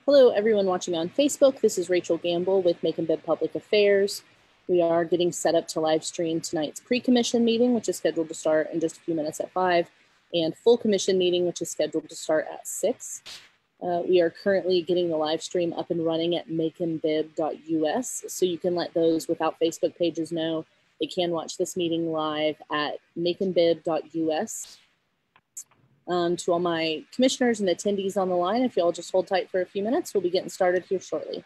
Hello, everyone watching on Facebook. This is Rachel Gamble with Macon-Bibb Public Affairs. We are getting set up to live stream tonight's pre-commission meeting, which is scheduled to start in just a few minutes at 5, and full commission meeting, which is scheduled to start at 6. We are currently getting the live stream up and running at Macon-Bibb.us, so you can let those without Facebook pages know they can watch this meeting live at Macon-Bibb.us. To all my commissioners and attendees on the line, if y'all just hold tight for a few minutes, we'll be getting started here shortly.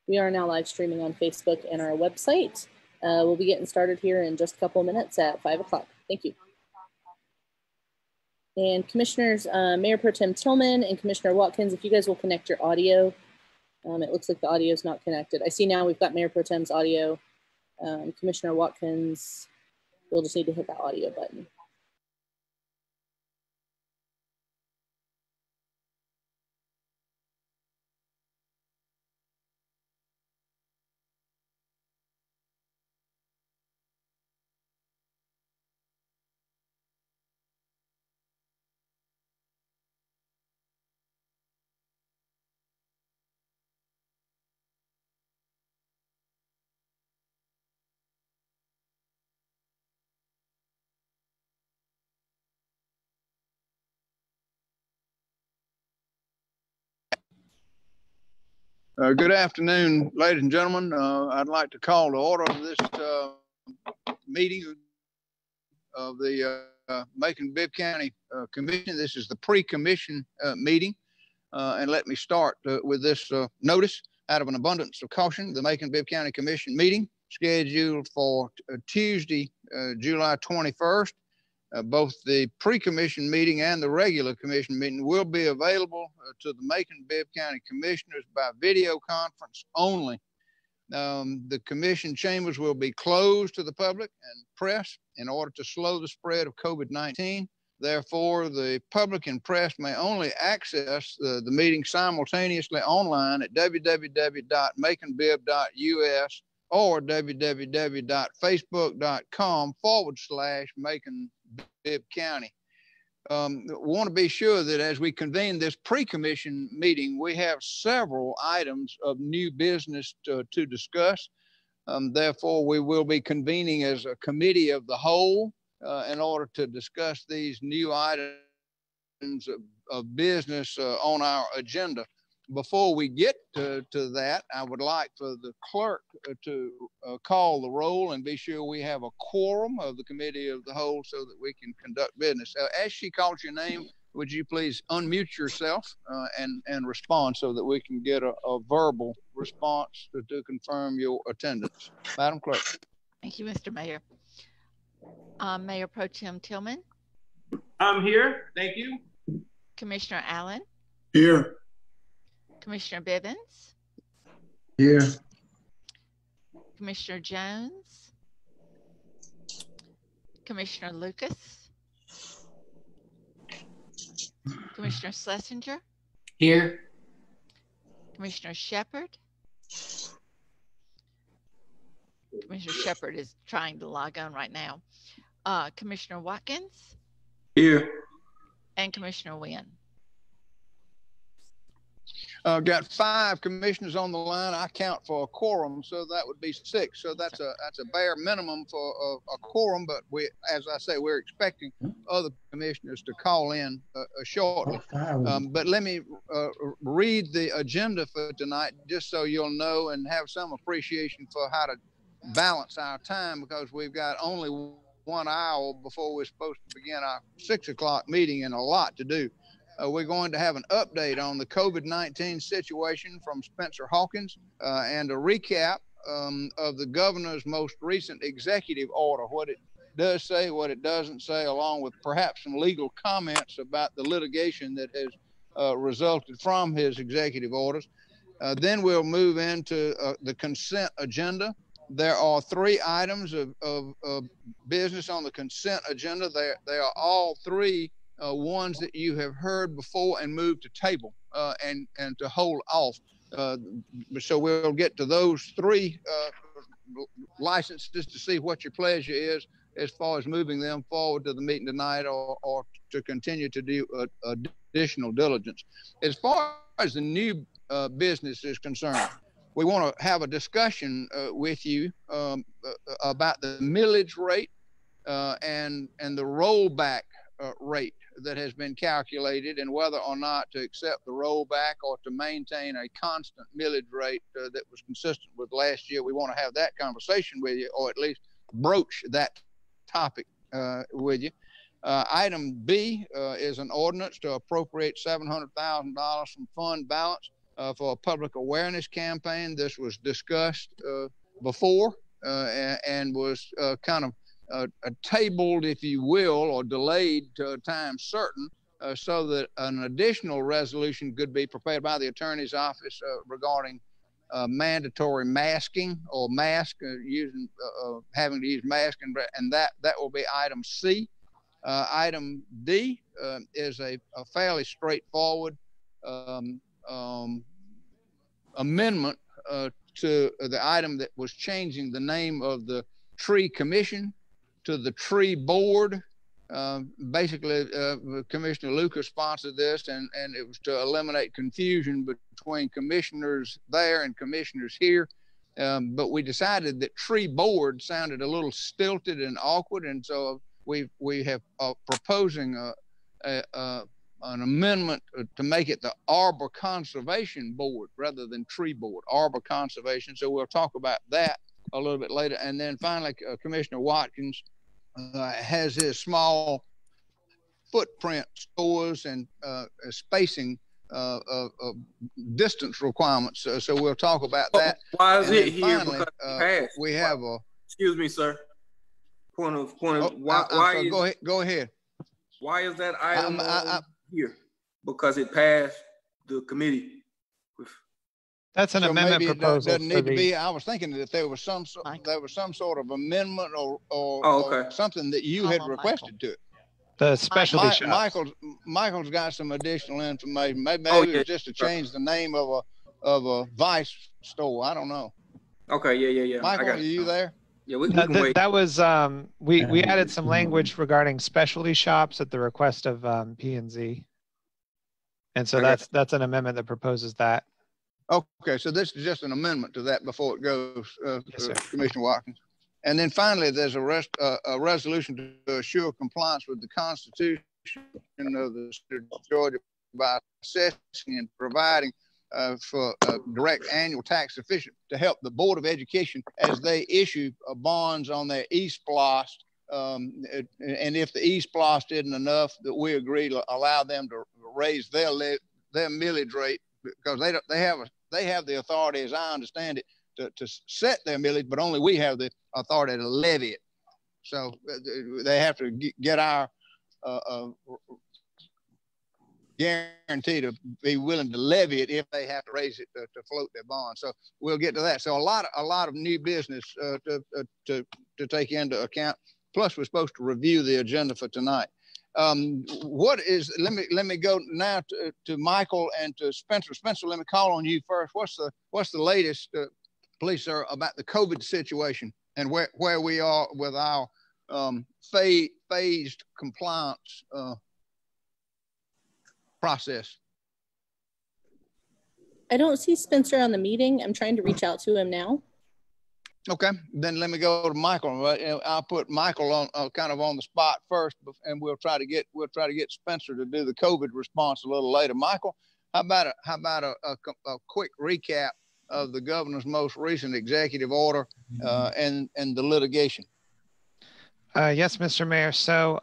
We are now live streaming on Facebook and our website. We'll be getting started here in just a couple of minutes at 5 o'clock. Thank you. And Commissioners, Mayor Pro Tem Tillman and Commissioner Watkins, if you guys will connect your audio. It looks like the audio is not connected. I see now we've got Mayor Pro Tem's audio. Commissioner Watkins, we'll just need to hit that audio button. Good afternoon, ladies and gentlemen. I'd like to call to order this meeting of the Macon-Bibb County Commission. This is the pre-commission meeting. And let me start with this notice. Out of an abundance of caution, the Macon-Bibb County Commission meeting scheduled for Tuesday, July 21st. Both the pre-commission meeting and the regular commission meeting will be available to the Macon-Bibb County Commissioners by video conference only. The commission chambers will be closed to the public and press in order to slow the spread of COVID-19. Therefore, the public and press may only access the meeting simultaneously online at www.maconbibb.us or www.facebook.com/Macon-Bibb County. Want to be sure that as we convene this pre-commission meeting, we have several items of new business to discuss. Therefore, we will be convening as a committee of the whole in order to discuss these new items of business on our agenda. Before we get to that, I would like for the clerk to call the roll and be sure we have a quorum of the committee of the whole so that we can conduct business. As she calls your name, would you please unmute yourself and respond so that we can get a verbal response to confirm your attendance. Madam Clerk. Thank you, Mr. Mayor. Mayor Pro Tem Tillman. I'm here. Thank you. Commissioner Allen. Here. Commissioner Bibbins. Here. Commissioner Jones. Commissioner Lucas. Commissioner Schlesinger. Here. Commissioner Shepard. Commissioner Shepard is trying to log on right now. Commissioner Watkins. Here. And Commissioner Wynn. Got 5 commissioners on the line. I count for a quorum, so that would be 6. So that's a bare minimum for a quorum. But we, as I say, we're expecting other commissioners to call in shortly. But let me read the agenda for tonight, just so you'll know and have some appreciation for how to balance our time, because we've got only 1 hour before we're supposed to begin our 6 o'clock meeting and a lot to do. We're going to have an update on the COVID-19 situation from Spencer Hawkins and a recap of the governor's most recent executive order, what it does say, what it doesn't say, along with perhaps some legal comments about the litigation that has resulted from his executive orders. Then we'll move into the consent agenda. There are 3 items of business on the consent agenda. They are all 3 ones that you have heard before and moved to table and to hold off. So we'll get to those 3 licenses to see what your pleasure is as far as moving them forward to the meeting tonight or to continue to do additional diligence. As far as the new business is concerned, we want to have a discussion with you about the millage rate and the rollback rate that has been calculated, and whether or not to accept the rollback or to maintain a constant millage rate that was consistent with last year. We want to have that conversation with you, or at least broach that topic with you. Item B is an ordinance to appropriate $700,000 from fund balance for a public awareness campaign. This was discussed before and was kind of tabled, if you will, or delayed to a time certain, so that an additional resolution could be prepared by the attorney's office regarding mandatory masking or having to use masking, and that will be item C. Item D is a fairly straightforward amendment to the item that was changing the name of the tree commission to the tree board. Basically, Commissioner Lucas sponsored this, and it was to eliminate confusion between commissioners there and commissioners here. But we decided that tree board sounded a little stilted and awkward, and so we have proposing an amendment to make it the Arbor Conservation Board rather than Tree Board, Arbor Conservation. So we'll talk about that a little bit later. And then finally, Commissioner Watkins has his small footprint stores and spacing distance requirements. So we'll talk about that. Why is it here? Finally, because we have a. Excuse me, sir. Point of. Why go ahead. Why is that item here? Because it passed the committee. That's an amendment proposal. Doesn't need to be. I was thinking that there was some sort of amendment or something that you had requested to it. The specialty shops. Michael's got some additional information. Maybe it was just to change the name of a Vice store. I don't know. Okay, yeah. Michael, are you there? Yeah, we can wait. That was we added some language regarding specialty shops at the request of P&Z, and so that's an amendment that proposes that. Okay, so this is just an amendment to that before it goes, yes, Commissioner Watkins. And then finally, there's a resolution to assure compliance with the Constitution of the State of Georgia by assessing and providing for direct annual tax efficient to help the Board of Education as they issue bonds on their e-splosh. And if the e-splosh isn't enough, that we agree to allow them to raise their millage rate, because they have the authority, as I understand it, to set their millage, but only we have the authority to levy it. So they have to get our guarantee to be willing to levy it if they have to raise it to float their bond. So we'll get to that. So a lot of new business to take into account. Plus, we're supposed to review the agenda for tonight. Let me go now to Michael and to Spencer. Spencer, let me call on you first. What's the latest, please, sir, about the COVID situation and where we are with our phased compliance process? I don't see Spencer on the meeting. I'm trying to reach out to him now. Okay, then let me go to Michael. I'll put Michael on kind of on the spot first, and we'll try to get Spencer to do the COVID response a little later. Michael, how about a quick recap of the governor's most recent executive order and the litigation? Yes, Mr. Mayor. So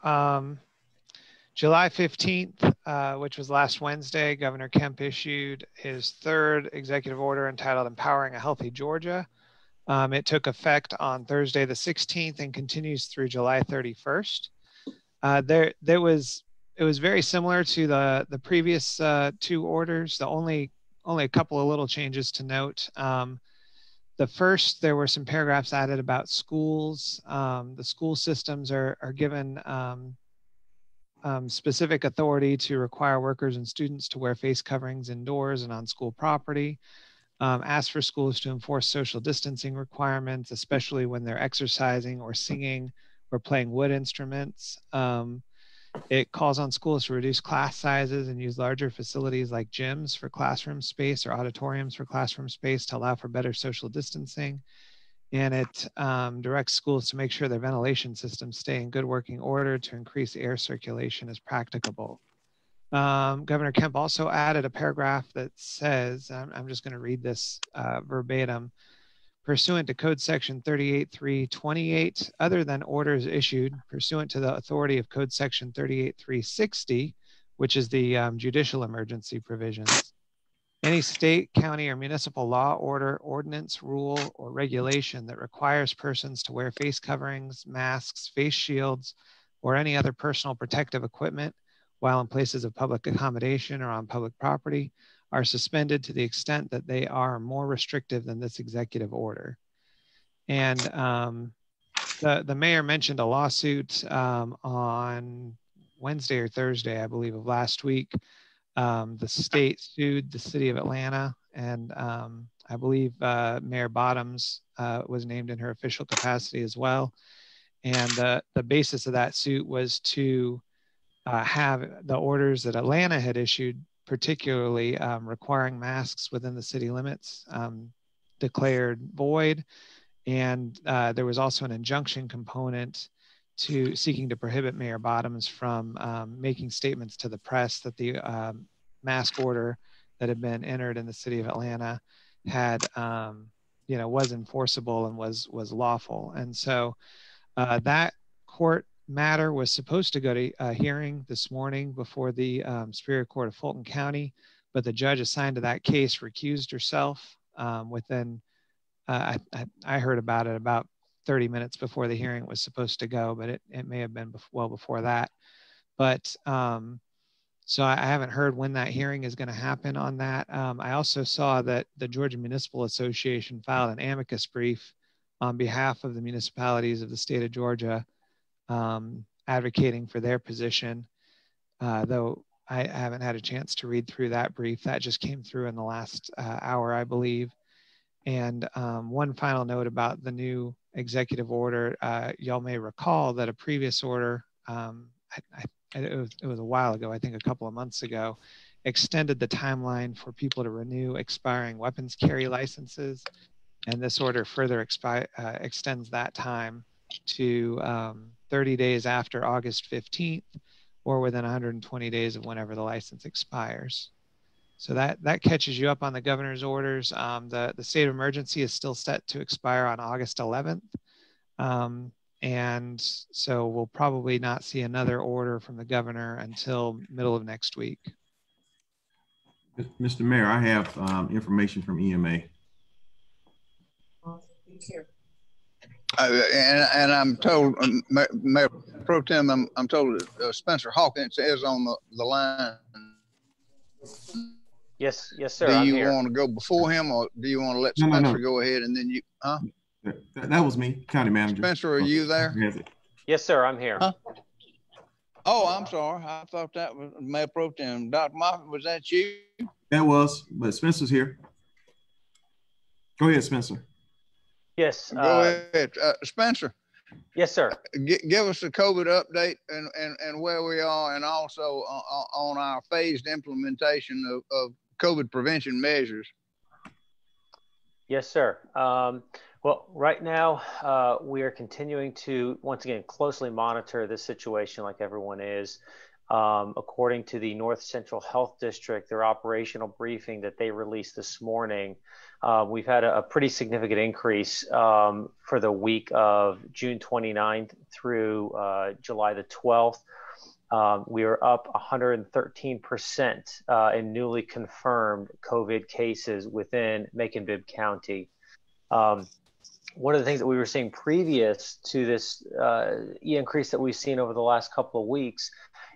July 15th, which was last Wednesday, Governor Kemp issued his third executive order entitled Empowering a Healthy Georgia. It took effect on Thursday the 16th and continues through July 31st. It was very similar to the previous two orders. Only a couple of little changes to note. The first, there were some paragraphs added about schools. The school systems are given specific authority to require workers and students to wear face coverings indoors and on school property. Ask for schools to enforce social distancing requirements, especially when they're exercising or singing or playing wood instruments. It calls on schools to reduce class sizes and use larger facilities like gyms for classroom space or auditoriums for classroom space to allow for better social distancing. And it directs schools to make sure their ventilation systems stay in good working order to increase air circulation as practicable. Governor Kemp also added a paragraph that says, I'm just going to read this verbatim, pursuant to Code Section 38.328, other than orders issued pursuant to the authority of Code Section 38.360, which is the judicial emergency provisions. Any state, county, or municipal law, order, ordinance, rule, or regulation that requires persons to wear face coverings, masks, face shields, or any other personal protective equipment while in places of public accommodation or on public property are suspended to the extent that they are more restrictive than this executive order. And the mayor mentioned a lawsuit on Wednesday or Thursday, I believe, of last week. The state sued the city of Atlanta, and I believe Mayor Bottoms was named in her official capacity as well. And the basis of that suit was to have the orders that Atlanta had issued, particularly requiring masks within the city limits, declared void. And there was also an injunction component to seeking to prohibit Mayor Bottoms from making statements to the press that the mask order that had been entered in the city of Atlanta had, was enforceable and was lawful. And so that court matter was supposed to go to a hearing this morning before the Superior Court of Fulton County, but the judge assigned to that case recused herself within, I heard about it about 30 minutes before the hearing was supposed to go, but it may have been well before that. But so I haven't heard when that hearing is going to happen on that. I also saw that the Georgia Municipal Association filed an amicus brief on behalf of the municipalities of the state of Georgia, advocating for their position, though I haven't had a chance to read through that brief. That just came through in the last hour, I believe. And one final note about the new executive order. Y'all may recall that a previous order, it was a while ago, I think a couple of months ago, extended the timeline for people to renew expiring weapons carry licenses. And this order further extends that time to 30 days after August 15th, or within 120 days of whenever the license expires. So that catches you up on the governor's orders. The state of emergency is still set to expire on August 11th. And so we'll probably not see another order from the governor until middle of next week. Mr. Mayor, I have information from EMA. And I'm told, Mayor Pro Tem, I'm told that Spencer Hawkins is on the line. Yes, sir. Do you want to go before him, or do you want to let Spencer go ahead and then you? Huh? That was me, County Manager. Spencer, are you there? Yes, sir. I'm here. Huh? Oh, I'm sorry. I thought that was Mayor Pro Tem. Dr. Moffitt, was that you? That was, but Spencer's here. Go ahead, Spencer. Yes. Go ahead, Spencer. Yes, sir. Give us a COVID update and where we are, and also on our phased implementation of COVID prevention measures. Yes, sir. Well, right now, we are continuing to, once again, closely monitor this situation like everyone is. According to the North Central Health District, their operational briefing that they released this morning, we've had a pretty significant increase for the week of June 29th through July the 12th. We are up 113% in newly confirmed COVID cases within Macon-Bibb County. one of the things that we were seeing previous to this increase that we've seen over the last couple of weeks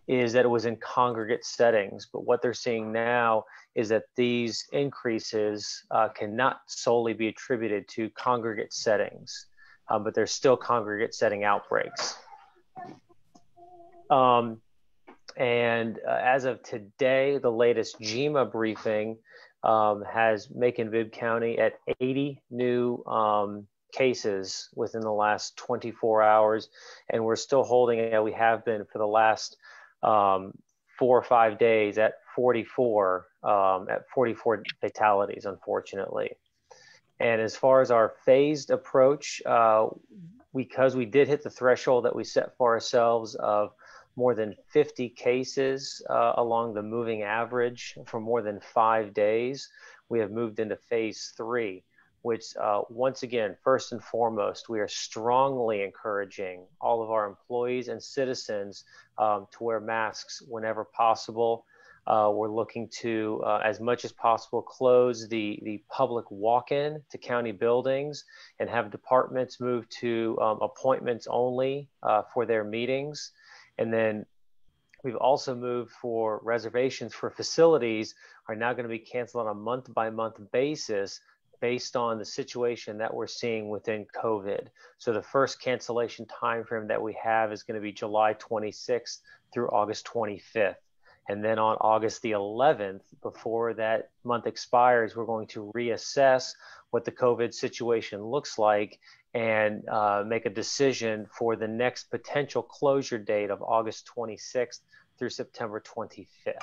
is that it was in congregate settings. But what they're seeing now is that these increases cannot solely be attributed to congregate settings, but there's still congregate setting outbreaks. And as of today, the latest GMA briefing has Macon-Bibb County at 80 new cases within the last 24 hours. And we're still holding it, we have been for the last 4 or 5 days at 44 fatalities, unfortunately. And as far as our phased approach, because we did hit the threshold that we set for ourselves of more than 50 cases along the moving average for more than 5 days, we have moved into phase 3, which once again, first and foremost, we are strongly encouraging all of our employees and citizens to wear masks whenever possible. We're looking to, as much as possible, close the public walk-in to county buildings and have departments move to appointments only for their meetings. And then we've also moved for reservations for facilities are now going to be canceled on a month-by-month basis based on the situation that we're seeing within COVID. So the first cancellation timeframe that we have is going to be July 26th through August 25th. And then on August the 11th, before that month expires, we're going to reassess what the COVID situation looks like and make a decision for the next potential closure date of August 26th through September 25th.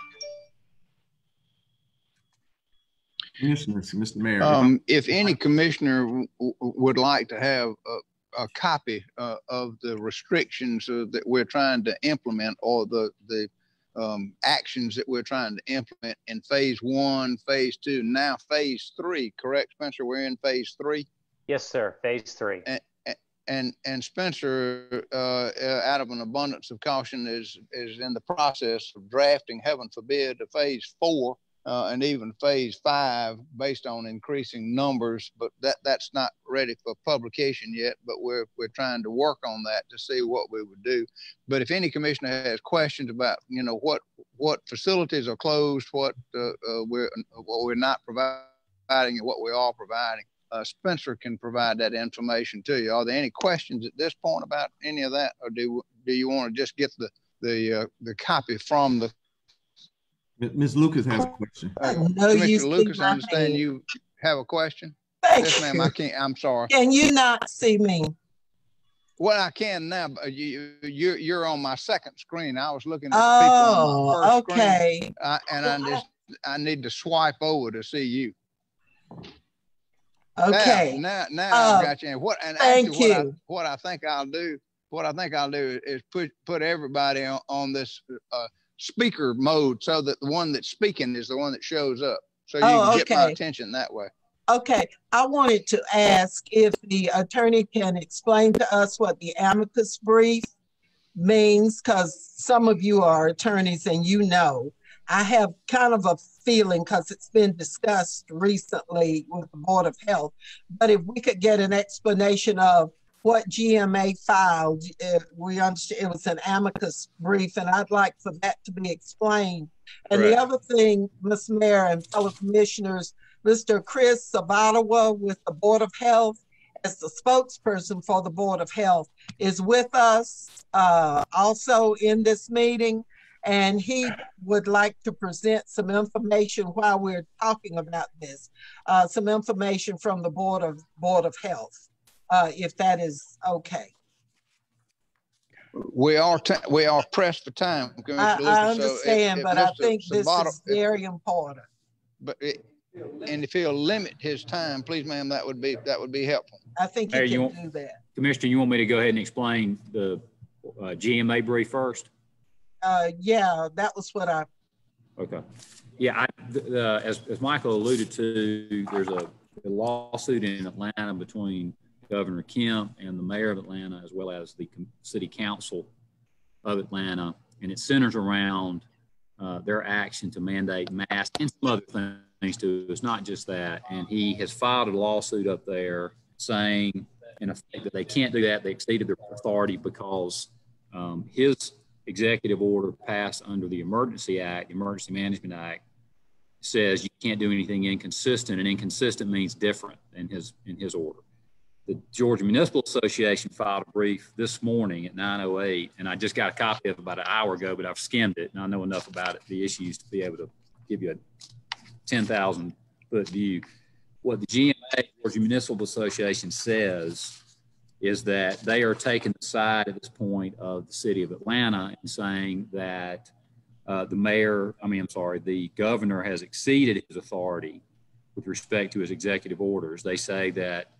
Commissioners, Mr. Mayor. If any commissioner would like to have a copy of the restrictions that we're trying to implement, or the actions that we're trying to implement in phase 1, phase 2, now phase 3, correct, Spencer? We're in phase 3? Yes, sir, phase 3. And Spencer, out of an abundance of caution, is in the process of drafting, heaven forbid, a phase 4 and even phase 5 based on increasing numbers, but that's not ready for publication yet, but we're trying to work on that to see what we would do. But if any commissioner has questions about, what facilities are closed, what we're not providing and what we are providing, Spencer can provide that information to you. Are there any questions at this point about any of that, or do you want to just get the copy from the? Ms. Lucas has a question. Commissioner Lucas, I understand you have a question. Yes, ma'am. I can't. I'm sorry. Can you not see me? Well, I can now. But you're on my second screen. I was looking at the people on my first screen, and I need to swipe over to see you. Okay. Now I've got you. What I think I'll do is put everybody on this speaker mode, so that the one that's speaking is the one that shows up, so you can get my attention that way. Okay. I wanted to ask if the attorney can explain to us what the amicus brief means, because some of you are attorneys and I have kind of a feeling, because it's been discussed recently with the Board of Health, but if we could get an explanation of what GMA filed, we understand it was an amicus brief, and I'd like for that to be explained. And the other thing, Ms. Mayor and fellow commissioners, Mr. Chris Sabatawa with the Board of Health, as the spokesperson for the Board of Health, is with us also in this meeting. And he would like to present some information while we're talking about this, some information from the Board of Health, if that is okay. We are pressed for time, Commissioner Lucas. I understand, but I think this is very important. And if he'll limit his time, please, ma'am, that would be helpful. I think he can do that. Commissioner, you want me to go ahead and explain the GMA brief first? Yeah, that was what I. Okay. Yeah, as Michael alluded to, there's a lawsuit in Atlanta between Governor Kemp and the mayor of Atlanta, as well as the city council of Atlanta, and it centers around their action to mandate masks and some other things too. It's not just that. And he has filed a lawsuit up there saying in effect, that they can't do that. They exceeded their authority because his executive order passed under the Emergency Act, the Emergency Management Act, says you can't do anything inconsistent, and inconsistent means different in his order. The Georgia Municipal Association filed a brief this morning at 9:08, and I just got a copy of it about an hour ago, but I've skimmed it, and I know enough about it, the issues, to be able to give you a 10,000-foot view. What the GMA, Georgia Municipal Association, says is that they are taking the side at this point of the city of Atlanta and saying that the governor has exceeded his authority with respect to his executive orders. They say that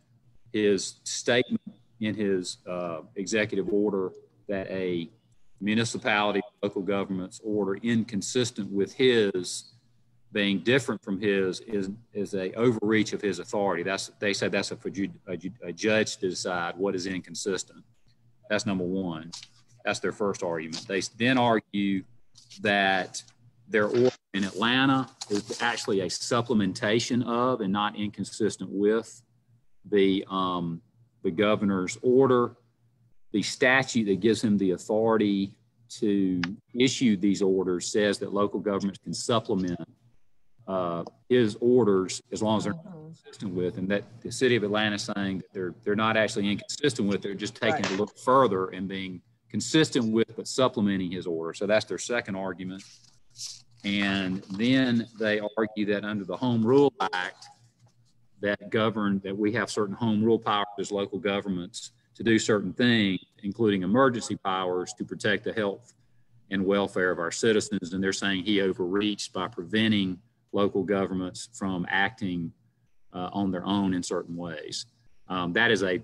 his statement in his executive order that a municipality, local government's order inconsistent with his being different from his is a overreach of his authority. They say that's for a judge to decide what is inconsistent. That's number one. That's their first argument. They then argue that their order in Atlanta is actually a supplementation of and not inconsistent with the governor's order. The statute that gives him the authority to issue these orders says that local governments can supplement his orders as long as they're not consistent with, and that the city of Atlanta is saying that they're not actually inconsistent with, they're just taking it a little further and being consistent with but supplementing his order. So that's their second argument. And then they argue that under the Home Rule Act that we have certain home rule powers as local governments to do certain things, including emergency powers to protect the health and welfare of our citizens. And they're saying he overreached by preventing local governments from acting on their own in certain ways. That is a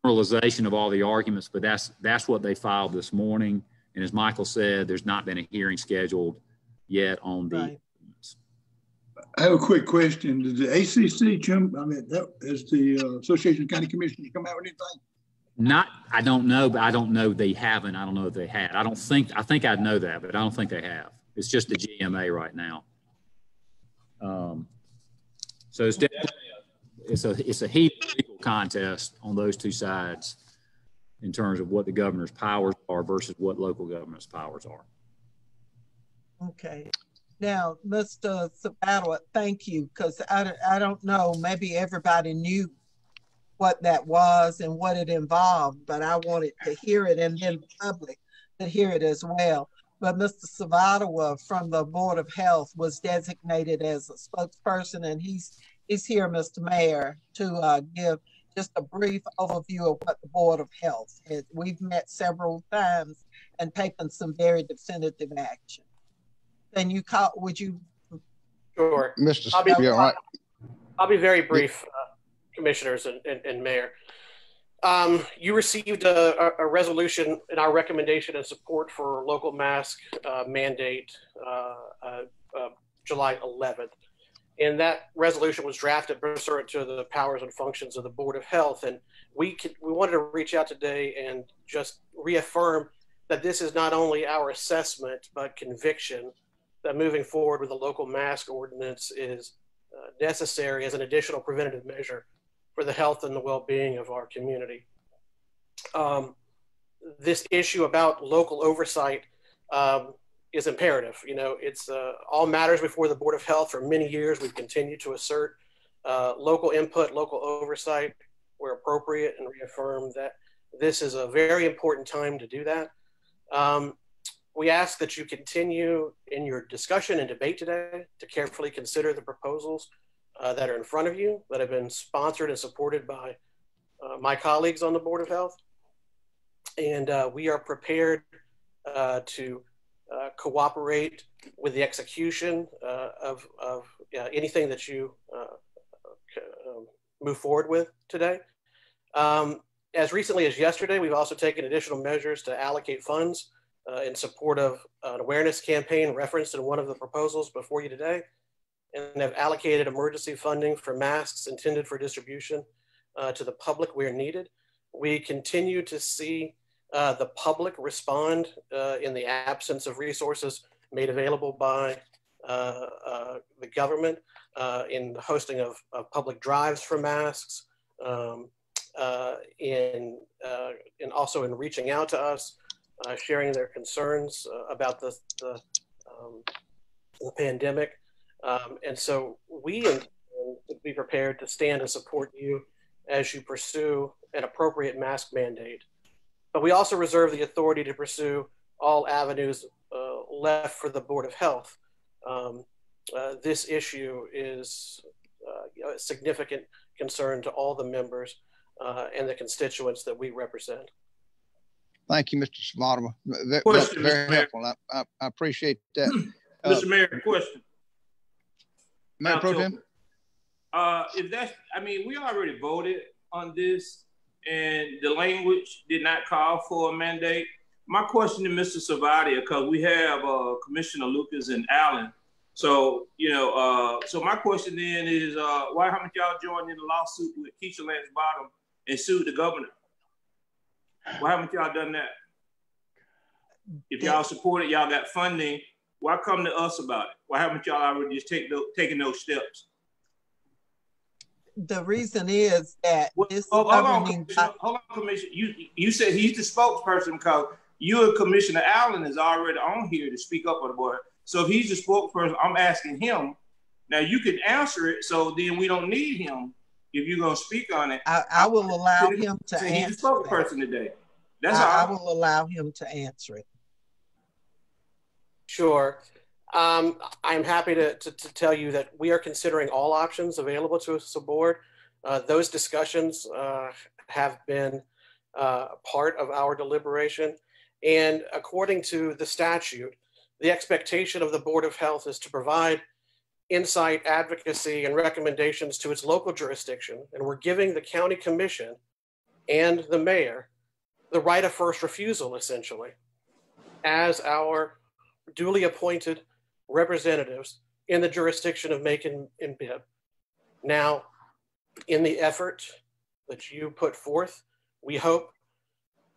generalization of all the arguments, but that's what they filed this morning. And as Michael said, there's not been a hearing scheduled yet on the. I have a quick question. Did the ACC, as the Association of County Commissioners, come out with anything? I don't know, but I don't know they haven't. I don't know if they had. I think I'd know that, but I don't think they have. It's just the GMA right now. So it's definitely it's a heated legal contest on those two sides in terms of what the governor's powers are versus what local government's powers are. Okay. Now, Mr. Sabato, thank you, because I don't know, maybe everybody knew what that was and what it involved, but I wanted to hear it and then the public to hear it as well. But Mr. Sabato from the Board of Health was designated as a spokesperson, and he's here, Mr. Mayor, to give just a brief overview of what the Board of Health is. We've met several times and taken some very definitive action. Then would you? Sure. Mr. I'll be very brief, commissioners and mayor. You received a resolution in our recommendation and support for local mask mandate July 11th. And that resolution was drafted pursuant to the powers and functions of the Board of Health. And we wanted to reach out today and just reaffirm that this is not only our assessment, but conviction that moving forward with a local mask ordinance is necessary as an additional preventative measure for the health and the well-being of our community. This issue about local oversight is imperative. You know, it's all matters before the Board of Health. For many years, we've continued to assert local input, local oversight where appropriate, and reaffirm that this is a very important time to do that. We ask that you continue in your discussion and debate today to carefully consider the proposals that are in front of you, that have been sponsored and supported by my colleagues on the Board of Health. And we are prepared to cooperate with the execution of anything that you move forward with today. As recently as yesterday, we've also taken additional measures to allocate funds in support of an awareness campaign referenced in one of the proposals before you today, and have allocated emergency funding for masks intended for distribution to the public where needed. We continue to see the public respond in the absence of resources made available by the government in the hosting of public drives for masks, and also in reaching out to us, sharing their concerns about the pandemic. And so we intend to be prepared to stand and support you as you pursue an appropriate mask mandate. But we also reserve the authority to pursue all avenues left for the Board of Health. This issue is a significant concern to all the members and the constituents that we represent. Thank you, Mr. Smartma. Question, Very Mr. Mayor. helpful. I appreciate that. Mr. Mayor, question. Mayor Pro Tem? If that's, I mean, we already voted on this and the language did not call for a mandate. My question to Mr. Savadia, because we have Commissioner Lucas and Allen. So, you know, so my question then is, why haven't y'all joined in the lawsuit with Keisha Lance Bottom and sued the governor? Why haven't y'all done that? If y'all support it, y'all got funding, why come to us about it? Why haven't y'all already just taken those steps? The reason is that this hold on, Commissioner. You said he's the spokesperson because you and Commissioner Allen is already on here to speak up on the board. So if he's the spokesperson, I'm asking him. Now you can answer it, so then we don't need him if you're gonna speak on it. I will allow him to answer. He's the spokesperson today. That's I all. will allow him to answer it. Sure. I'm happy to tell you that we are considering all options available to us as a board. Those discussions have been part of our deliberation. And according to the statute, the expectation of the Board of Health is to provide insight, advocacy, and recommendations to its local jurisdiction. And we're giving the county commission and the mayor the right of first refusal, essentially, as our duly appointed representatives in the jurisdiction of Macon-Bibb. Now, in the effort that you put forth, we hope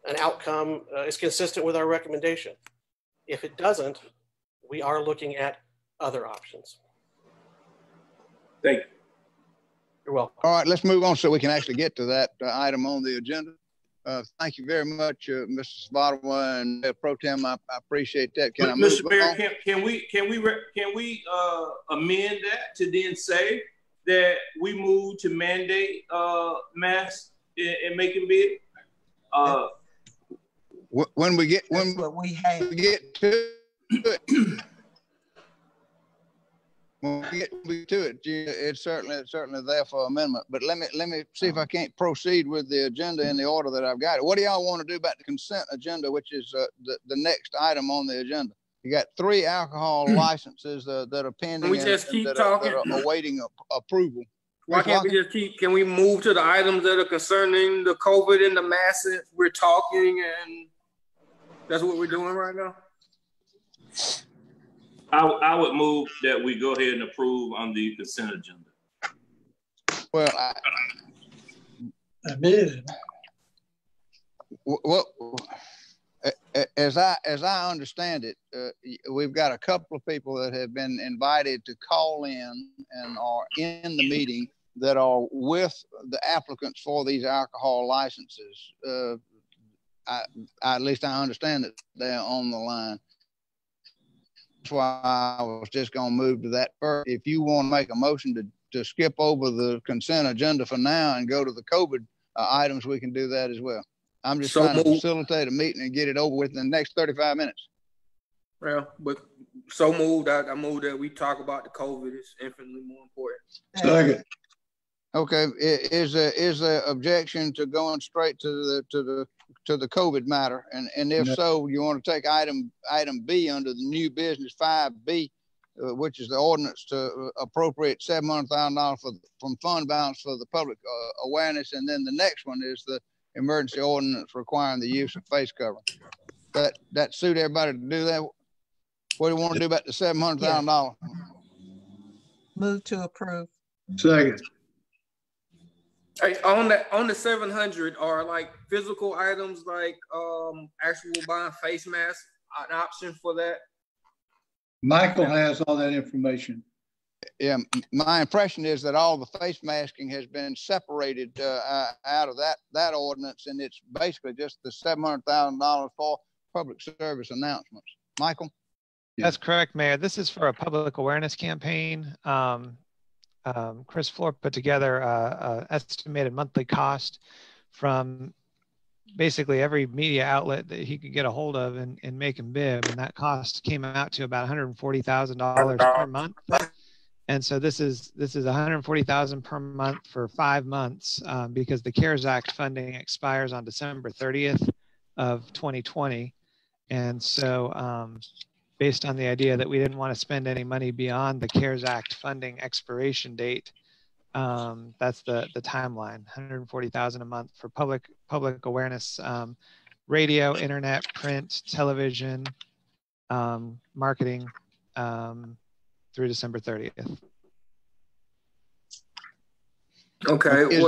an outcome is consistent with our recommendation. If it doesn't, we are looking at other options. Thank you. You're welcome. All right, let's move on so we can actually get to that item on the agenda. Thank you very much, Mr. Spadwa and Pro Tem. I appreciate that. Can I move Mr. Mayor, on? can we amend that to then say that we move to mandate masks in Macon-Bibb? When we get to it, when we get to it, it's certainly there for amendment. But let me see if I can't proceed with the agenda in the order that I've got it. What do y'all want to do about the consent agenda, which is the next item on the agenda? You got 3 alcohol licenses that are pending. Can we just keep talking? That are awaiting approval. Why can't we just can we move to the items that are concerning the COVID and the masses? We're talking, and that's what we're doing right now. I would move that we go ahead and approve on the consent agenda. Well, as I understand it, we've got a couple of people that have been invited to call in and are in the meeting that are with the applicants for these alcohol licenses. At least I understand that they're on the line. That's why I was just going to move to that first. If you want to make a motion to skip over the consent agenda for now and go to the COVID items, we can do that as well. I'm just trying to facilitate a meeting and get it over with in the next 35 minutes. Well, but so moved. I moved that we talk about the COVID. It's infinitely more important. Second. Okay. Is there objection to going straight to the COVID matter? And if so, you want to take item B under the new business 5B, which is the ordinance to appropriate $700,000 from fund balance for the public awareness. And then the next one is the emergency ordinance requiring the use of face covering. That suit everybody to do that? What do you want to do about the $700,000? Move to approve. Second. Hey, on the 700 are like physical items like actual buying face masks an option for that? Michael has all that information. Yeah, my impression is that all the face masking has been separated out of that ordinance, and it's basically just the $700,000 for public service announcements. Michael? That's correct, Mayor. This is for a public awareness campaign. Chris Floor put together an estimated monthly cost from basically every media outlet that he could get a hold of in Macon-Bibb, and that cost came out to about $140,000 per month. And so this is $140,000 per month for 5 months because the CARES Act funding expires on December 30th of 2020. And so based on the idea that we didn't want to spend any money beyond the CARES Act funding expiration date, that's the timeline, $140,000 a month for public awareness, radio, internet, print, television, marketing through December 30th. Okay.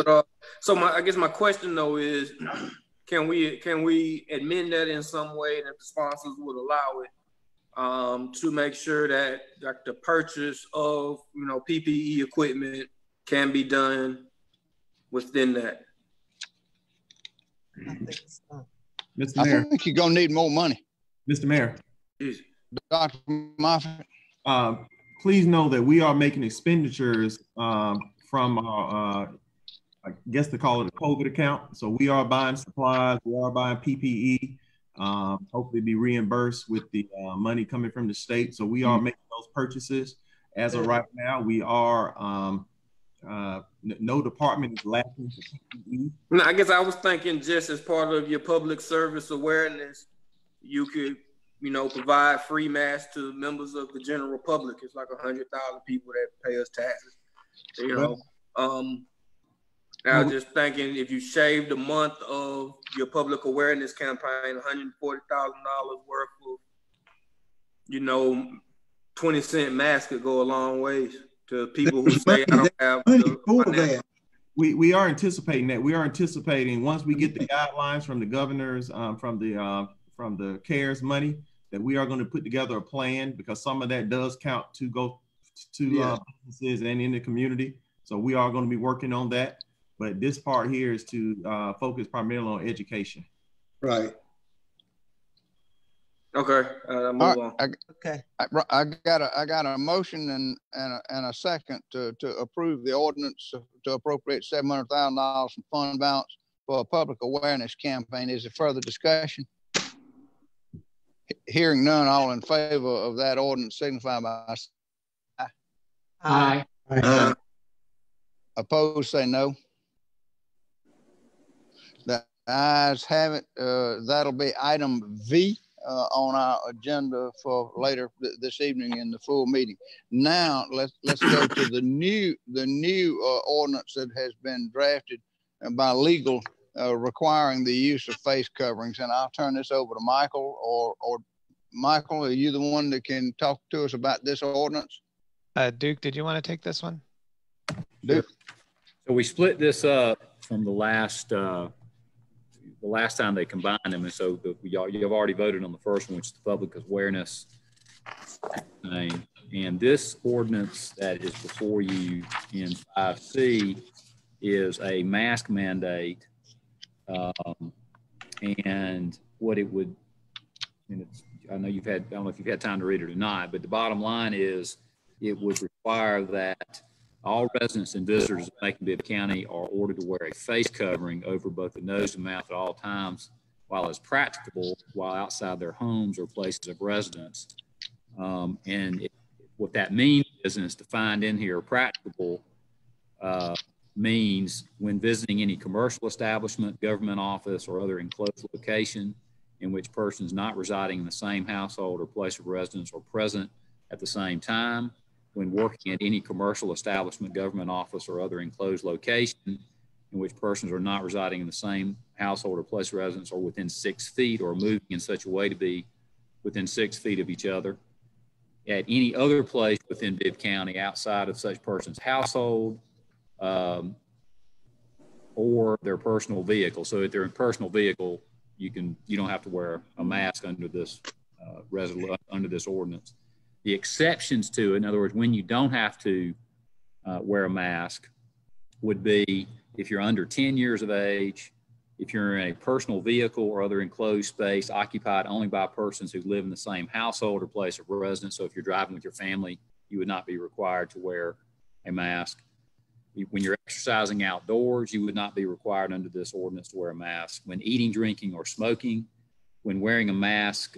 So I guess my question though is, can we amend that in some way that the sponsors would allow it to make sure that like the purchase of PPE equipment can be done within that? Mr. Mayor. I think you're gonna need more money. Mr. Mayor. Dr. Moffitt. Please know that we are making expenditures from our, I guess they call it a COVID account. So we are buying supplies, we are buying PPE, hopefully be reimbursed with the money coming from the state. So we are making those purchases. As of right now, we are, no department is lacking for PPE. No, I guess I was thinking just as part of your public service awareness, you could, provide free masks to members of the general public. It's like 100,000 people that pay us taxes. I was just thinking if you shaved a month of your public awareness campaign, $140,000 worth of, 20-cent masks could go a long ways to people who say I don't have the we are anticipating that. We are anticipating once we get the guidelines from the governors, from the CARES money, that we are going to put together a plan, because some of that does count to go to businesses and in the community. So we are going to be working on that. But this part here is to focus primarily on education. Right. Okay. Move on. I got a motion and a second to approve the ordinance to appropriate $700,000 from fund balance for a public awareness campaign. Is there further discussion? Hearing none, all in favor of that ordinance signify by aye. Aye. Opposed, say no. The ayes have it. That'll be item V on our agenda for later this evening in the full meeting. Now let's go to the new ordinance that has been drafted by legal requiring the use of face coverings. And I'll turn this over to Michael, or Michael, are you the one that can talk to us about this ordinance? Duke, did you want to take this one? Duke. So we split this up from the last time they combined them, and so you've already voted on the first one, which is the public awareness thing. And this ordinance that is before you in 5C is a mask mandate, and what it would, and it's, I don't know if you've had time to read it or not, but the bottom line is it would require that all residents and visitors of Macon-Bibb County are ordered to wear a face covering over both the nose and mouth at all times, while as practicable, while outside their homes or places of residence. What that means is, and it's defined in here, practicable means when visiting any commercial establishment, government office, or other enclosed location in which persons not residing in the same household or place of residence are present at the same time, when working at any commercial establishment, government office, or other enclosed location in which persons are not residing in the same household or place of residence or within 6 feet or moving in such a way to be within 6 feet of each other, at any other place within Bibb County outside of such person's household or their personal vehicle. So if they're in personal vehicle, you don't have to wear a mask under this under this ordinance. The exceptions to it, in other words, when you don't have to wear a mask, would be if you're under 10 years of age, if you're in a personal vehicle or other enclosed space occupied only by persons who live in the same household or place of residence. So if you're driving with your family, you would not be required to wear a mask. When you're exercising outdoors, you would not be required under this ordinance to wear a mask. When eating, drinking, or smoking, when wearing a mask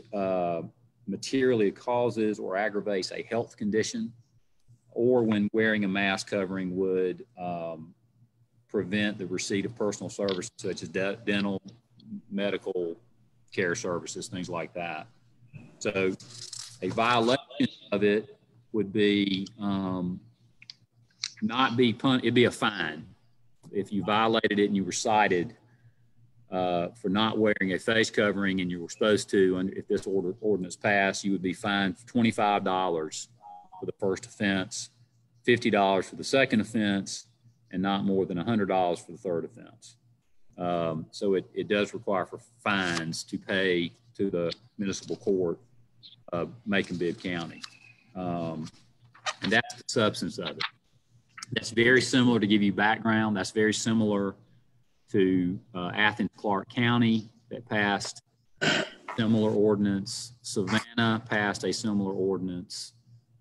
materially causes or aggravates a health condition, or when wearing a mask covering would prevent the receipt of personal services such as dental, medical care services, things like that. So a violation of it would be it'd be a fine. If you violated it and you were cited for not wearing a face covering and you were supposed to, if this ordinance passed, you would be fined $25 for the first offense, $50 for the second offense, and not more than $100 for the third offense. So it does require for fines to pay to the municipal court of Macon-Bibb County. And that's the substance of it. That's very similar, to give you background, that's very similar to Athens-Clarke County that passed a similar ordinance. Savannah passed a similar ordinance.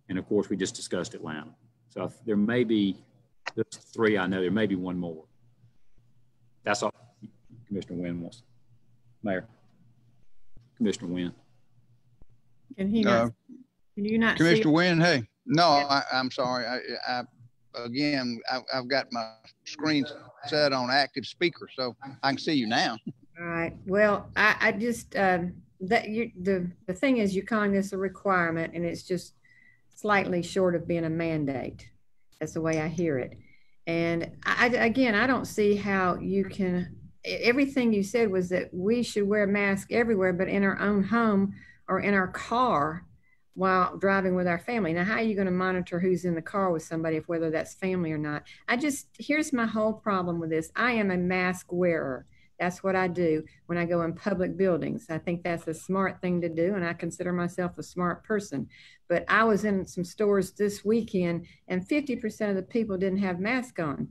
And of course, we just discussed Atlanta. So there may be, there's three I know, there may be one more. That's all Commissioner Wynn wants. Mayor. Commissioner Wynn. Can he not, can you not Commissioner see? Wynn, hey. No, I'm sorry. I've got my screen set on active speaker, so I can see you now. All right. Well, I just the thing is, you're calling this a requirement, and it's just slightly short of being a mandate. That's the way I hear it. And I don't see how you can. Everything you said was that we should wear a mask everywhere, but in our own home or in our car while driving with our family. Now, how are you going to monitor who's in the car with somebody, if whether that's family or not? Here's my whole problem with this. I am a mask wearer. That's what I do when I go in public buildings. I think that's a smart thing to do, and I consider myself a smart person. But I was in some stores this weekend, and 50% of the people didn't have masks on.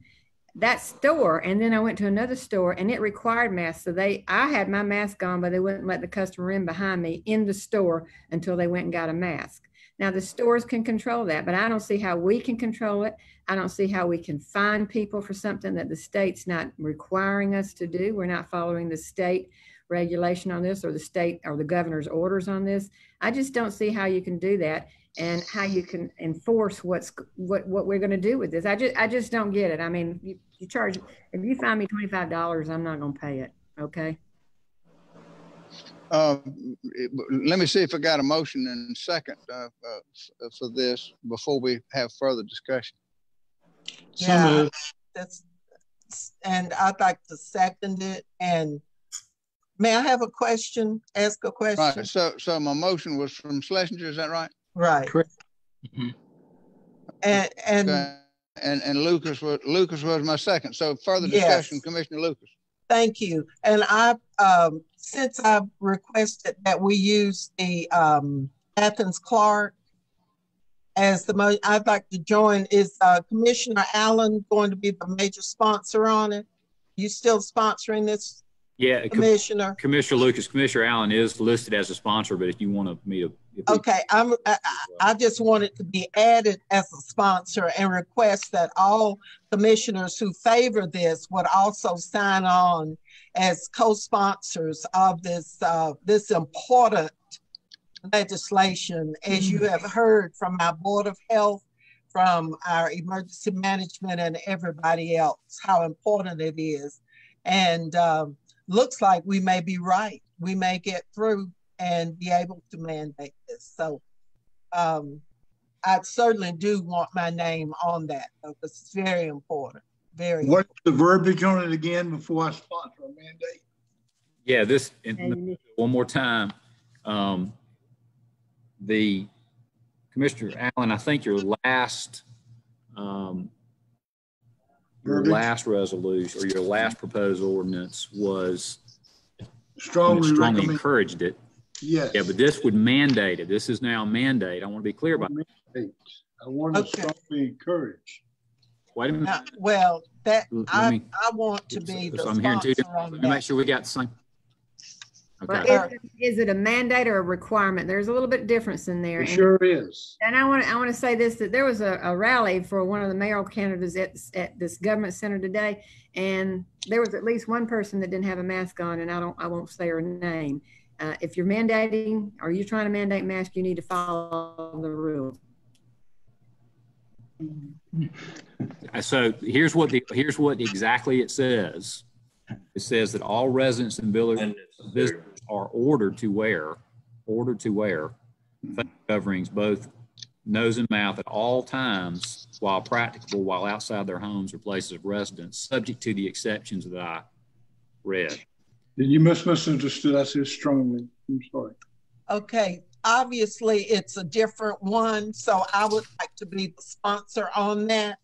That store, and then I went to another store, and it required masks. So I had my mask on, but they wouldn't let the customer in behind me in the store until they went and got a mask. Now, the stores can control that, but I don't see how we can control it. I don't see how we can fine people for something that the state's not requiring us to do. We're not following the state regulation on this, or the state or the governor's orders on this. I just don't see how you can do that, and how you can enforce what we're going to do with this. I just don't get it. I mean, you charge, if you fine me $25, I'm not going to pay it. Okay. Let me see if I got a motion in a second for this before we have further discussion. Yeah, and I'd like to second it. And may I have a question? Ask a question. Right. So my motion was from Schlesinger. Is that right? Right. Correct. And okay. And Lucas was my second. So further discussion, yes. Commissioner Lucas. Thank you. And since I've requested that we use the Athens-Clarke as I'd like to join. Is Commissioner Allen going to be the major sponsor on it? You still sponsoring this? Yeah, Commissioner. Commissioner Lucas, Commissioner Allen is listed as a sponsor, but if you want me to, okay, I just wanted to be added as a sponsor, and request that all commissioners who favor this would also sign on as co-sponsors of this this important legislation. As you have heard from our Board of Health, from our emergency management, and everybody else, how important it is. And looks like we may be right. We may get through and be able to mandate this. So I certainly do want my name on that, because it's very important. Very What's the verbiage on it again before I sponsor a mandate? Yeah, one more time. The Commissioner Allen, I think your last resolution, or your last proposed ordinance, was strongly encouraged it. Yes. Yeah, but this would mandate it. This is now a mandate. I want to be clear about that. I want to strongly encourage. Wait a minute. Well, that I want to be the I'm hearing two sponsor different. on Let me make sure we got the same. Okay. Well, is it a mandate or a requirement? There's a little bit of difference in there. It sure is. And I want to say this, that there was a rally for one of the mayoral candidates at this government center today, and there was at least one person that didn't have a mask on, and I won't say her name. If you're mandating or you're trying to mandate mask, you need to follow the rules. So here's what exactly it says. It says that all residents and visitors are ordered to wear face coverings, both nose and mouth, at all times while practicable, while outside their homes or places of residence, subject to the exceptions that I read. You must misunderstood. I said strongly. I'm sorry. Okay. Obviously, it's a different one, so I would like to be the sponsor on that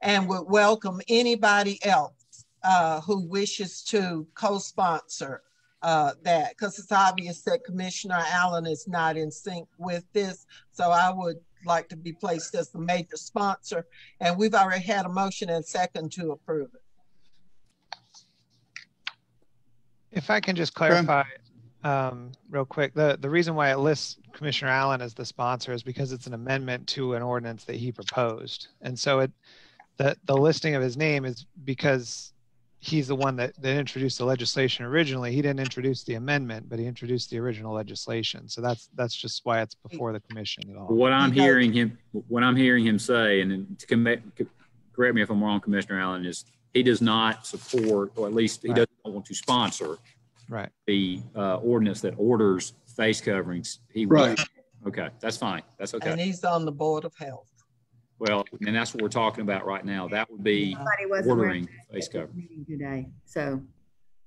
and would welcome anybody else who wishes to co-sponsor that, because it's obvious that Commissioner Allen is not in sync with this. So I would like to be placed as the major sponsor, and we've already had a motion and second to approve it. If I can just clarify real quick, the reason why it lists Commissioner Allen as the sponsor is because it's an amendment to an ordinance that he proposed. And so the listing of his name is because he's the one that introduced the legislation originally. He didn't introduce the amendment, but he introduced the original legislation. So that's just why it's before the commission at all. What I'm hearing him say, and to correct me if I'm wrong, Commissioner Allen, is he does not support, or at least he doesn't want to sponsor the ordinance that orders face coverings. Okay, that's fine. That's okay. And he's on the Board of Health. Well, and that's what we're talking about right now. That would be ordering face coverings today. So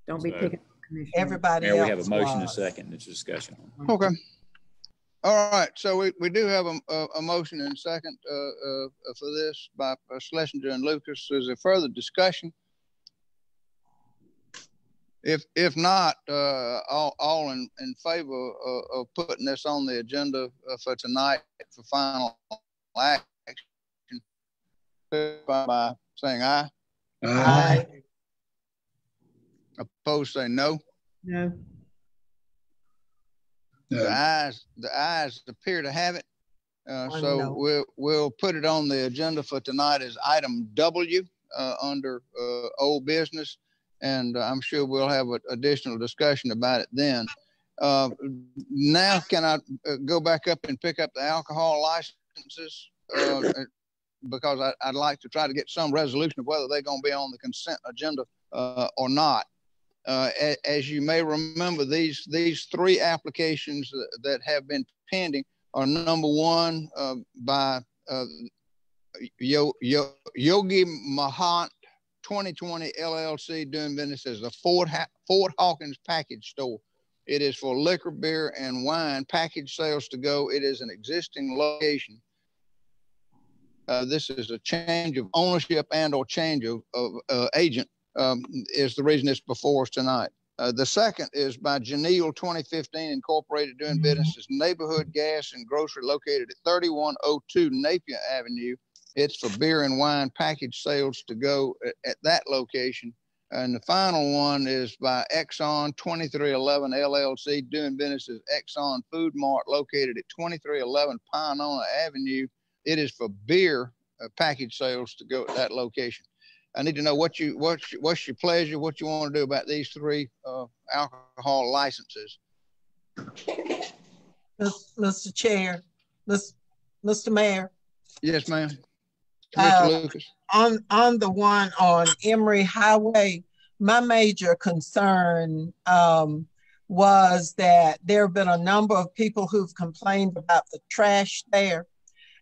don't be picking commission. Everybody else. We have a motion and a second. It's a discussion. Okay. All right. So we do have a motion and a second for this by Schlesinger and Lucas. Is there further discussion? If not, all in favor of putting this on the agenda for tonight for final action, by saying aye. Aye. Opposed, say no. No. The ayes appear to have it. So we'll put it on the agenda for tonight as item W under old business, and I'm sure we'll have an additional discussion about it then. Now, can I go back up and pick up the alcohol licenses? Because I'd like to try to get some resolution of whether they're going to be on the consent agenda or not. As you may remember, these three applications that have been pending are number one by Yogi Mahant 2020 LLC, doing business as the Fort Hawkins package store. It is for liquor, beer, and wine package sales to go. It is an existing location. This is a change of ownership and or change of agent is the reason it's before us tonight. The second is by Janelle 2015 Incorporated, doing business as Neighborhood Gas and Grocery, located at 3102 Napier Avenue. It's for beer and wine package sales to go at that location. And the final one is by Exxon 2311 LLC, doing business as Exxon Food Mart, located at 2311 Pinona Avenue. It is for beer package sales to go at that location. I need to know what's your pleasure, what you want to do about these three alcohol licenses. Mr. Chair, Mr. Mayor. Yes, ma'am. Mr. Lucas. On the one on Emory Highway, my major concern was that there have been a number of people who've complained about the trash there.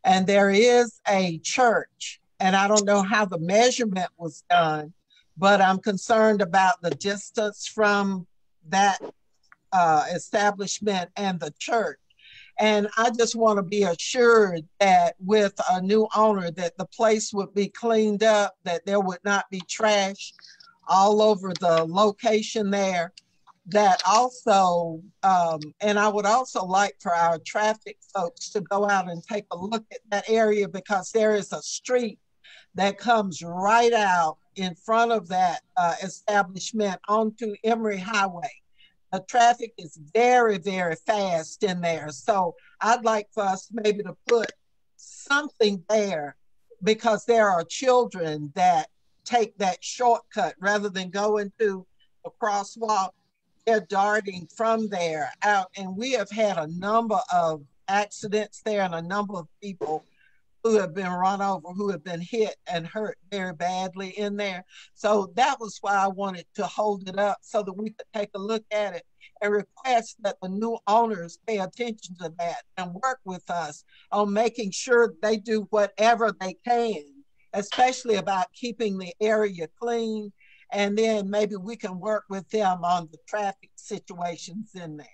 And there is a church, and I don't know how the measurement was done, but I'm concerned about the distance from that establishment and the church. And I just want to be assured that with a new owner that the place would be cleaned up, that there would not be trash all over the location there. that also, and I would also like for our traffic folks to go out and take a look at that area, because there is a street that comes right out in front of that establishment onto Emory Highway. The traffic is very, very fast in there. So I'd like for us maybe to put something there, because there are children that take that shortcut rather than going to a crosswalk. They're darting from there out. And we have had a number of accidents there and a number of people who have been run over, who have been hit and hurt very badly in there. So that was why I wanted to hold it up, so that we could take a look at it and request that the new owners pay attention to that and work with us on making sure they do whatever they can, especially about keeping the area clean. And then maybe we can work with them on the traffic situations in there.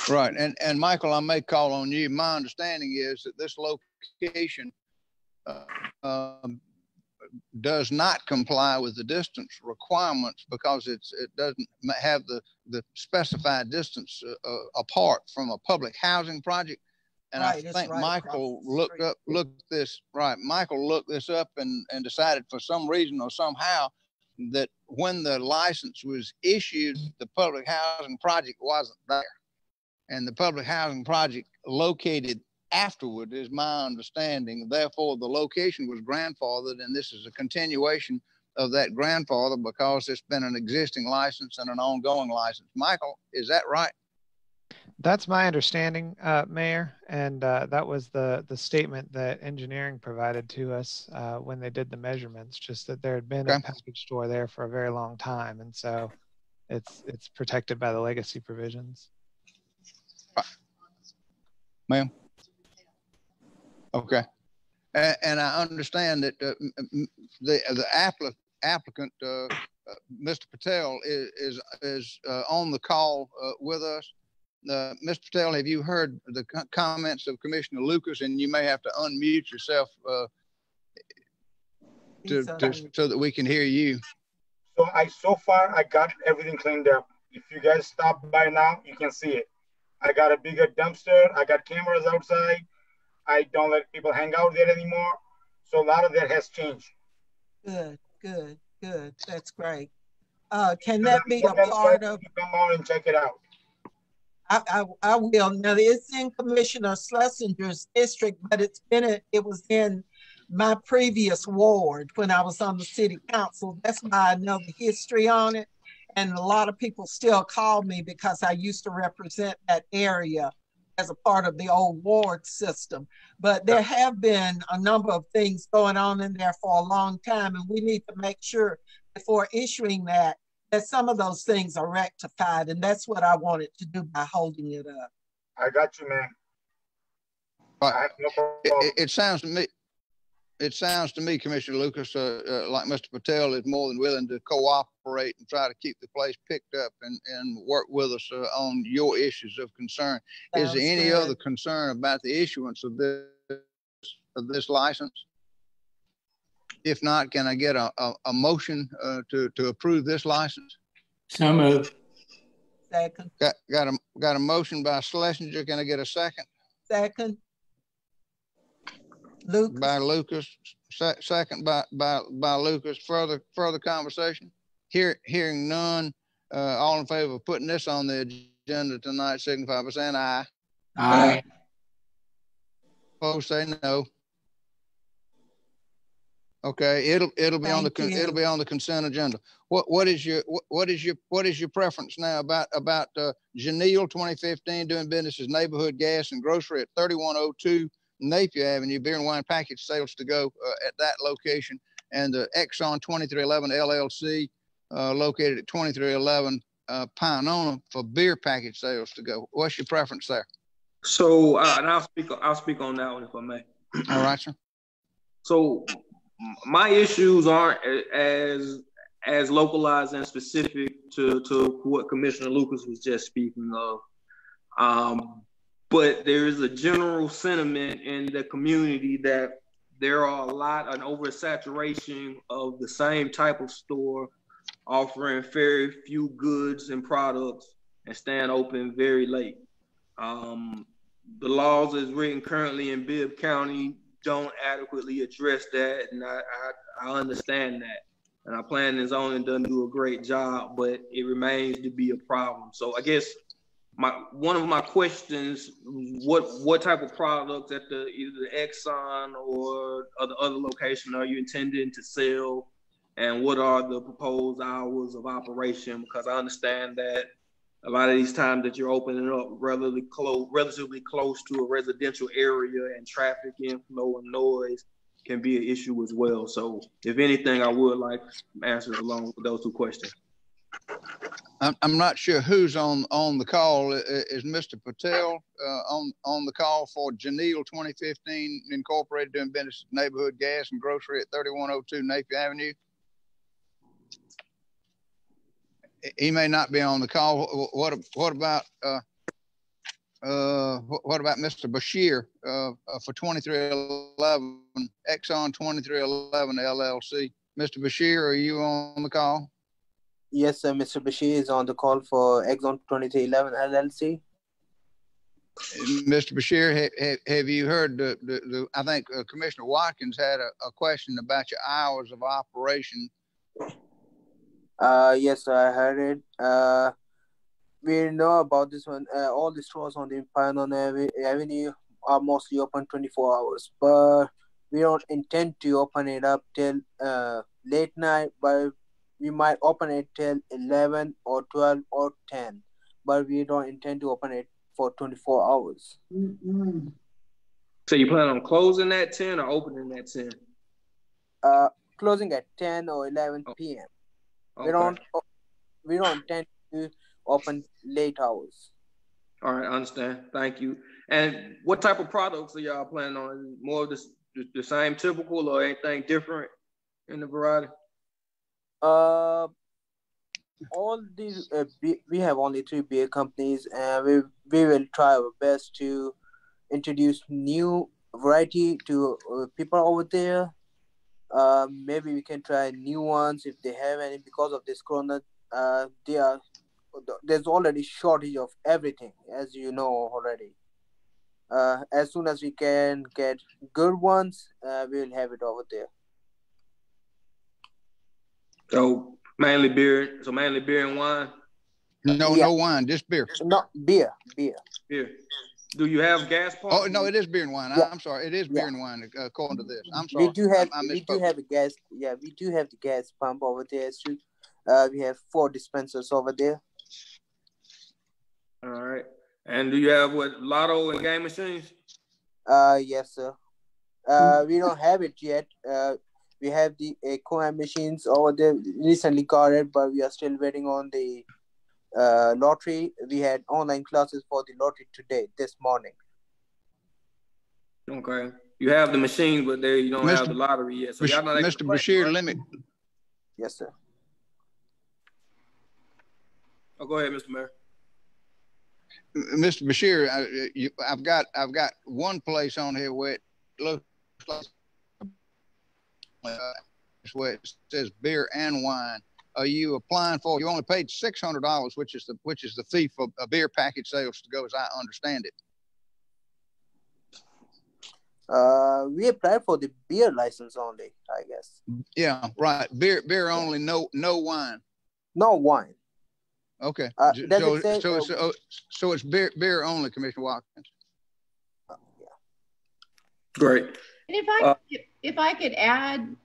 Right. And Michael, I may call on you. My understanding is that this location does not comply with the distance requirements, because it doesn't have the specified distance apart from a public housing project. And right, I think right Michael looked this up and decided for some reason or somehow that when the license was issued, the public housing project wasn't there. And the public housing project located afterward is my understanding. Therefore, the location was grandfathered, and this is a continuation of that grandfather, because it's been an existing license and an ongoing license. Michael, is that right? That's my understanding, Mayor. And that was the statement that engineering provided to us when they did the measurements, just that there had been a package store there for a very long time. And so it's protected by the legacy provisions. Ma'am? Okay. And I understand that the applicant, Mr. Patel, is on the call with us. Mr. Patel, have you heard the comments of Commissioner Lucas? And you may have to unmute yourself so that we can hear you. So far I got everything cleaned up. If you guys stop by now, you can see it. I got a bigger dumpster. I got cameras outside. I don't let people hang out there anymore. So a lot of that has changed. Good. That's great. Can that be a part of? Come on and check it out. I will. Now, it's in Commissioner Schlesinger's district, but it was in my previous ward when I was on the city council. That's why I know the history on it. And a lot of people still call me because I used to represent that area as a part of the old ward system. But there have been a number of things going on in there for a long time, and we need to make sure before issuing that some of those things are rectified. And that's what I wanted to do by holding it up. I got you, man. I have no problem. It sounds to me, Commissioner Lucas, like Mr. Patel is more than willing to cooperate and try to keep the place picked up and work with us on your issues of concern. Is there any other concern about the issuance of this license? If not, can I get a motion to approve this license? So moved. Second. Got a motion by Schlesinger. Can I get a second? Second. Lucas. By Lucas. Second by Lucas. Further conversation? Hearing none. All in favor of putting this on the agenda tonight, signify by saying aye. Aye. Opposed, say no. Okay, it'll be on the consent agenda. What is your preference now about Janelle 2015 doing business as Neighborhood Gas and Grocery at 3102 Napier Avenue, beer and wine package sales to go at that location, and the Exxon 2311 LLC located at 2311 Pinona for beer package sales to go. What's your preference there? So, and I'll speak on that one if I may. All right, sir. So, my issues aren't as localized and specific to what Commissioner Lucas was just speaking of. But there is a general sentiment in the community that there are an oversaturation of the same type of store offering very few goods and products, and staying open very late. The laws as written currently in Bibb County don't adequately address that, and I understand that. And our planning and zoning doesn't do a great job, but it remains to be a problem. So I guess one of my questions, what type of products at either the Exxon or the other location are you intending to sell, and what are the proposed hours of operation? Because I understand that a lot of these times that you're opening up relatively close to a residential area, and traffic inflow and noise can be an issue as well. So if anything, I would like answers along with those two questions. I'm not sure who's on the call. Is Mr. Patel on the call for Janelle 2015 Incorporated doing business neighborhood gas and grocery at 3102 Napier Avenue? He may not be on the call. What about Mr. Bashir for 2311 Exxon 2311 LLC? Mr. Bashir, are you on the call? Yes, sir. Mr. Bashir is on the call for Exxon 2311 LLC. Mr. Bashir, have you heard I think Commissioner Watkins had a question about your hours of operation. Yes, I heard it. We know about this one. All the stores on the Pioneer Avenue are mostly open 24 hours, but we don't intend to open it up till late night, but we might open it till 11 or 12 or 10, but we don't intend to open it for 24 hours. Mm-hmm. So you plan on closing at 10 or opening at 10? Closing at 10 or 11 p.m. Okay. We don't intend to open late hours. All right, I understand. Thank you. And what type of products are y'all planning on? More of the same typical, or anything different in the variety? All these we have only 3 beer companies, and we will try our best to introduce new variety to people over there. Maybe we can try new ones if they have any. Because of this corona, there's already shortage of everything, as you know already. As soon as we can get good ones, we'll have it over there. So mainly beer and wine? No, yeah. No wine, just beer. No, beer. Beer. Do you have gas pump? Oh no, it is beer and wine. Yeah. I'm sorry, it is beer and wine according to this. I'm sorry. We do have a gas. Yeah, we do have the gas pump over there too. We have 4 dispensers over there. All right. And do you have lotto and game machines? Yes, sir. We don't have it yet. We have the coin machines over there. Recently got it, but we are still waiting on the lottery. We had online classes for the lottery this morning. Okay. You have the machines, but you don't have the lottery yet. So y'all not Mr. Bashir, limit. Yes, sir. Oh, go ahead, Mr. Mayor. Mr. Bashir, I've got one place on here where it looks like where it says beer and wine. Are you applying for? You only paid $600, which is the fee for a beer package sales to go, as I understand it. We applied for the beer license only, I guess. Yeah, right. Beer only. No wine. No wine. Okay. So it's beer only, Commissioner Watkins. Yeah. Great. And if I could add,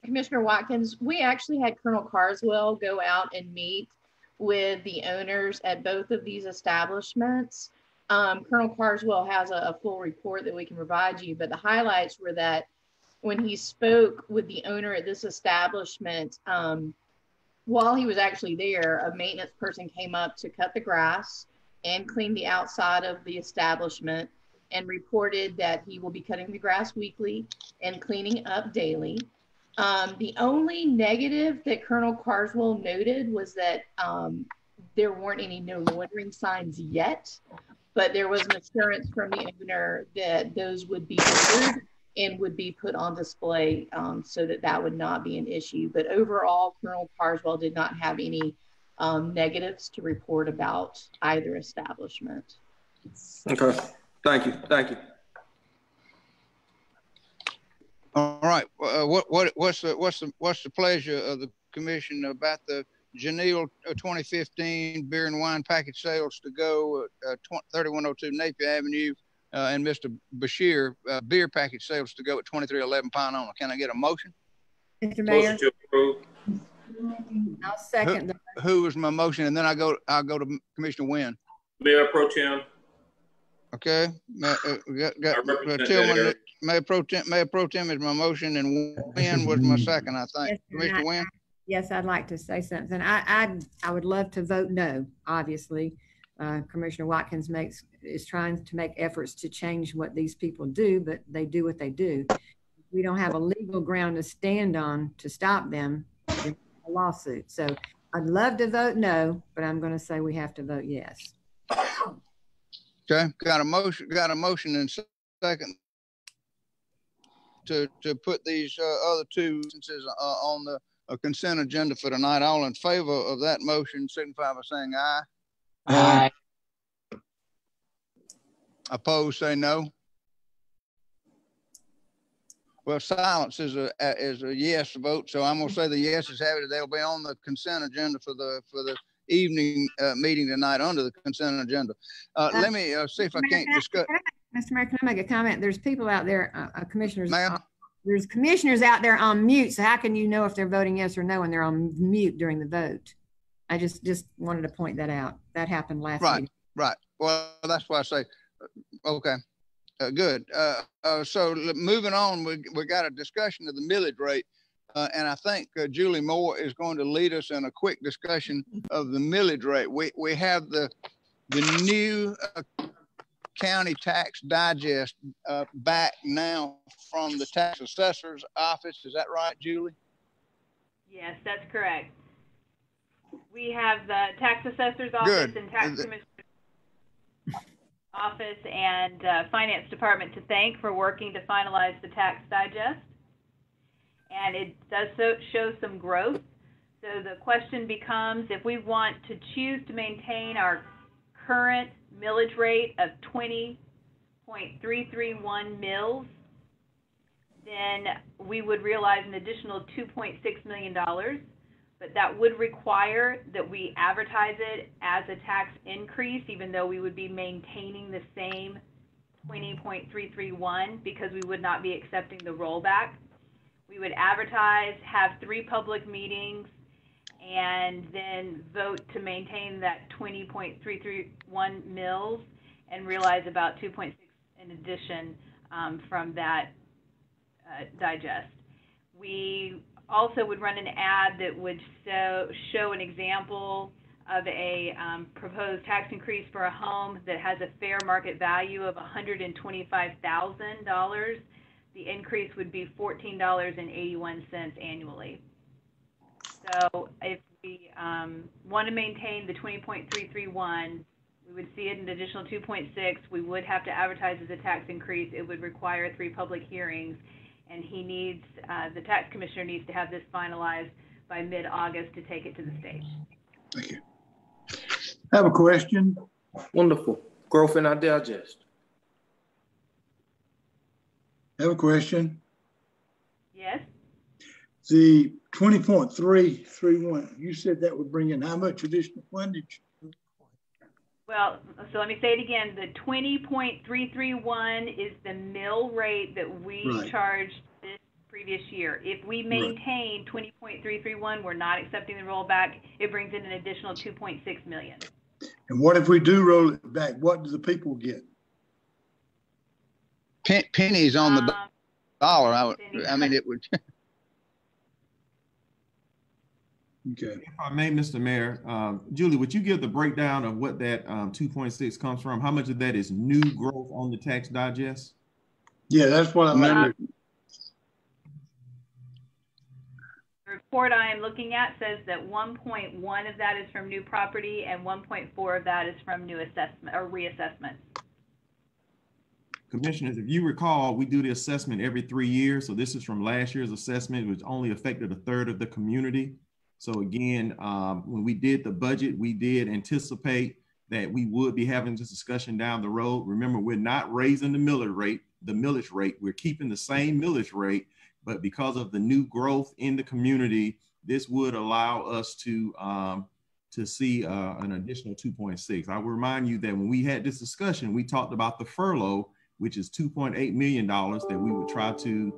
Commissioner Watkins, we actually had Colonel Carswell go out and meet with the owners at both of these establishments. Colonel Carswell has a full report that we can provide you, but the highlights were that when he spoke with the owner at this establishment, while he was actually there, a maintenance person came up to cut the grass and clean the outside of the establishment, and reported that he will be cutting the grass weekly and cleaning up daily. The only negative that Colonel Carswell noted was that there weren't any no loitering signs yet, but there was an assurance from the owner that those would be ordered and would be put on display so that that would not be an issue. But overall, Colonel Carswell did not have any negatives to report about either establishment. Okay, thank you, thank you. All right, what's the pleasure of the commission about the Janelle 2015 beer and wine package sales to go at 3102 Napier Avenue, and Mr. Bashir beer package sales to go at 2311 Pinona? Can I get a motion? Mr. Mayor. Motion to approve. I'll second that. Who was my motion? And then I'll go to Commissioner Wynn. Mayor Pro Tem. Okay. Tillman, Mayor Pro Tem is my motion, and Wynn was my second, I think. Yes, Commissioner Wynn? Yes, I'd like to say something. I would love to vote no, obviously. Commissioner Watkins is trying to make efforts to change what these people do, but they do what they do. We don't have a legal ground to stand on to stop them in a lawsuit. So I'd love to vote no, but I'm going to say we have to vote yes. Okay, got a motion and second to put these other two instances on the consent agenda for tonight. All in favor of that motion signify by saying aye. Aye. Opposed, say no. Well, silence is a yes vote, so I'm gonna say the yeses have it. They'll be on the consent agenda for the evening meeting tonight under the consent agenda. Let me see if I can't discuss. Mr. Mayor, can I make a comment? There's people out there, commissioners. There's commissioners out there on mute. So how can you know if they're voting yes or no when they're on mute during the vote? I just wanted to point that out. That happened last week. Right. Well, that's why I say, okay, good. So moving on, we got a discussion of the millage rate. And I think Julie Moore is going to lead us in a quick discussion of the millage rate. We have the new county tax digest back now from the tax assessor's office. Is that right, Julie? Yes, that's correct. We have the tax assessor's office and tax commissioner's office and finance department to thank for working to finalize the tax digest. And it does show some growth. So the question becomes, if we want to choose to maintain our current millage rate of 20.331 mills, then we would realize an additional $2.6 million. But that would require that we advertise it as a tax increase, even though we would be maintaining the same 20.331 because we would not be accepting the rollback. We would advertise, have 3 public meetings, and then vote to maintain that 20.331 mills and realize about 2.6 in addition from that digest. We also would run an ad that would show an example of a proposed tax increase for a home that has a fair market value of $125,000. The increase would be $14.81 annually. So if we want to maintain the 20.331, we would see it an additional 2.6. We would have to advertise as a tax increase. It would require 3 public hearings, and the tax commissioner needs to have this finalized by mid-August to take it to the state. Thank you. I have a question. Wonderful. Growth in our digest. I have a question. Yes. The 20.331, you said that would bring in how much additional fundage? Well, so let me say it again. The 20.331 is the mill rate that we charged this previous year. If we maintain 20.331, we're not accepting the rollback. It brings in an additional $2.6 million. And what if we do roll it back? What do the people get? Pennies on the dollar. I mean, it would. Okay. If I may, Mr. Mayor, Julie, would you give the breakdown of what that 2.6 comes from? How much of that is new growth on the tax digest? Yeah, that's what I'm The report I am looking at says that 1.1 of that is from new property and 1.4 of that is from new assessment or reassessment. Commissioners, if you recall, we do the assessment every 3 years. So this is from last year's assessment, which only affected a third of the community. So again, when we did the budget, we did anticipate that we would be having this discussion down the road. Remember, we're not raising the millage rate. We're keeping the same millage rate, but because of the new growth in the community, this would allow us to see an additional 2.6. I will remind you that when we had this discussion, we talked about the furlough, which is $2.8 million that we would try to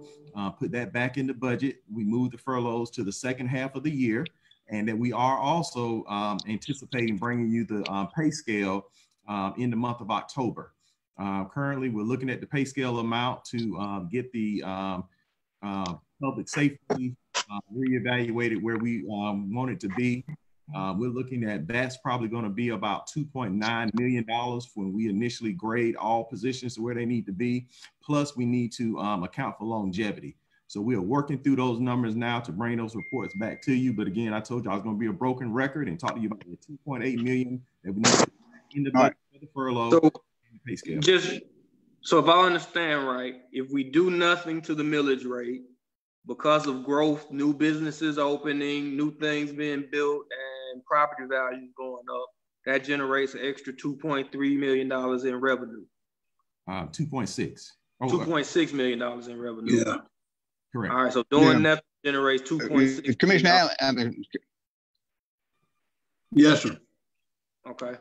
put that back in the budget. We moved the furloughs to the second half of the year, and that we are also anticipating bringing you the pay scale in the month of October. Currently, we're looking at the pay scale amount to get the public safety reevaluated where we want it to be. We're looking at that's probably going to be about $2.9 million when we initially grade all positions to where they need to be. Plus, we need to account for longevity. So we are working through those numbers now to bring those reports back to you. But again, I told you I was going to be a broken record and talk to you about the $2.8 million that we need to in the budget for the furlough. So, and the pay scale. So if I understand right, if we do nothing to the millage rate, because of growth, new businesses opening, new things being built, and property values going up, that generates an extra $2.3 million in revenue. 2.6. $2.6 million in revenue. Yeah. Correct. All right, so doing that generates 2.6. Commissioner Allen, yes, sir. Okay.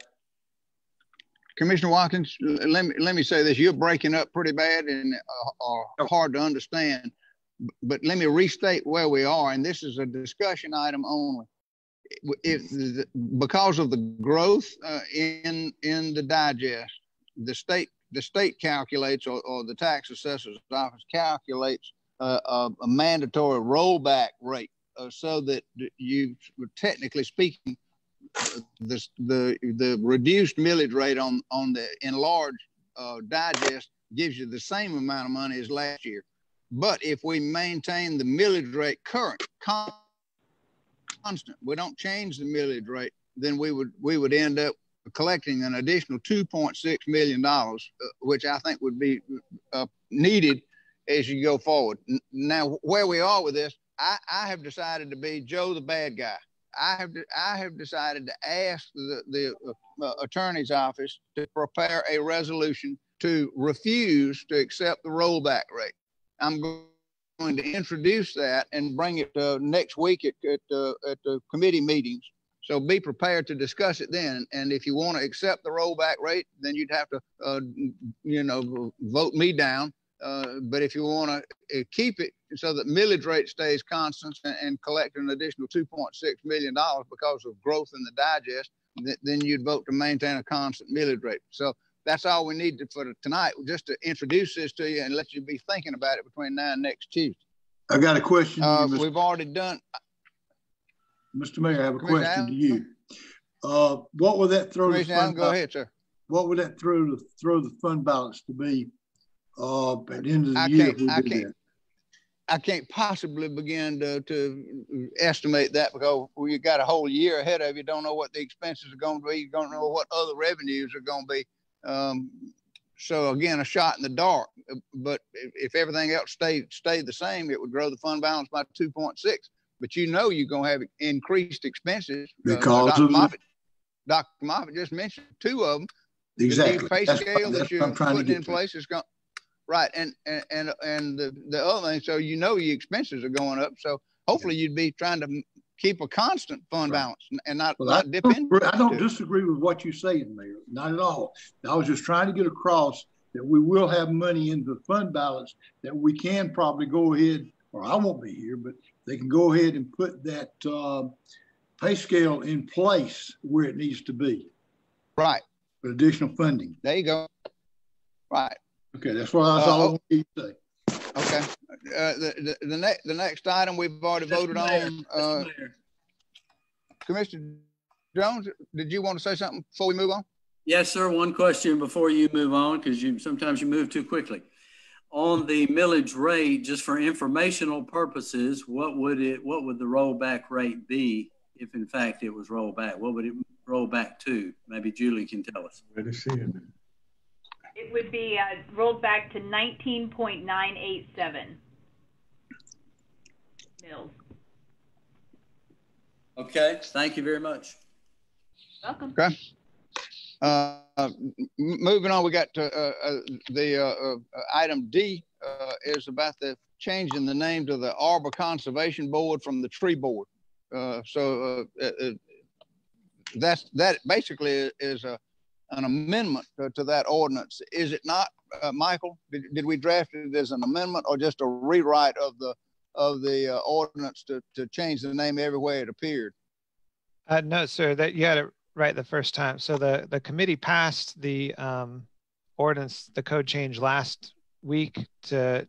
Commissioner Watkins, let me say this. You're breaking up pretty bad and are hard to understand. But let me restate where we are, and this is a discussion item only. Because of the growth in the digest, the state calculates, or the tax assessor's office calculates a mandatory rollback rate, so that you, technically speaking, the reduced millage rate on the enlarged digest gives you the same amount of money as last year. But if we maintain the millage rate current, constant, we don't change the millage rate, then we would end up collecting an additional $2.6 million, which I think would be needed as you go forward. Now, where we are with this, I have decided to be Joe the bad guy. I have decided to ask the attorney's office to prepare a resolution to refuse to accept the rollback rate. I'm going to introduce that and bring it next week at the committee meetings. So be prepared to discuss it then. And if you want to accept the rollback rate, then you'd have to, vote me down. But if you want to keep it so that millage rate stays constant and collect an additional $2.6 million because of growth in the digest, then you'd vote to maintain a constant millage rate. So that's all we need for tonight, just to introduce this to you and let you be thinking about it between now and next Tuesday. I got a question to you, we've already done. Mr. Mayor, I have a question to you. What would that throw? Go ahead, sir. What would that throw the fund balance to be at the end of the year if we did that? I can't possibly begin to estimate that, because you got a whole year ahead of you. Don't know what the expenses are going to be. You don't know what other revenues are going to be. So again, a shot in the dark. But if everything else stayed the same, it would grow the fund balance by 2.6. But you're going to have increased expenses because Dr. Moffitt just mentioned two of them. Exactly. The new pay scale that you're putting in place is going. Right, and the other thing, so your expenses are going up. So hopefully you'd be trying to keep a constant fund balance and not dip in. I don't disagree with what you're saying, Mayor. Not at all. I was just trying to get across that we will have money in the fund balance that we can probably go ahead, or I won't be here, but they can go ahead and put that pay scale in place where it needs to be. Right. For additional funding. There you go. Right. Okay, that's what I want you to say. Okay. The next item we've already voted on. Commissioner Jones, did you want to say something before we move on? Yes, sir. One question before you move on, because sometimes you move too quickly. On the millage rate, just for informational purposes, what would the rollback rate be if in fact it was rolled back? What would it roll back to? Maybe Julie can tell us. Where to see it? It would be rolled back to 19.987 mils. Okay, thank you very much. Welcome. Okay. Moving on, we got to the item D is about the changing the name to the Arbor Conservation Board from the Tree Board. That basically is an amendment to that ordinance, is it not, Michael? Did we draft it as an amendment or just a rewrite of the ordinance to change the name everywhere it appeared? No, sir. That you had it right the first time. So the committee passed the ordinance, the code change last week to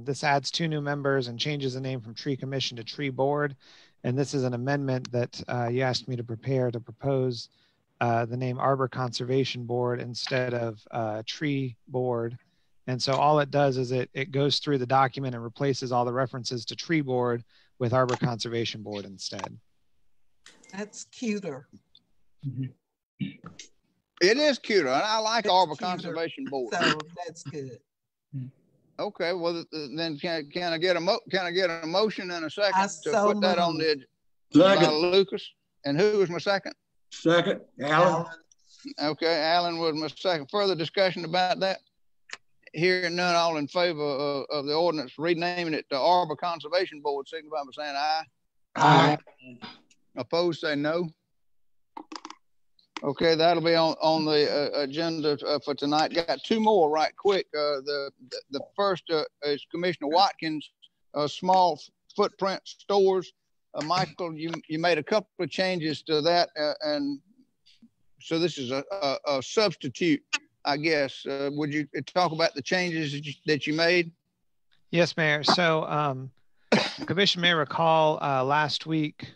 this adds 2 new members and changes the name from Tree Commission to Tree Board. And this is an amendment that you asked me to prepare to propose the name Arbor Conservation Board instead of Tree Board. And so all it does is it goes through the document and replaces all the references to Tree Board with Arbor Conservation Board instead. That's cuter. It is cuter, and I like Arbor Conservation Board. So that's good. Okay, well then can I get a motion in a second to so put that on the agenda? Second. Lucas. And who was my second? Second, Alan. Okay, Alan was my second. Further discussion about that? Hearing none, all in favor of the ordinance renaming it to Arbor Conservation Board, signify by saying aye. Aye. Opposed, say no. Okay, that'll be on the agenda for tonight. Got 2 more right quick. The first is Commissioner Watkins, small footprint stores. Michael, you made a couple of changes to that, and so this is a substitute, I guess. Would you talk about the changes that you made? Yes, Mayor. So the Commission may recall last week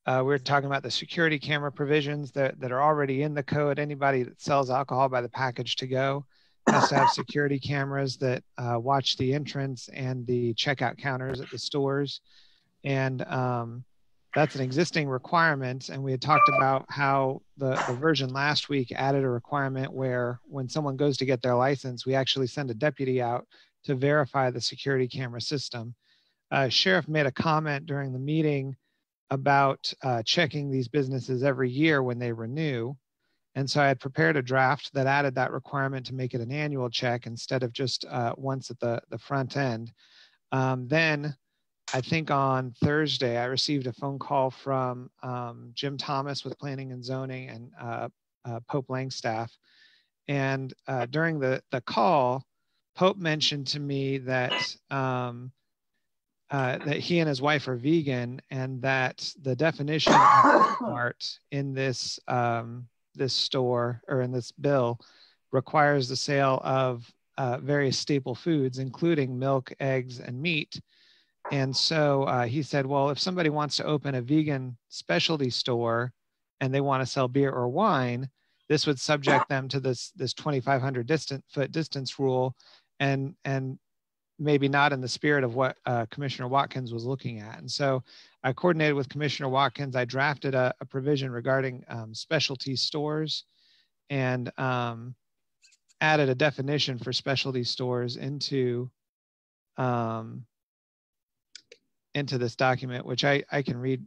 we were talking about the security camera provisions that are already in the code. Anybody that sells alcohol by the package to go has to have security cameras that watch the entrance and the checkout counters at the stores. And that's an existing requirement. And we had talked about how the version last week added a requirement where when someone goes to get their license, we actually send a deputy out to verify the security camera system. Sheriff made a comment during the meeting about checking these businesses every year when they renew. And so I had prepared a draft that added that requirement to make it an annual check instead of just once at the front end. Then I think on Thursday, I received a phone call from Jim Thomas with Planning and Zoning and Pope Langstaff. And during the call, Pope mentioned to me that that he and his wife are vegan, and that the definition of art in this this store or in this bill requires the sale of various staple foods, including milk, eggs, and meat. And so he said, well, if somebody wants to open a vegan specialty store and they want to sell beer or wine, this would subject them to this 2,500 foot distance rule, and maybe not in the spirit of what Commissioner Watkins was looking at. And so I coordinated with Commissioner Watkins. I drafted a provision regarding specialty stores and added a definition for specialty stores into this document, which I can read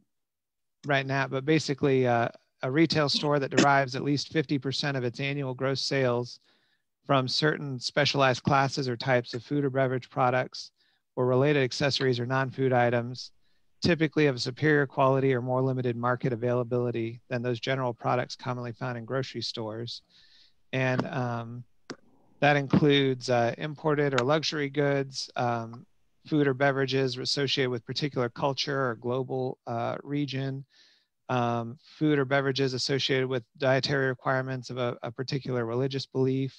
right now. But basically, a retail store that derives at least 50% of its annual gross sales from certain specialized classes or types of food or beverage products or related accessories or non-food items, typically of a superior quality or more limited market availability than those general products commonly found in grocery stores. And that includes imported or luxury goods, food or beverages associated with particular culture or global region, food or beverages associated with dietary requirements of a particular religious belief,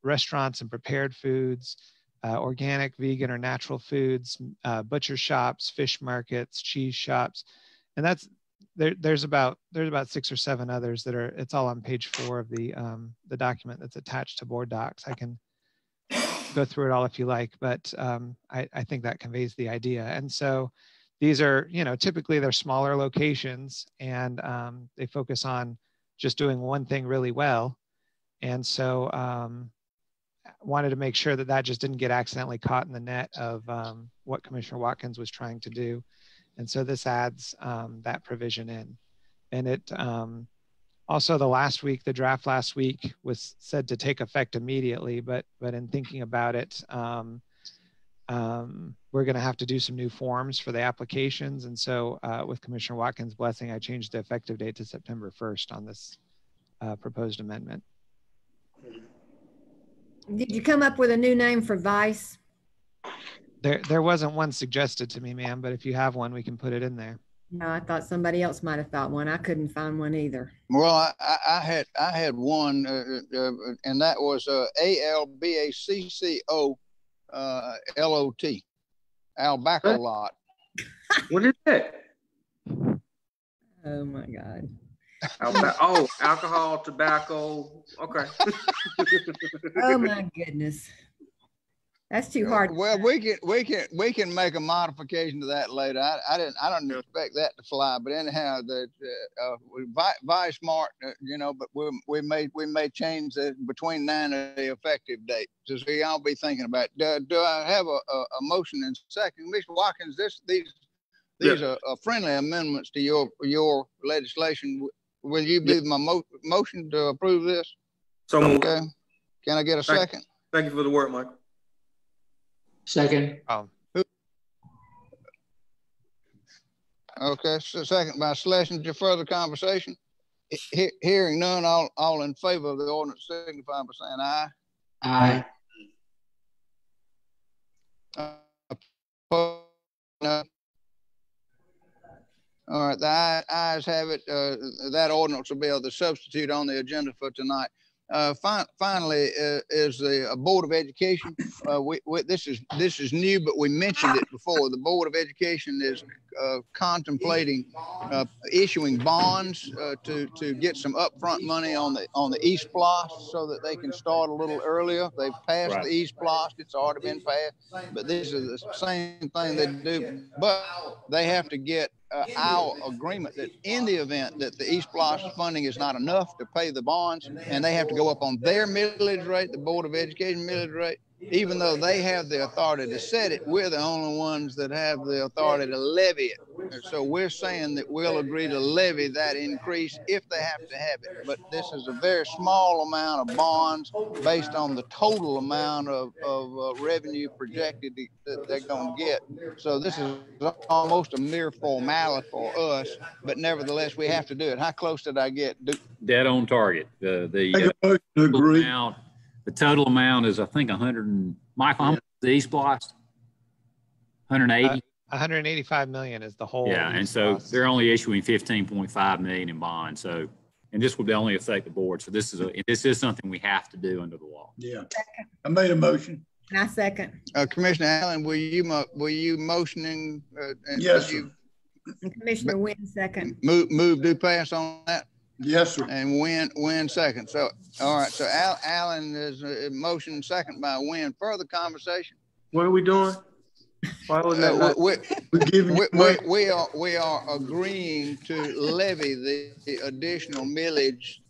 restaurants and prepared foods, organic, vegan, or natural foods, butcher shops, fish markets, cheese shops, and there's about 6 or 7 others that are. It's all on page 4 of the document that's attached to board docs. I can go through it all if you like, but I think that conveys the idea. And so these are, typically they're smaller locations, and they focus on just doing one thing really well. And so wanted to make sure that that just didn't get accidentally caught in the net of what Commissioner Watkins was trying to do. And so this adds that provision in. And it also the draft last week was said to take effect immediately, but in thinking about it, we're going to have to do some new forms for the applications. And so with Commissioner Watkins' blessing, I changed the effective date to September 1st on this proposed amendment. Did you come up with a new name for vice? There wasn't one suggested to me, ma'am, but if you have one, we can put it in there. No, I thought somebody else might have thought one. I couldn't find one either. Well, I had one, and that was ALBACCO LOT, Albaco lot. What is that? Oh my God. Oh, alcohol, tobacco. Okay. Oh my goodness. That's too hard. Well, we can make a modification to that later. I don't expect that to fly, but anyhow, the Vice Smart, but we may change the between 9 and the effective date. Just so y'all be thinking about. Do I have a motion and second, Mr. Watkins? These are friendly amendments to your legislation. Will you be my motion to approve this? So okay. Can I get a second? Thank you for the work, Michael. Second. Okay, so second by Schlesinger. Further conversation? Hearing none, all in favor of the ordinance signify by saying aye. Aye. No. All right, the ayes have it. That ordinance will be the substitute on the agenda for tonight. Finally, is the Board of Education. This is new, but we mentioned it before. The Board of Education is contemplating issuing bonds to get some upfront money on the East Plus so that they can start a little earlier. They've passed the East Plus; it's already been passed. But this is the same thing they do, but they have to get our agreement that in the event that the East Plus funding is not enough to pay the bonds, and they have to go up on their millage rate, the Board of Education millage rate, even though they have the authority to set it, we're the only ones that have the authority to levy it. And so we're saying that we'll agree to levy that increase if they have to have it. But this is a very small amount of bonds based on the total amount of revenue projected that they're going to get. So this is almost a mere formality for us, but nevertheless, we have to do it. How close did I get? Dead on target. The total amount is, I think, 100. Michael, how much is the East Plus? 180. 185 million is the whole. Yeah, and so they're only issuing 15.5 million in bonds. So, and this would only affect the board. So this is something we have to do under the law. Yeah, I made a motion. And I second. Commissioner Allen, were you motioning? Yes, sir. And Commissioner Wynn second. Move do pass on that. Yes, sir. And Wynn second. So, all right. So Allen is a motion second by Wynn. Further conversation. What are we doing? Why was that? We are agreeing to levy the additional millage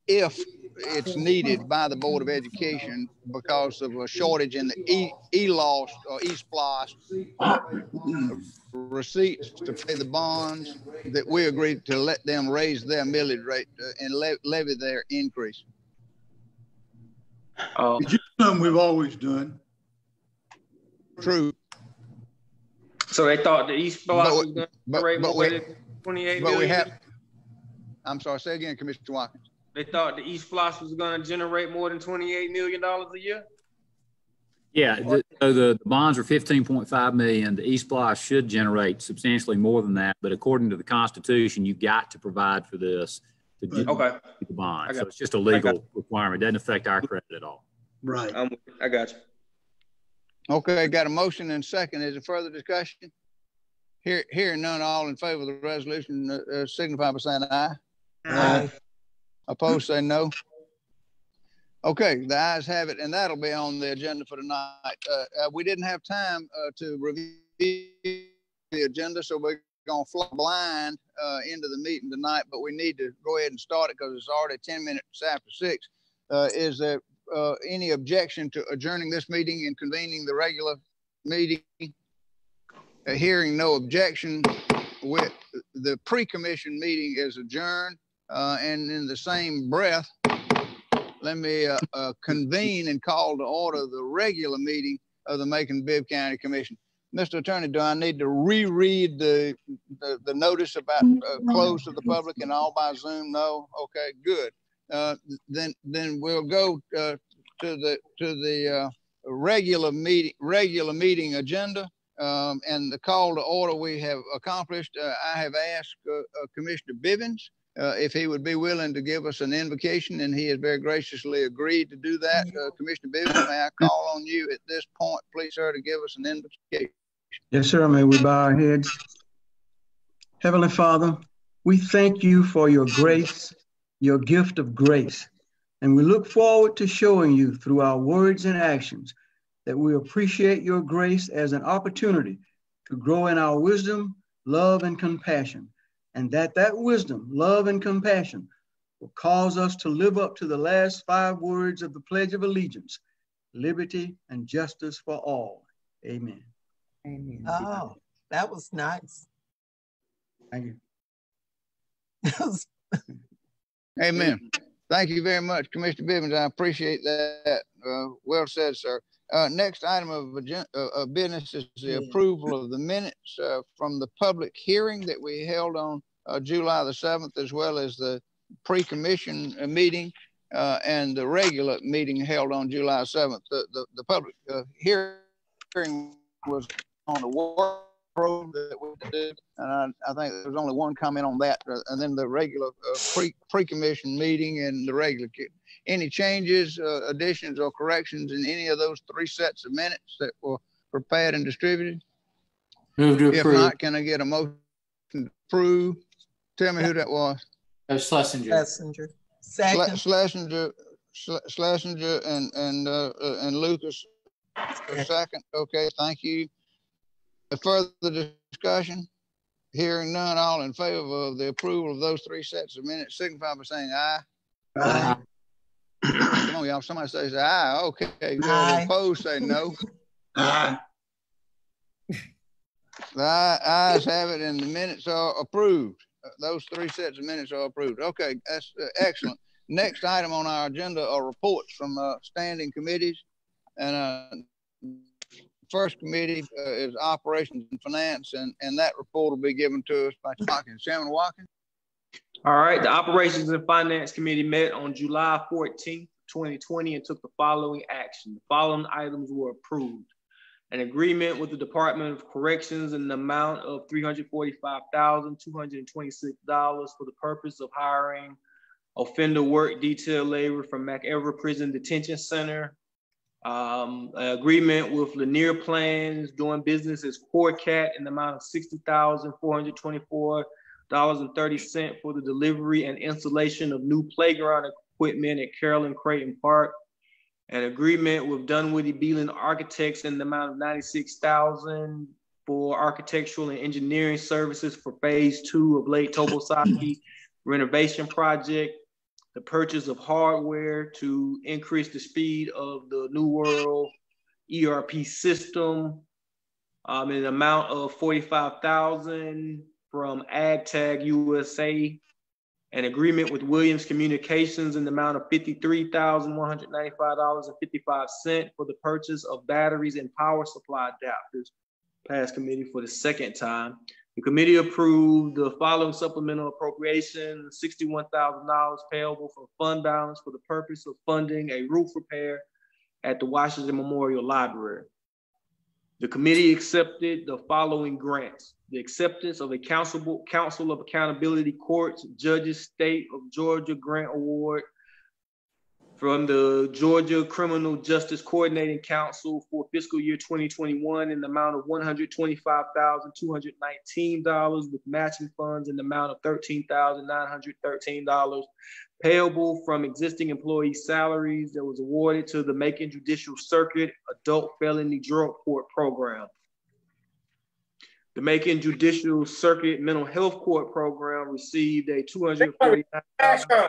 if it's needed by the Board of Education because of a shortage in the ELOS or ESPLOS receipts to pay the bonds, that we agreed to let them raise their millage rate and levy their increase. It's just something we've always done. True. So they thought the East Block was going to generate more than 28 million? I'm sorry, say again, Commissioner Watkins. They thought the East Block was going to generate more than $28 million a year? Yeah, so the bonds are 15.5 million. The East Block should generate substantially more than that, but according to the Constitution, you've got to provide for this to get the bond. So it's just a legal requirement. It doesn't affect our credit at all. Right. I got you. Okay, got a motion and second. Is there further discussion? Hearing none, all in favor of the resolution signify by saying aye. Aye. Opposed, say no. Okay, the ayes have it, and that'll be on the agenda for tonight. We didn't have time to review the agenda, so we're going to fly blind into the meeting tonight, but we need to go ahead and start it because it's already 10 minutes after 6. Is there any objection to adjourning this meeting and convening the regular meeting? Hearing no objection, with the pre-commission meeting is adjourned. And in the same breath, let me convene and call to order the regular meeting of the Macon-Bibb County Commission. Mr. Attorney, do I need to reread the notice about close to the public and all by Zoom? No. Okay, good. Then we'll go to the regular meeting agenda. And the call to order we have accomplished. I have asked Commissioner Bibbins if he would be willing to give us an invocation, and he has very graciously agreed to do that. Commissioner Bibbins, may I call on you at this point, please, sir, to give us an invocation? Yes, sir. May we bow our heads? Heavenly Father, we thank you for your grace, your gift of grace, and we look forward to showing you through our words and actions that we appreciate your grace as an opportunity to grow in our wisdom, love, and compassion, and that wisdom, love, and compassion will cause us to live up to the last 5 words of the Pledge of Allegiance: liberty and justice for all. Amen. Amen. Oh, that was nice. Thank you. Amen. Thank you very much, Commissioner Bibbins. I appreciate that. Well said, sir. Next item of business is the approval of the minutes from the public hearing that we held on July the 7th, as well as the pre-commission meeting and the regular meeting held on July 7th. The public hearing was on the work program that we did, and I think there was only one comment on that, and then the regular pre-commission meeting and the regular. Any changes, additions, or corrections in any of those 3 sets of minutes that were prepared and distributed? Move to approve. If not, can I get a motion to approve? Tell me who that was. Schlesinger. Second. Schlesinger and Lucas. Second. Okay, thank you. Further discussion? Hearing none, all in favor of the approval of those 3 sets of minutes signify by saying aye. Aye. Come on, y'all. Somebody says aye. Okay. Aye. Opposed, say no. Aye. The ayes have it, and the minutes are approved. Those 3 sets of minutes are approved. Okay, that's excellent. Next item on our agenda are reports from standing committees, and first committee is Operations and Finance, and that report will be given to us by Watkins. Chairman Watkins. All right, the Operations and Finance Committee met on July 14th, 2020 and took the following action. The following items were approved. An agreement with the Department of Corrections in the amount of $345,226 for the purpose of hiring offender work detail labor from McEver Prison Detention Center. Agreement with Lanier Plans doing business as CoreCat in the amount of $60,424.30 for the delivery and installation of new playground equipment at Carolyn Creighton Park. An agreement with Dunwoody Beeland Architects in the amount of $96,000 for architectural and engineering services for phase 2 of Lake Tobosaki renovation project. The purchase of hardware to increase the speed of the New World ERP system in an amount of $45,000 from AgTag USA. An agreement with Williams Communications in the amount of $53,195.55 for the purchase of batteries and power supply adapters. Passed committee for the 2nd time. The committee approved the following supplemental appropriation: $61,000 payable from fund balance for the purpose of funding a roof repair at the Washington Memorial Library. The committee accepted the following grants: the acceptance of a Council of Accountability Courts Judges State of Georgia Grant Award from the Georgia Criminal Justice Coordinating Council for fiscal year 2021 in the amount of $125,219 with matching funds in the amount of $13,913 payable from existing employee salaries that was awarded to the Macon Judicial Circuit Adult Felony Drug Court Program. The Macon Judicial Circuit Mental Health Court Program received a $249,000.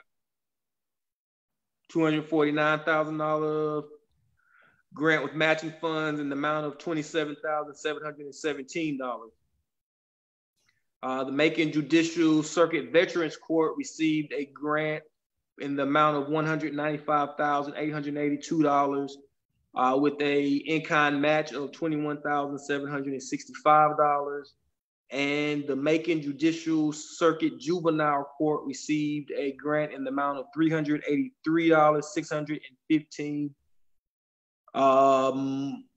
$249,000 grant with matching funds in the amount of $27,717. The Macon Judicial Circuit Veterans Court received a grant in the amount of $195,882 with a in-kind match of $21,765. And the Macon Judicial Circuit Juvenile Court received a grant in the amount of $383,615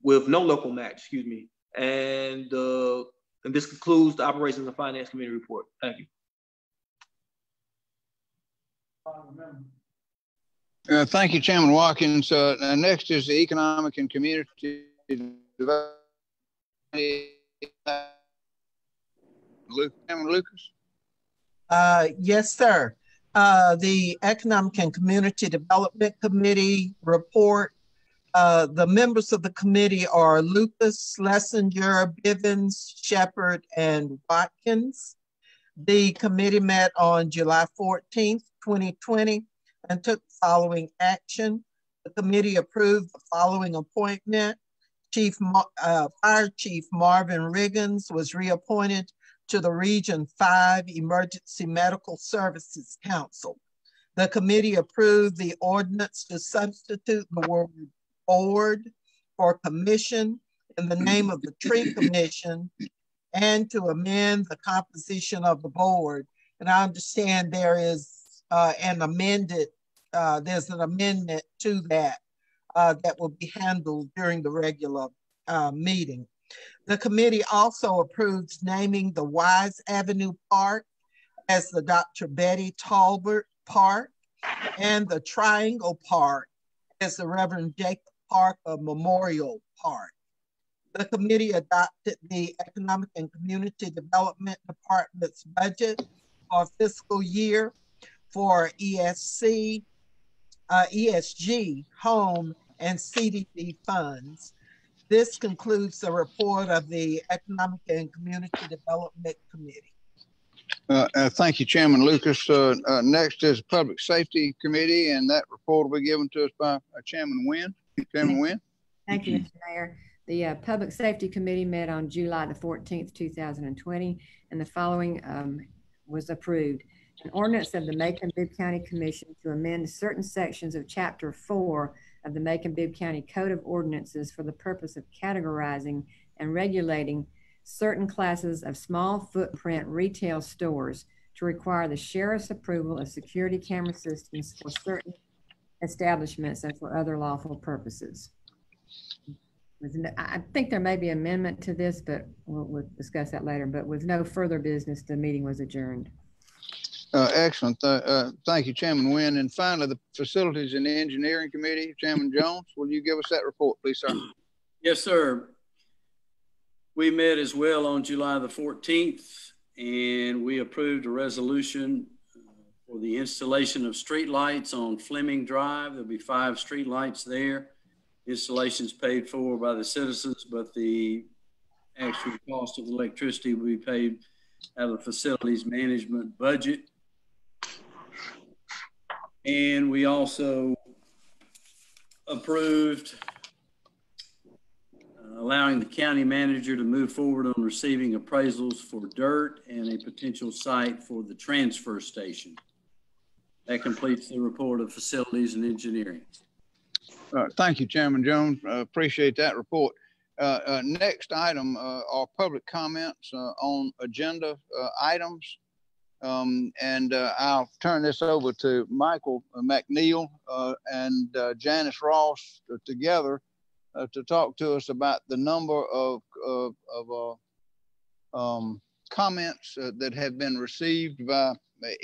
with no local match, excuse me. And this concludes the Operations and Finance Committee report. Thank you. Thank you, Chairman Watkins. Next is the Economic and Community Development. Chairman Lucas? Yes, sir. The Economic and Community Development Committee report. The members of the committee are Lucas, Schlesinger, Bivens, Shepard, and Watkins. The committee met on July 14th, 2020, and took the following action. The committee approved the following appointment. Fire Chief Marvin Riggins was reappointed to the Region 5 Emergency Medical Services Council. The committee approved the ordinance to substitute the word board for commission in the name of the tree commission and to amend the composition of the board. And I understand there is there's an amendment to that that will be handled during the regular meeting. The committee also approves naming the Wise Avenue Park as the Dr. Betty Talbert Park and the Triangle Park as the Reverend Jacob Parker Memorial Park. The committee adopted the Economic and Community Development Department's budget for fiscal year for ESG, home, and CDB funds. This concludes the report of the Economic and Community Development Committee. Thank you, Chairman Lucas. Next is the Public Safety Committee, and that report will be given to us by Chairman Wynn. Chairman Wynn. Thank you, Mr. Mayor. The Public Safety Committee met on July the 14th, 2020, and the following was approved. An ordinance of the Macon-Bibb County Commission to amend certain sections of Chapter 4 of the Macon-Bibb County Code of Ordinances for the purpose of categorizing and regulating certain classes of small footprint retail stores to require the sheriff's approval of security camera systems for certain establishments and for other lawful purposes. I think there may be an amendment to this, but we'll discuss that later. But with no further business, the meeting was adjourned. Excellent. Thank you, Chairman Wynn. And finally, the Facilities and Engineering Committee, Chairman Jones, will you give us that report, please, sir? Yes, sir. We met as well on July the 14th, and we approved a resolution for the installation of street lights on Fleming Drive. There'll be 5 street lights there. Installations paid for by the citizens, but the actual cost of electricity will be paid out of the facilities management budget. And we also approved allowing the county manager to move forward on receiving appraisals for dirt and a potential site for the transfer station. That completes the report of Facilities and Engineering. Thank you, Chairman Jones. Appreciate that report. Next item are public comments on agenda items. I'll turn this over to Michael McNeil and Janice Ross together to talk to us about the number of comments that have been received by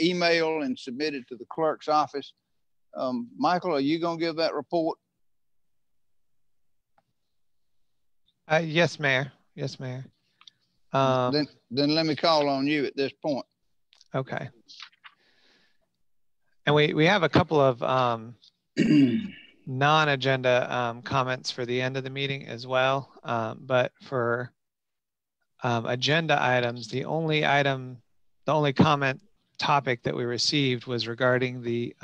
email and submitted to the clerk's office. Michael, are you going to give that report? Yes, Mayor. Yes, Mayor. Then let me call on you at this point. Okay. And we have a couple of non-agenda comments for the end of the meeting as well. But for agenda items, the only comment topic that we received was regarding the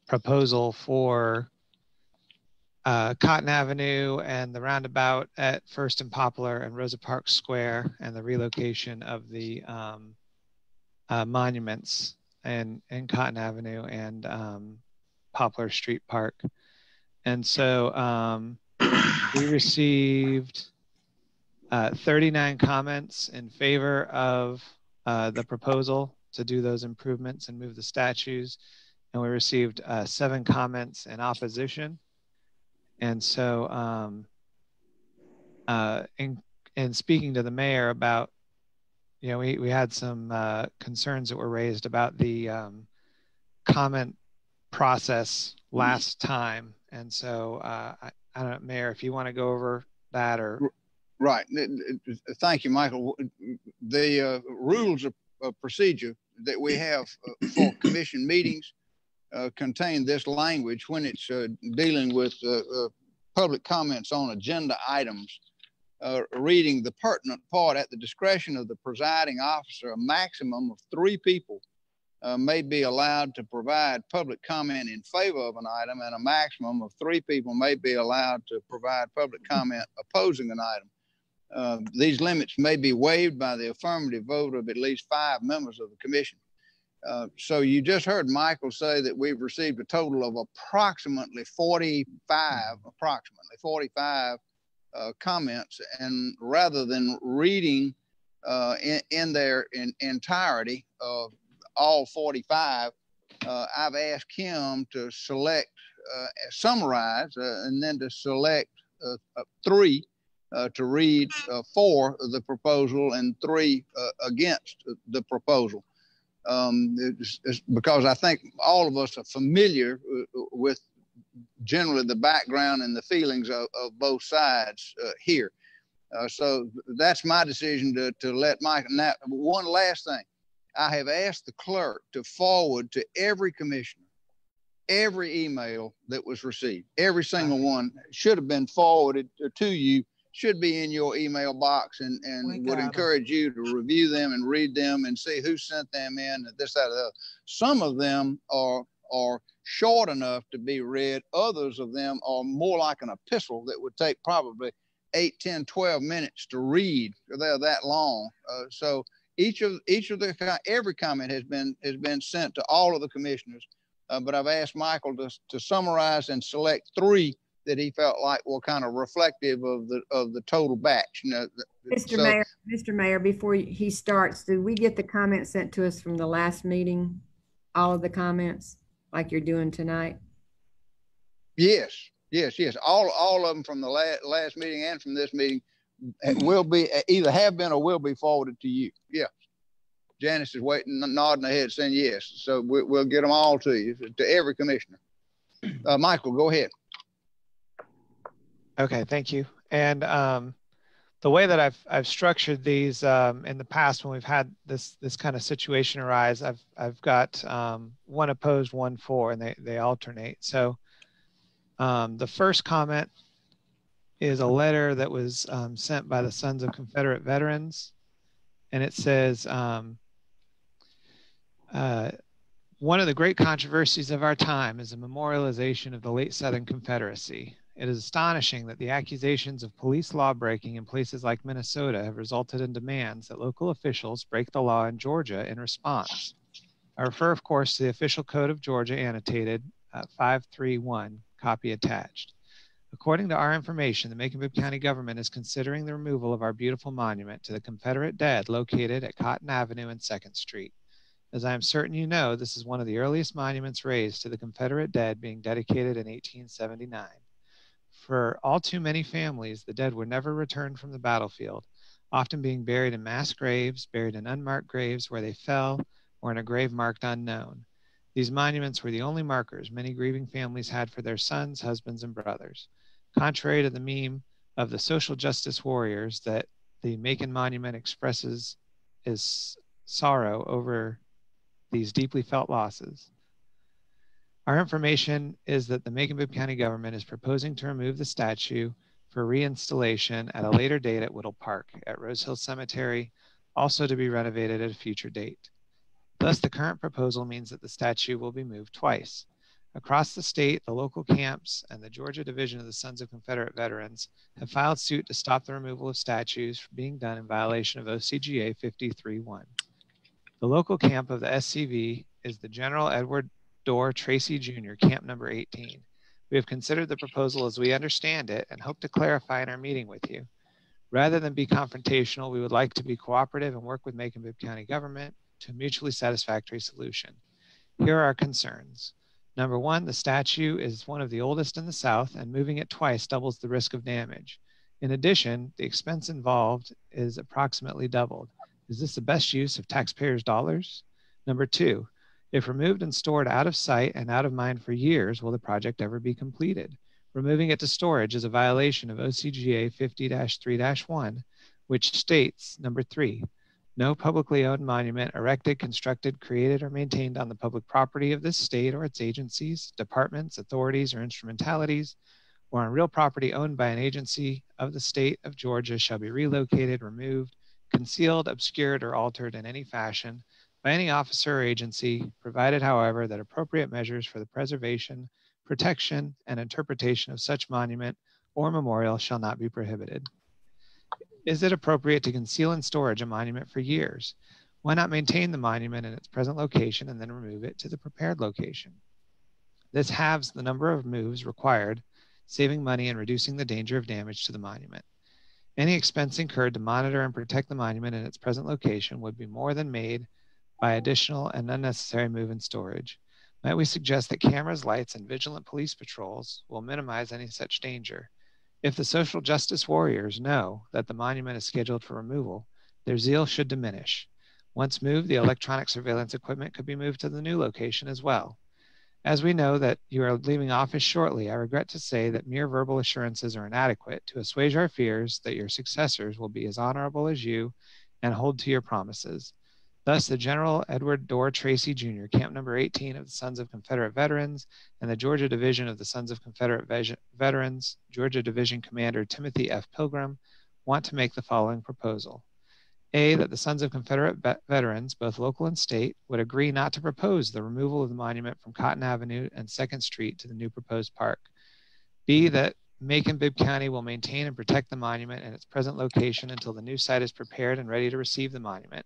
proposal for Cotton Avenue and the roundabout at First and Poplar and Rosa Parks Square, and the relocation of the monuments in Cotton Avenue and Poplar Street Park. And so we received 39 comments in favor of the proposal to do those improvements and move the statues. And we received 7 comments in opposition. And so in speaking to the mayor about, you know, we had some concerns that were raised about the comment process last time. And so I don't know, Mayor, if you want to go over that or. Right. Thank you, Michael. The rules of procedure that we have for commission meetings contain this language when it's dealing with public comments on agenda items, reading the pertinent part at the discretion of the presiding officer. A maximum of 3 people may be allowed to provide public comment in favor of an item, and a maximum of 3 people may be allowed to provide public comment opposing an item. These limits may be waived by the affirmative vote of at least 5 members of the commission. So you just heard Michael say that we've received a total of approximately 45 comments, and rather than reading in their entirety of all 45, I've asked him to select, summarize, and then to select 3 to read for the proposal and 3 against the proposal. It's because I think all of us are familiar with generally the background and the feelings of both sides here. So that's my decision to let Mike. Now, one last thing. I have asked the clerk to forward to every commissioner every email that was received. Every single one should have been forwarded to you, should be in your email box, and would encourage you to review them and read them and see who sent them in, and this, that, or the other. Some of them are short enough to be read. Others of them are more like an epistle that would take probably 8, 10, 12 minutes to read. They're that long. So every comment has been sent to all of the commissioners, but I've asked Michael to summarize and select 3 that he felt like were kind of reflective of the total batch. You know, Mr. Mayor, before he starts, did we get the comments sent to us from the last meeting? All of the comments, like you're doing tonight? Yes. All of them from the last meeting and from this meeting will be either have been or will be forwarded to you. Yeah. Janice is waiting, nodding her head, saying yes. So we'll get them all to you, to every commissioner. Michael, go ahead. Okay, thank you. And the way that I've structured these in the past when we've had this kind of situation arise, I've got 1 opposed, 1 for, and they alternate. So the first comment is a letter that was sent by the Sons of Confederate Veterans, and it says, one of the great controversies of our time is the memorialization of the late Southern Confederacy. It is astonishing that the accusations of police lawbreaking in places like Minnesota have resulted in demands that local officials break the law in Georgia in response. I refer, of course, to the official code of Georgia annotated 531, copy attached. According to our information, the Macon-Bibb County government is considering the removal of our beautiful monument to the Confederate dead located at Cotton Avenue and 2nd Street. As I am certain you know, this is one of the earliest monuments raised to the Confederate dead, being dedicated in 1879. For all too many families, the dead were never returned from the battlefield, often being buried in mass graves, buried in unmarked graves where they fell, or in a grave marked unknown. These monuments were the only markers many grieving families had for their sons, husbands, and brothers. Contrary to the meme of the social justice warriors that the Macon Monument expresses is sorrow over these deeply felt losses. Our information is that the Macon-Bibb County government is proposing to remove the statue for reinstallation at a later date at Whittle Park at Rose Hill Cemetery, also to be renovated at a future date. Thus, the current proposal means that the statue will be moved twice. Across the state, the local camps and the Georgia Division of the Sons of Confederate Veterans have filed suit to stop the removal of statues from being done in violation of OCGA 53-1. The local camp of the SCV is the General Edward Dorr Tracy Jr., camp number 18. We have considered the proposal as we understand it and hope to clarify in our meeting with you. Rather than be confrontational, we would like to be cooperative and work with Macon-Bibb County government to a mutually satisfactory solution. Here are our concerns. Number one, the statue is one of the oldest in the South, and moving it twice doubles the risk of damage. In addition, the expense involved is approximately doubled. Is this the best use of taxpayers' dollars? Number two, if removed and stored out of sight and out of mind for years, will the project ever be completed? Removing it to storage is a violation of OCGA 50-3-1, which states, number three, no publicly owned monument erected, constructed, created, or maintained on the public property of this state or its agencies, departments, authorities, or instrumentalities, or on real property owned by an agency of the state of Georgia shall be relocated, removed, concealed, obscured, or altered in any fashion by any officer or agency, provided, however, that appropriate measures for the preservation, protection, and interpretation of such monument or memorial shall not be prohibited. Is it appropriate to conceal in storage a monument for years? Why not maintain the monument in its present location and then remove it to the prepared location? This halves the number of moves required, saving money and reducing the danger of damage to the monument. Any expense incurred to monitor and protect the monument in its present location would be more than made by additional and unnecessary move and storage. Might we suggest that cameras, lights, and vigilant police patrols will minimize any such danger? If the social justice warriors know that the monument is scheduled for removal, their zeal should diminish. Once moved, the electronic surveillance equipment could be moved to the new location as well. As we know that you are leaving office shortly, I regret to say that mere verbal assurances are inadequate to assuage our fears that your successors will be as honorable as you and hold to your promises. Thus, the General Edward Dorr Tracy Jr., camp number 18 of the Sons of Confederate Veterans, and the Georgia Division of the Sons of Confederate Veterans, Georgia Division Commander Timothy F. Pilgrim, want to make the following proposal. A, that the Sons of Confederate Veterans, both local and state, would agree not to propose the removal of the monument from Cotton Avenue and 2nd Street to the new proposed park. B, that Macon-Bibb County will maintain and protect the monument in its present location until the new site is prepared and ready to receive the monument.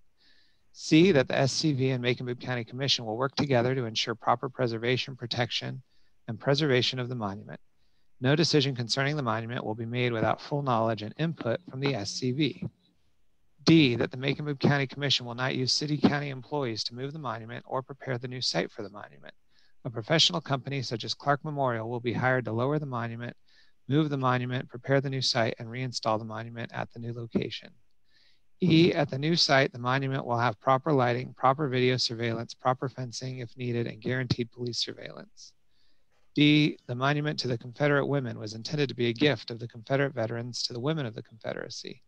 C, that the SCV and Macon-Bibb County Commission will work together to ensure proper preservation, protection, and preservation of the monument. No decision concerning the monument will be made without full knowledge and input from the SCV. D, that the Macon-Bibb County Commission will not use city-county employees to move the monument or prepare the new site for the monument. A professional company such as Clark Memorial will be hired to lower the monument, move the monument, prepare the new site, and reinstall the monument at the new location. E, at the new site, the monument will have proper lighting, proper video surveillance, proper fencing if needed, and guaranteed police surveillance. D, the monument to the Confederate women was intended to be a gift of the Confederate veterans to the women of the Confederacy.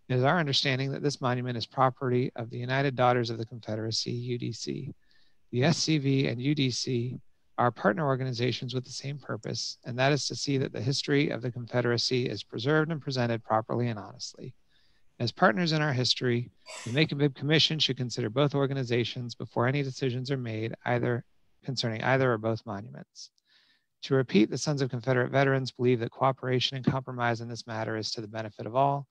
It is our understanding that this monument is property of the United Daughters of the Confederacy, UDC. The SCV and UDC are partner organizations with the same purpose, and that is to see that the history of the Confederacy is preserved and presented properly and honestly. As partners in our history, the Macon-Bibb Commission should consider both organizations before any decisions are made concerning either or both monuments. To repeat, the Sons of Confederate Veterans believe that cooperation and compromise in this matter is to the benefit of all.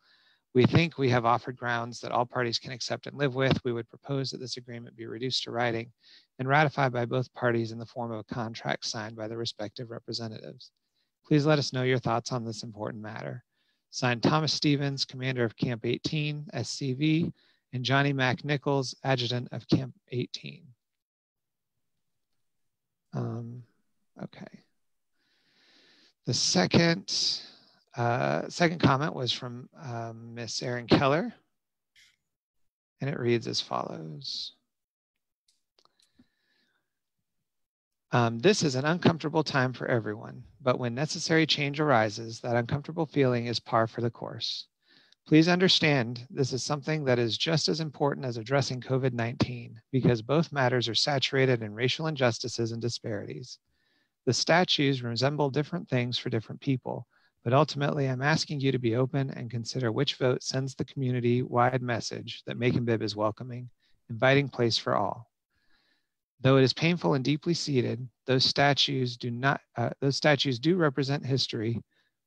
We think we have offered grounds that all parties can accept and live with. We would propose that this agreement be reduced to writing and ratified by both parties in the form of a contract signed by the respective representatives. Please let us know your thoughts on this important matter. Signed, Thomas Stevens, Commander of Camp 18, SCV, and Johnny Mac Nichols, Adjutant of Camp 18. Okay. The second comment was from Miss Erin Keller, and it reads as follows. This is an uncomfortable time for everyone, but when necessary change arises, that uncomfortable feeling is par for the course. Please understand this is something that is just as important as addressing COVID-19 because both matters are saturated in racial injustices and disparities. The statues resemble different things for different people, but ultimately I'm asking you to be open and consider which vote sends the community-wide message that Macon-Bibb is welcoming, inviting place for all. Though it is painful and deeply seated, those statues do represent history,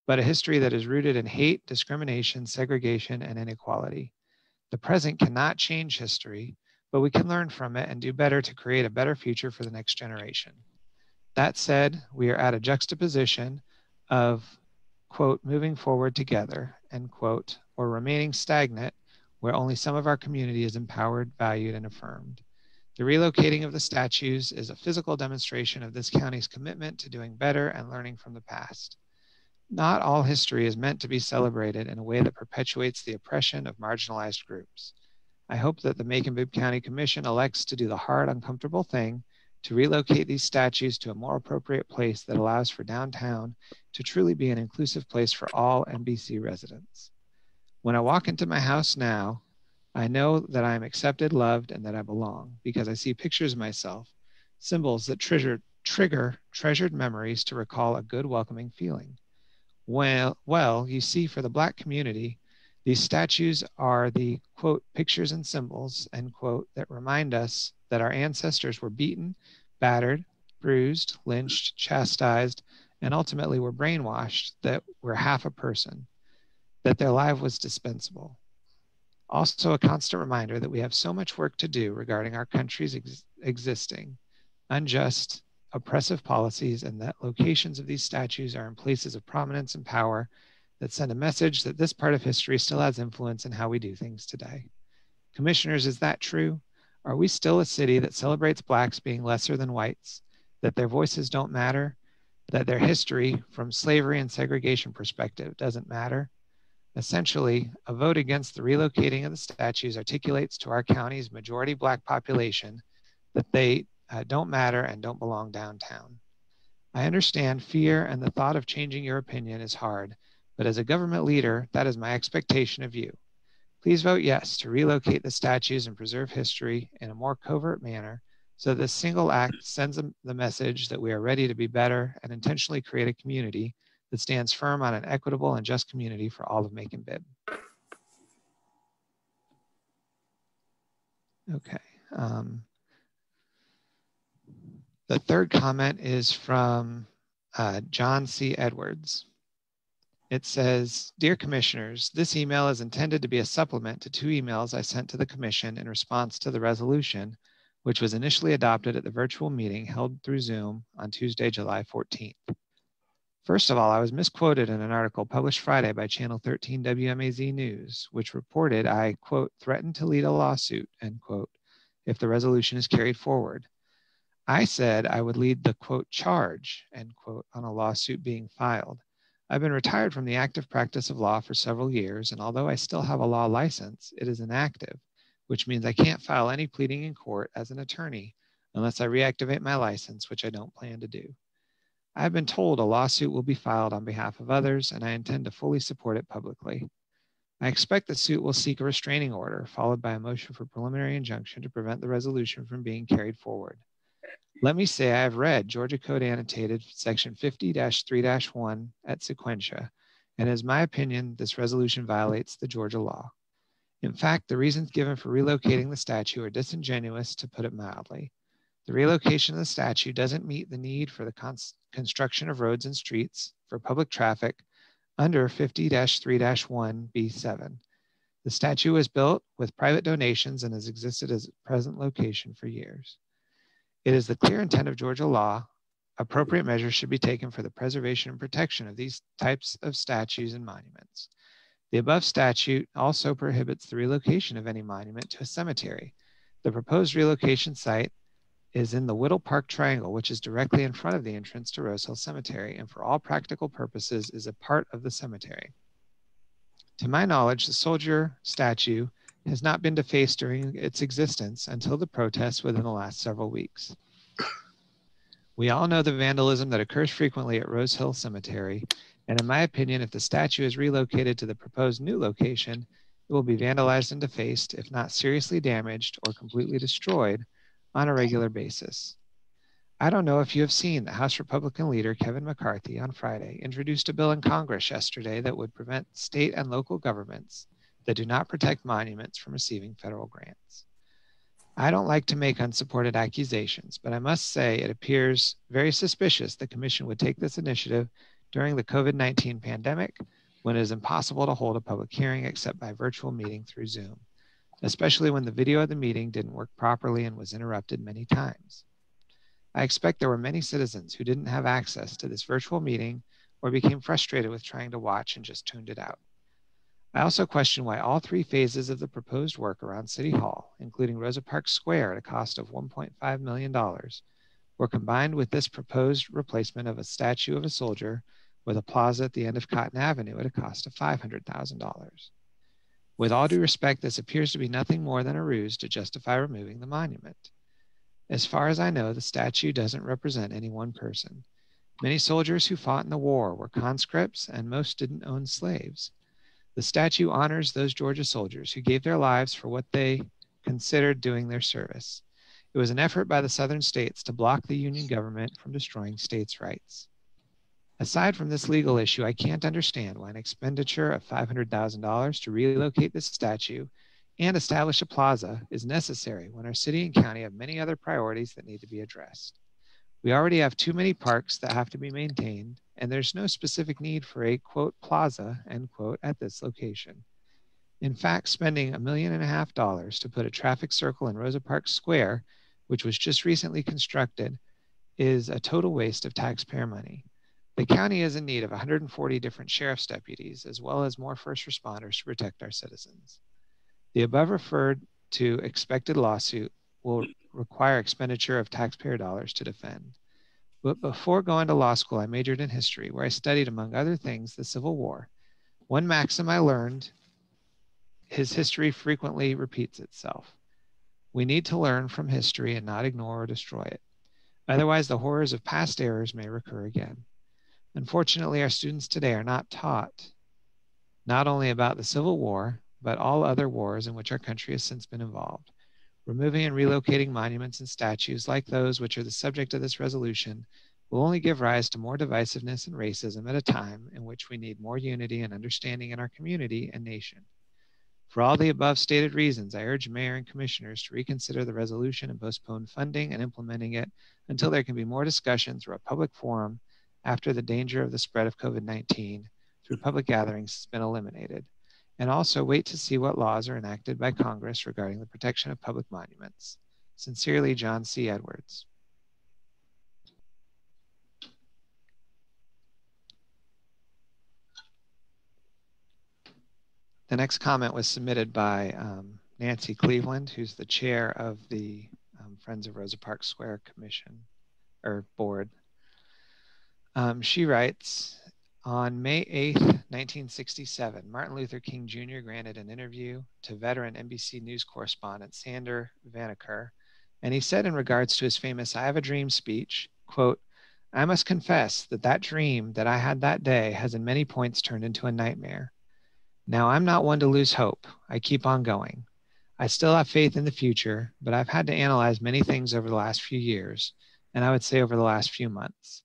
but a history that is rooted in hate, discrimination, segregation, and inequality. The present cannot change history, but we can learn from it and do better to create a better future for the next generation. That said, we are at a juxtaposition of, quote, moving forward together, end quote, or remaining stagnant, where only some of our community is empowered, valued, and affirmed. The relocating of the statues is a physical demonstration of this county's commitment to doing better and learning from the past. Not all history is meant to be celebrated in a way that perpetuates the oppression of marginalized groups. I hope that the Macon-Bibb County Commission elects to do the hard, uncomfortable thing to relocate these statues to a more appropriate place that allows for downtown to truly be an inclusive place for all MBC residents. When I walk into my house now, I know that I am accepted, loved, and that I belong because I see pictures of myself, symbols that trigger treasured memories to recall a good, welcoming feeling. Well, you see, for the Black community, these statues are the, quote, pictures and symbols, end quote, that remind us that our ancestors were beaten, battered, bruised, lynched, chastised, and ultimately were brainwashed that we're half a person, that their life was dispensable. Also a constant reminder that we have so much work to do regarding our country's existing, unjust, oppressive policies, and that locations of these statues are in places of prominence and power that send a message that this part of history still has influence in how we do things today. Commissioners, is that true? Are we still a city that celebrates Blacks being lesser than whites, that their voices don't matter, that their history from slavery and segregation perspective doesn't matter? Essentially, a vote against the relocating of the statues articulates to our county's majority Black population that they don't matter and don't belong downtown. I understand fear and the thought of changing your opinion is hard, but as a government leader, that is my expectation of you. Please vote yes to relocate the statues and preserve history in a more covert manner so this single act sends the message that we are ready to be better and intentionally create a community that stands firm on an equitable and just community for all of Macon-Bibb. Okay. The third comment is from John C. Edwards. It says, Dear Commissioners, this email is intended to be a supplement to 2 emails I sent to the Commission in response to the resolution, which was initially adopted at the virtual meeting held through Zoom on Tuesday, July 14th. First of all, I was misquoted in an article published Friday by Channel 13 WMAZ News, which reported I, quote, threatened to lead a lawsuit, end quote, if the resolution is carried forward. I said I would lead the, quote, charge, end quote, on a lawsuit being filed. I've been retired from the active practice of law for several years, and although I still have a law license, it is inactive, which means I can't file any pleading in court as an attorney unless I reactivate my license, which I don't plan to do. I've been told a lawsuit will be filed on behalf of others, and I intend to fully support it publicly. I expect the suit will seek a restraining order, followed by a motion for preliminary injunction to prevent the resolution from being carried forward. Let me say I have read Georgia Code Annotated Section 50-3-1 at Sequentia, and it is my opinion this resolution violates the Georgia law. In fact, the reasons given for relocating the statue are disingenuous, to put it mildly. The relocation of the statue doesn't meet the need for the construction of roads and streets for public traffic under 50-3-1B7. The statue was built with private donations and has existed as its present location for years. It is the clear intent of Georgia law. Appropriate measures should be taken for the preservation and protection of these types of statues and monuments. The above statute also prohibits the relocation of any monument to a cemetery. The proposed relocation site is in the Whittle Park Triangle, which is directly in front of the entrance to Rose Hill Cemetery, and for all practical purposes is a part of the cemetery. To my knowledge, the soldier statue has not been defaced during its existence until the protests within the last several weeks. We all know the vandalism that occurs frequently at Rose Hill Cemetery, and in my opinion, if the statue is relocated to the proposed new location, it will be vandalized and defaced, if not seriously damaged or completely destroyed, on a regular basis. I don't know if you have seen the House Republican leader Kevin McCarthy on Friday introduced a bill in Congress yesterday that would prevent state and local governments that do not protect monuments from receiving federal grants. I don't like to make unsupported accusations, but I must say it appears very suspicious the Commission would take this initiative during the COVID-19 pandemic when it is impossible to hold a public hearing except by virtual meeting through Zoom, especially when the video of the meeting didn't work properly and was interrupted many times. I expect there were many citizens who didn't have access to this virtual meeting or became frustrated with trying to watch and just tuned it out. I also question why all three phases of the proposed work around City Hall, including Rosa Parks Square at a cost of $1.5 million, were combined with this proposed replacement of a statue of a soldier with a plaza at the end of Cotton Avenue at a cost of $500,000. With all due respect, this appears to be nothing more than a ruse to justify removing the monument. As far as I know, the statue doesn't represent any one person. Many soldiers who fought in the war were conscripts, and most didn't own slaves. The statue honors those Georgia soldiers who gave their lives for what they considered doing their service. It was an effort by the Southern states to block the Union government from destroying states' rights. Aside from this legal issue, I can't understand why an expenditure of $500,000 to relocate this statue and establish a plaza is necessary when our city and county have many other priorities that need to be addressed. We already have too many parks that have to be maintained, and there's no specific need for a, quote, plaza, end quote, at this location. In fact, spending $1.5 million to put a traffic circle in Rosa Parks Square, which was just recently constructed, is a total waste of taxpayer money. The county is in need of 140 different sheriff's deputies, as well as more first responders to protect our citizens. The above referred to expected lawsuit will require expenditure of taxpayer dollars to defend. But before going to law school, I majored in history, where I studied, among other things, the Civil War. One maxim I learned is history frequently repeats itself. We need to learn from history and not ignore or destroy it. Otherwise, the horrors of past errors may recur again. Unfortunately, our students today are not taught not only about the Civil War, but all other wars in which our country has since been involved. Removing and relocating monuments and statues like those which are the subject of this resolution will only give rise to more divisiveness and racism at a time in which we need more unity and understanding in our community and nation. For all the above stated reasons, I urge Mayor and Commissioners to reconsider the resolution and postpone funding and implementing it until there can be more discussion through a public forum after the danger of the spread of COVID-19 through public gatherings has been eliminated. And also wait to see what laws are enacted by Congress regarding the protection of public monuments. Sincerely, John C. Edwards. The next comment was submitted by Nancy Cleveland, who's the chair of the Friends of Rosa Parks Square Commission, or board. She writes, on May 8th, 1967, Martin Luther King Jr. granted an interview to veteran NBC News correspondent Sander Vanneker, and he said in regards to his famous I Have a Dream speech, quote, I must confess that that dream that I had that day has in many points turned into a nightmare. Now, I'm not one to lose hope. I keep on going. I still have faith in the future, but I've had to analyze many things over the last few years, and I would say over the last few months.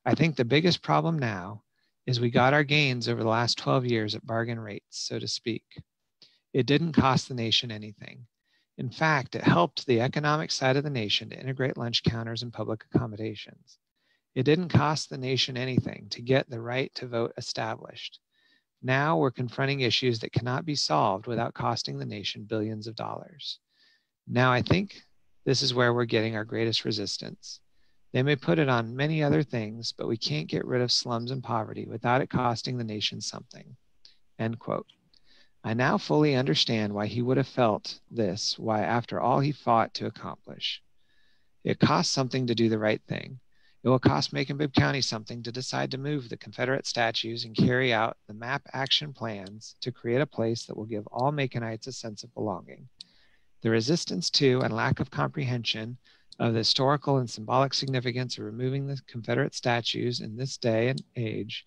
I think the biggest problem now is we got our gains over the last 12 years at bargain rates, so to speak. It didn't cost the nation anything. In fact, it helped the economic side of the nation to integrate lunch counters and public accommodations. It didn't cost the nation anything to get the right to vote established. Now we're confronting issues that cannot be solved without costing the nation billions of dollars. Now I think this is where we're getting our greatest resistance. They may put it on many other things, but we can't get rid of slums and poverty without it costing the nation something. End quote. I now fully understand why he would have felt this, why after all he fought to accomplish. It costs something to do the right thing. It will cost Macon-Bibb County something to decide to move the Confederate statues and carry out the MAP action plans to create a place that will give all Maconites a sense of belonging. The resistance to and lack of comprehension of the historical and symbolic significance of removing the Confederate statues in this day and age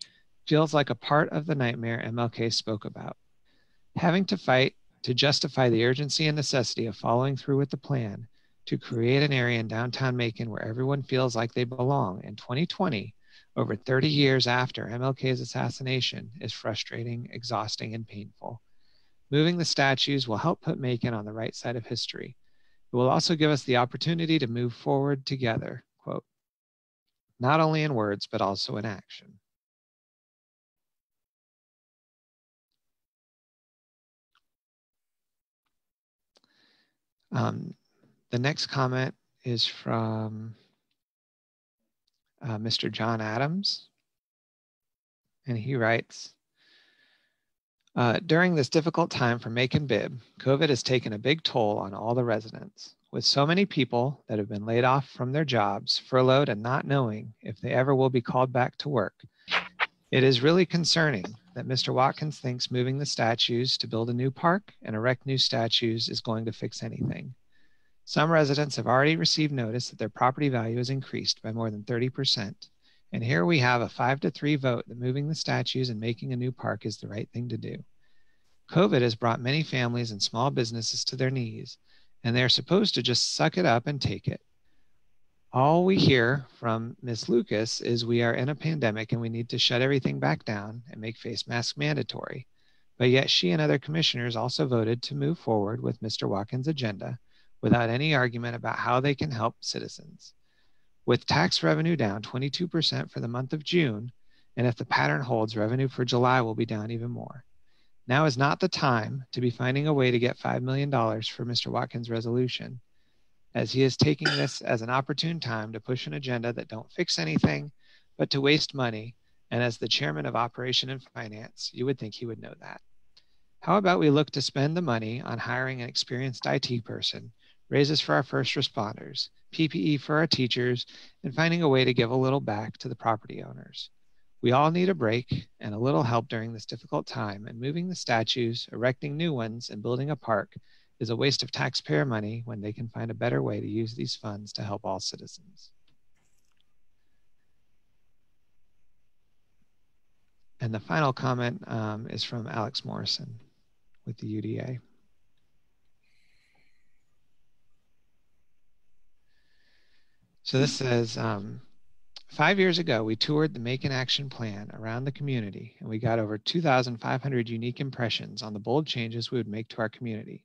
feels like a part of the nightmare MLK spoke about. Having to fight to justify the urgency and necessity of following through with the plan to create an area in downtown Macon where everyone feels like they belong in 2020, over 30 years after MLK's assassination, is frustrating, exhausting, and painful. Moving the statues will help put Macon on the right side of history. It will also give us the opportunity to move forward together, quote, not only in words, but also in action. The next comment is from Mr. John Adams, and he writes, during this difficult time for Macon-Bibb, COVID has taken a big toll on all the residents. With so many people that have been laid off from their jobs, furloughed, and not knowing if they ever will be called back to work, it is really concerning that Mr. Watkins thinks moving the statues to build a new park and erect new statues is going to fix anything. Some residents have already received notice that their property value has increased by more than 30%. And here we have a 5-3 vote that moving the statues and making a new park is the right thing to do. COVID has brought many families and small businesses to their knees, and they're supposed to just suck it up and take it. All we hear from Ms. Lucas is we are in a pandemic and we need to shut everything back down and make face masks mandatory. But yet she and other commissioners also voted to move forward with Mr. Watkins' agenda without any argument about how they can help citizens. With tax revenue down 22% for the month of June, and if the pattern holds, revenue for July will be down even more. Now is not the time to be finding a way to get $5 million for Mr. Watkins' resolution, as he is taking this as an opportune time to push an agenda that don't fix anything, but to waste money. And as the chairman of Operation and Finance, you would think he would know that. How about we look to spend the money on hiring an experienced IT person, raises for our first responders, PPE for our teachers, and finding a way to give a little back to the property owners. We all need a break and a little help during this difficult time, and moving the statues, erecting new ones, and building a park is a waste of taxpayer money when they can find a better way to use these funds to help all citizens. And the final comment is from Alex Morrison with the UDA. So this says, 5 years ago, we toured the Macon Action Plan around the community, and we got over 2,500 unique impressions on the bold changes we would make to our community.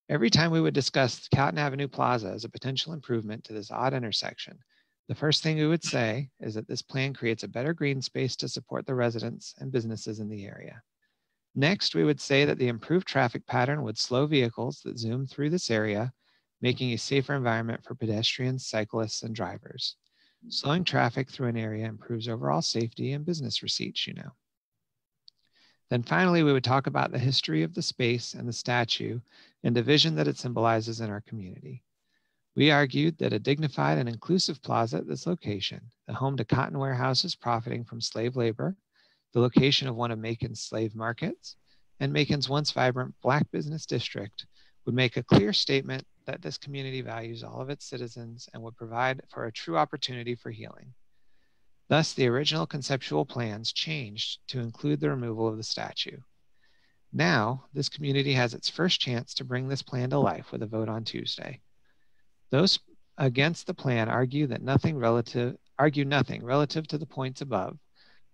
Every time we would discuss Cotton Avenue Plaza as a potential improvement to this odd intersection, the first thing we would say is that this plan creates a better green space to support the residents and businesses in the area. Next, we would say that the improved traffic pattern would slow vehicles that zoom through this area, making a safer environment for pedestrians, cyclists, and drivers. Slowing traffic through an area improves overall safety and business receipts, you know. Then finally, we would talk about the history of the space and the statue and the vision that it symbolizes in our community. We argued that a dignified and inclusive plaza at this location, the home to cotton warehouses profiting from slave labor, the location of one of Macon's slave markets, and Macon's once vibrant Black business district, would make a clear statement that this community values all of its citizens and would provide for a true opportunity for healing. Thus, the original conceptual plans changed to include the removal of the statue. Now, this community has its first chance to bring this plan to life with a vote on Tuesday. Those against the plan argue nothing relative to the points above,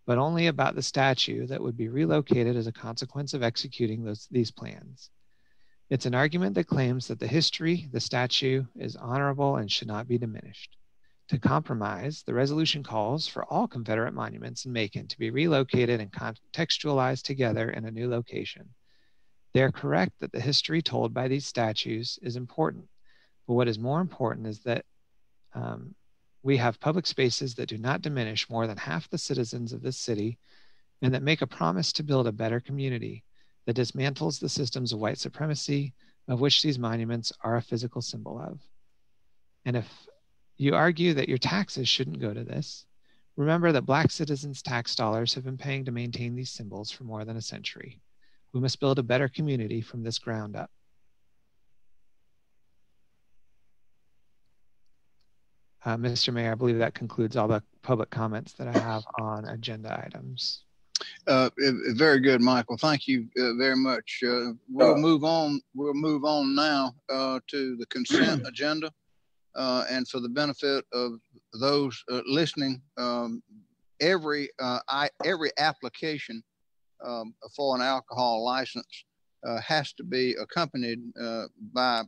but only about the statue that would be relocated as a consequence of executing these plans. It's an argument that claims that the statue is honorable and should not be diminished. To compromise, the resolution calls for all Confederate monuments in Macon to be relocated and contextualized together in a new location. They are correct that the history told by these statues is important, but what is more important is that we have public spaces that do not diminish more than half the citizens of this city and that make a promise to build a better community that dismantles the systems of white supremacy of which these monuments are a physical symbol of. And if you argue that your taxes shouldn't go to this, remember that Black citizens' tax dollars have been paying to maintain these symbols for more than a century. We must build a better community from this ground up. Mr. Mayor, I believe that concludes all the public comments that I have on agenda items. Very good, Michael. Thank you very much. We'll move on. We'll move on now to the consent agenda. And for the benefit of those listening, every application for an alcohol license has to be accompanied by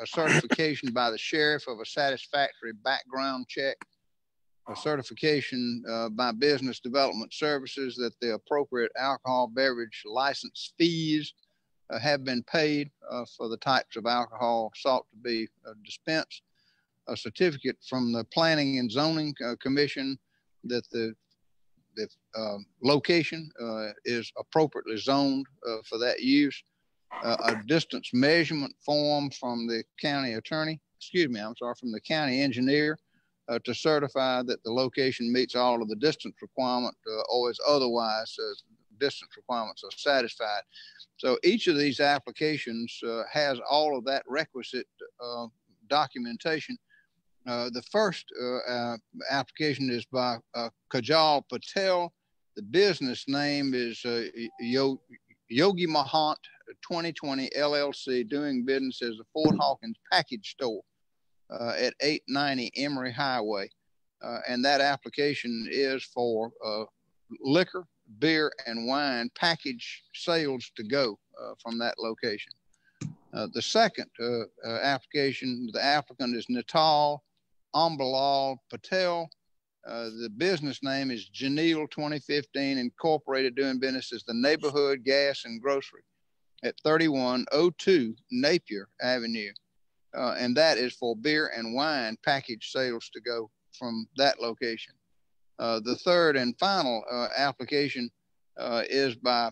a certification by the sheriff of a satisfactory background check, a certification by Business Development Services that the appropriate alcohol beverage license fees have been paid for the types of alcohol sought to be dispensed, a certificate from the Planning and Zoning Commission that the location is appropriately zoned for that use, a distance measurement form from the county attorney, from the county engineer to certify that the location meets all of the distance requirement or is otherwise distance requirements are satisfied. So each of these applications has all of that requisite documentation. The first application is by Kajal Patel. The business name is Yogi Mahant 2020 LLC, doing business as the Fort Hawkins Package Store at 890 Emory Highway. And that application is for liquor, beer, and wine package sales to go from that location. The second application, the applicant is Natal Ambalal Patel. The business name is Janelle 2015 Incorporated, doing business as the Neighborhood Gas and Grocery at 3102 Napier Avenue. And that is for beer and wine package sales to go from that location. The third and final application is by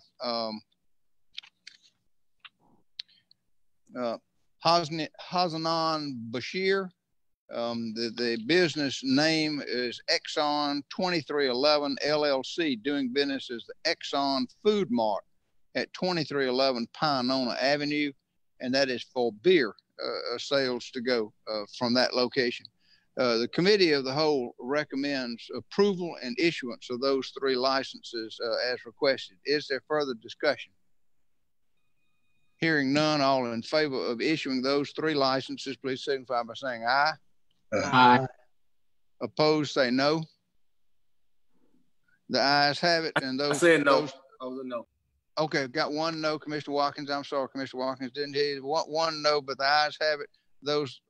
Hazanan Bashir. The business name is Exxon 2311 LLC, doing business as the Exxon Food Mart at 2311 Pinona Avenue, and that is for beer sales to go from that location. The Committee of the Whole recommends approval and issuance of those three licenses as requested. Is there further discussion? Hearing none, all in favor of issuing those three licenses, please signify by saying aye. Aye. Opposed, say no. The ayes have it, and those. I said no. I was a no. Okay, got one no, Commissioner Watkins. I'm sorry, Commissioner Watkins, didn't hear you. One no, but the ayes have it. Those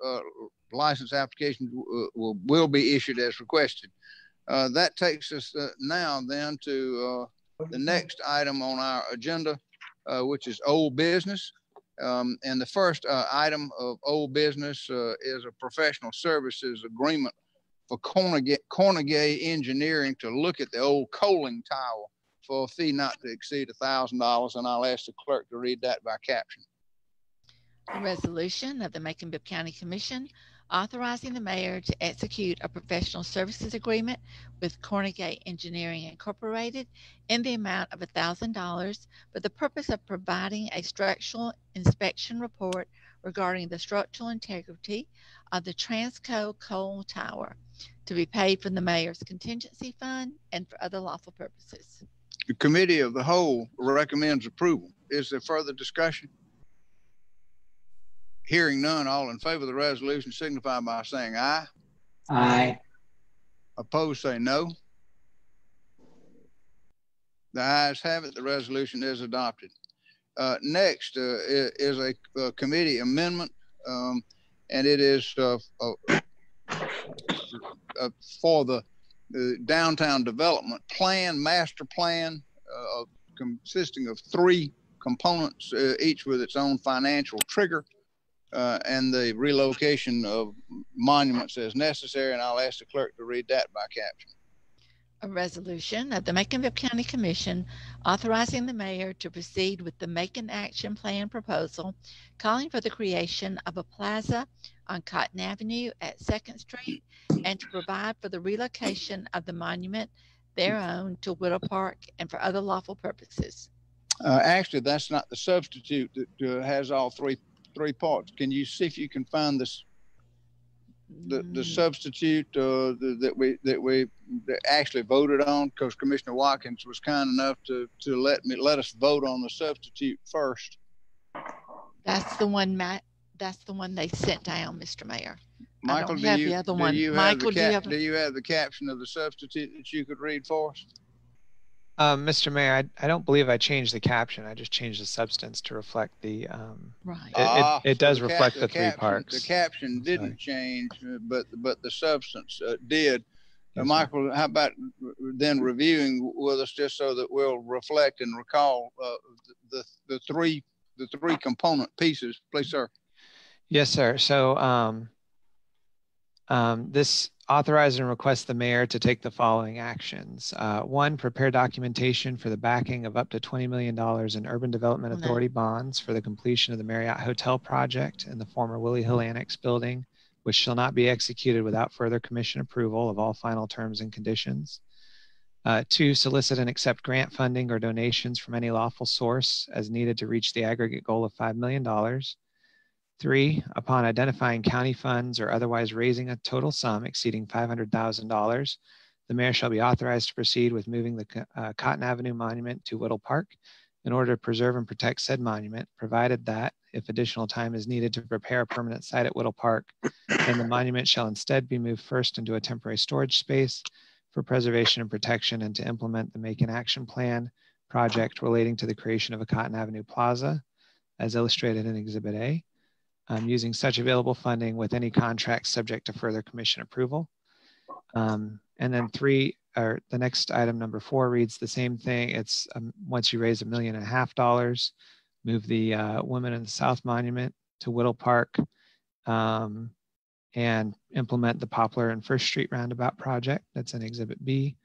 license applications will be issued as requested. That takes us now then to the next item on our agenda, which is old business. And the first item of old business is a professional services agreement for Cornegay Engineering to look at the old coaling tower for a fee not to exceed $1,000. And I'll ask the clerk to read that by caption. A resolution of the Macon-Bibb County Commission authorizing the mayor to execute a professional services agreement with Cornegay Engineering Incorporated in the amount of $1,000 for the purpose of providing a structural inspection report regarding the structural integrity of the Transco coal tower to be paid from the mayor's contingency fund and for other lawful purposes. The Committee of the Whole recommends approval. Is there further discussion? Hearing none, all in favor of the resolution signify by saying aye. Aye. Opposed, say no. The ayes have it. The resolution is adopted. Next is a committee amendment, and it is for the downtown development plan, master plan, consisting of three components, each with its own financial trigger. And the relocation of monuments as necessary, and I'll ask the clerk to read that by caption. A resolution of the Macon-Bibb County Commission authorizing the mayor to proceed with the Macon Action Plan proposal calling for the creation of a plaza on Cotton Avenue at 2nd Street and to provide for the relocation of the monument thereon to Widow Park and for other lawful purposes. Actually, that's not the substitute that has all three parts. Can you see if you can find this the substitute that we actually voted on? Because Commissioner Watkins was kind enough to let us vote on the substitute first. That's the one, Matt. That's the one they sent down, Mr. Mayor. Michael, I don't have the other one. Michael, do you have the caption of the substitute that you could read for us? Mr. Mayor, I don't believe I changed the caption. I just changed the substance to reflect the, right. It so does reflect the three caption, parks. The caption didn't change, but the substance did. Yes, Michael, how about then reviewing with us just so that we'll reflect and recall the three component pieces, please, sir. Yes, sir. So this authorizes and requests the mayor to take the following actions. One, prepare documentation for the backing of up to $20 million in Urban Development Authority bonds for the completion of the Marriott Hotel project in the former Willie Hill Annex building, which shall not be executed without further commission approval of all final terms and conditions. Two, solicit and accept grant funding or donations from any lawful source as needed to reach the aggregate goal of $5 million. Three, upon identifying county funds or otherwise raising a total sum exceeding $500,000, the mayor shall be authorized to proceed with moving the Cotton Avenue Monument to Whittle Park in order to preserve and protect said monument, provided that if additional time is needed to prepare a permanent site at Whittle Park, then the monument shall instead be moved first into a temporary storage space for preservation and protection and to implement the Macon Action Plan project relating to the creation of a Cotton Avenue Plaza, as illustrated in Exhibit A. Using such available funding with any contracts subject to further commission approval. And then three, or the next item, number 4, reads the same thing. It's once you raise $1.5 million, move the Women in the South Monument to Whittle Park and implement the Poplar and First Street Roundabout project. That's in Exhibit B.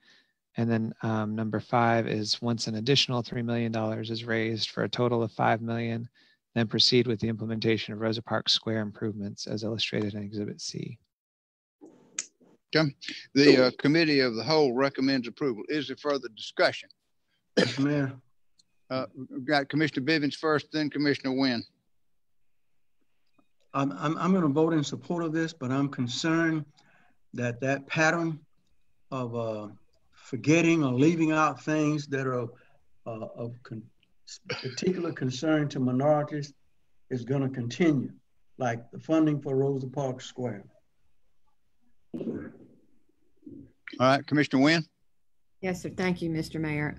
And then number 5 is once an additional $3 million is raised for a total of $5 million, then proceed with the implementation of Rosa Parks Square improvements as illustrated in Exhibit C. Okay. The Committee of the Whole recommends approval. Is there further discussion? Mr. Mayor. We've got Commissioner Bivens first, then Commissioner Wynn. I'm going to vote in support of this, but I'm concerned that pattern of forgetting or leaving out things that are of particular concern to minorities is going to continue, like the funding for Rosa Parks Square. All right, Commissioner Wynn. Yes, sir. Thank you, Mr. Mayor.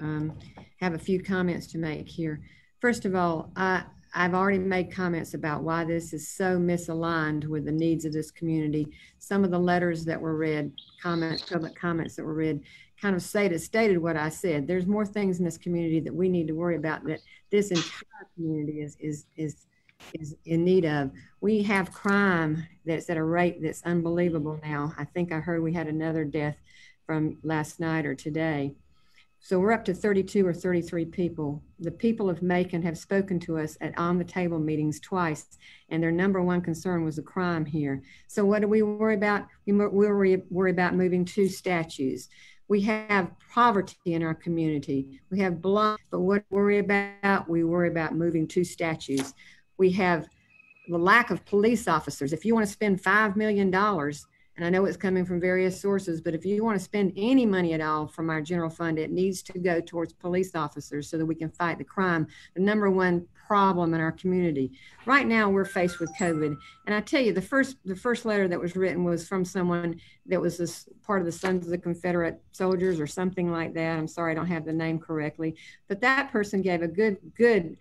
Have a few comments to make here. First of all, I've already made comments about why this is so misaligned with the needs of this community. Some of the letters that were read, public comments that were read, kind of stated what I said. There's more things in this community that we need to worry about that this entire community is in need of. We have crime that's at a rate that's unbelievable now. I think I heard we had another death from last night or today. So we're up to 32 or 33 people. The people of Macon have spoken to us at on the table meetings twice, and their number one concern was the crime here. So what do we worry about? We worry about moving 2 statues. We have poverty in our community. We have blood, but what we worry about? We worry about moving 2 statues. We have the lack of police officers. If you want to spend $5 million, and I know it's coming from various sources, but if you want to spend any money at all from our general fund, it needs to go towards police officers so that we can fight the crime, the number one problem in our community. Right now, we're faced with COVID. And I tell you, the first letter that was written was from someone that was this part of the Sons of the Confederate Soldiers or something like that. I'm sorry, I don't have the name correctly. But that person gave a good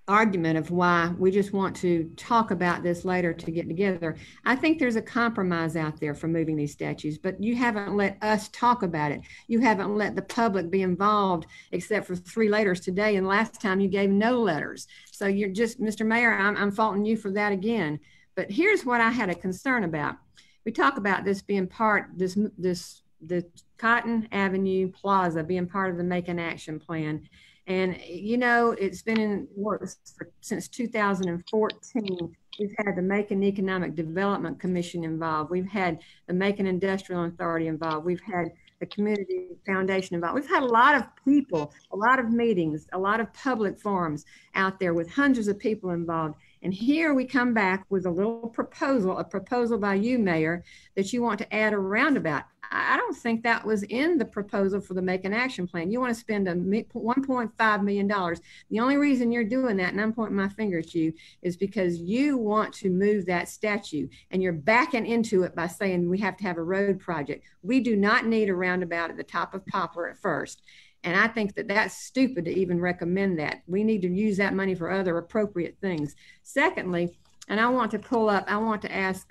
argument of why we just want to talk about this later to get together. I think there's a compromise out there for moving these statues, but you haven't let us talk about it. You haven't let the public be involved except for 3 letters today, and last time you gave no letters. So you're just, Mr. Mayor, I'm faulting you for that again. But here's what I had a concern about. We talk about this being the Cotton Avenue Plaza being part of the Macon Action Plan. And, you know, it's been in works since 2014. We've had the Macon Economic Development Commission involved. We've had the Macon Industrial Authority involved. We've had the Community Foundation involved. We've had a lot of people, a lot of meetings, a lot of public forums out there with hundreds of people involved. And here we come back with a little proposal, a proposal by you, Mayor, that you want to add a roundabout. I don't think that was in the proposal for the Macon Action Plan. You want to spend $1.5 million. The only reason you're doing that, and I'm pointing my finger at you, is because you want to move that statue, and you're backing into it by saying we have to have a road project. We do not need a roundabout at the top of Poplar at first. And I think that that's stupid to even recommend that. We need to use that money for other appropriate things. Secondly, and I want to ask,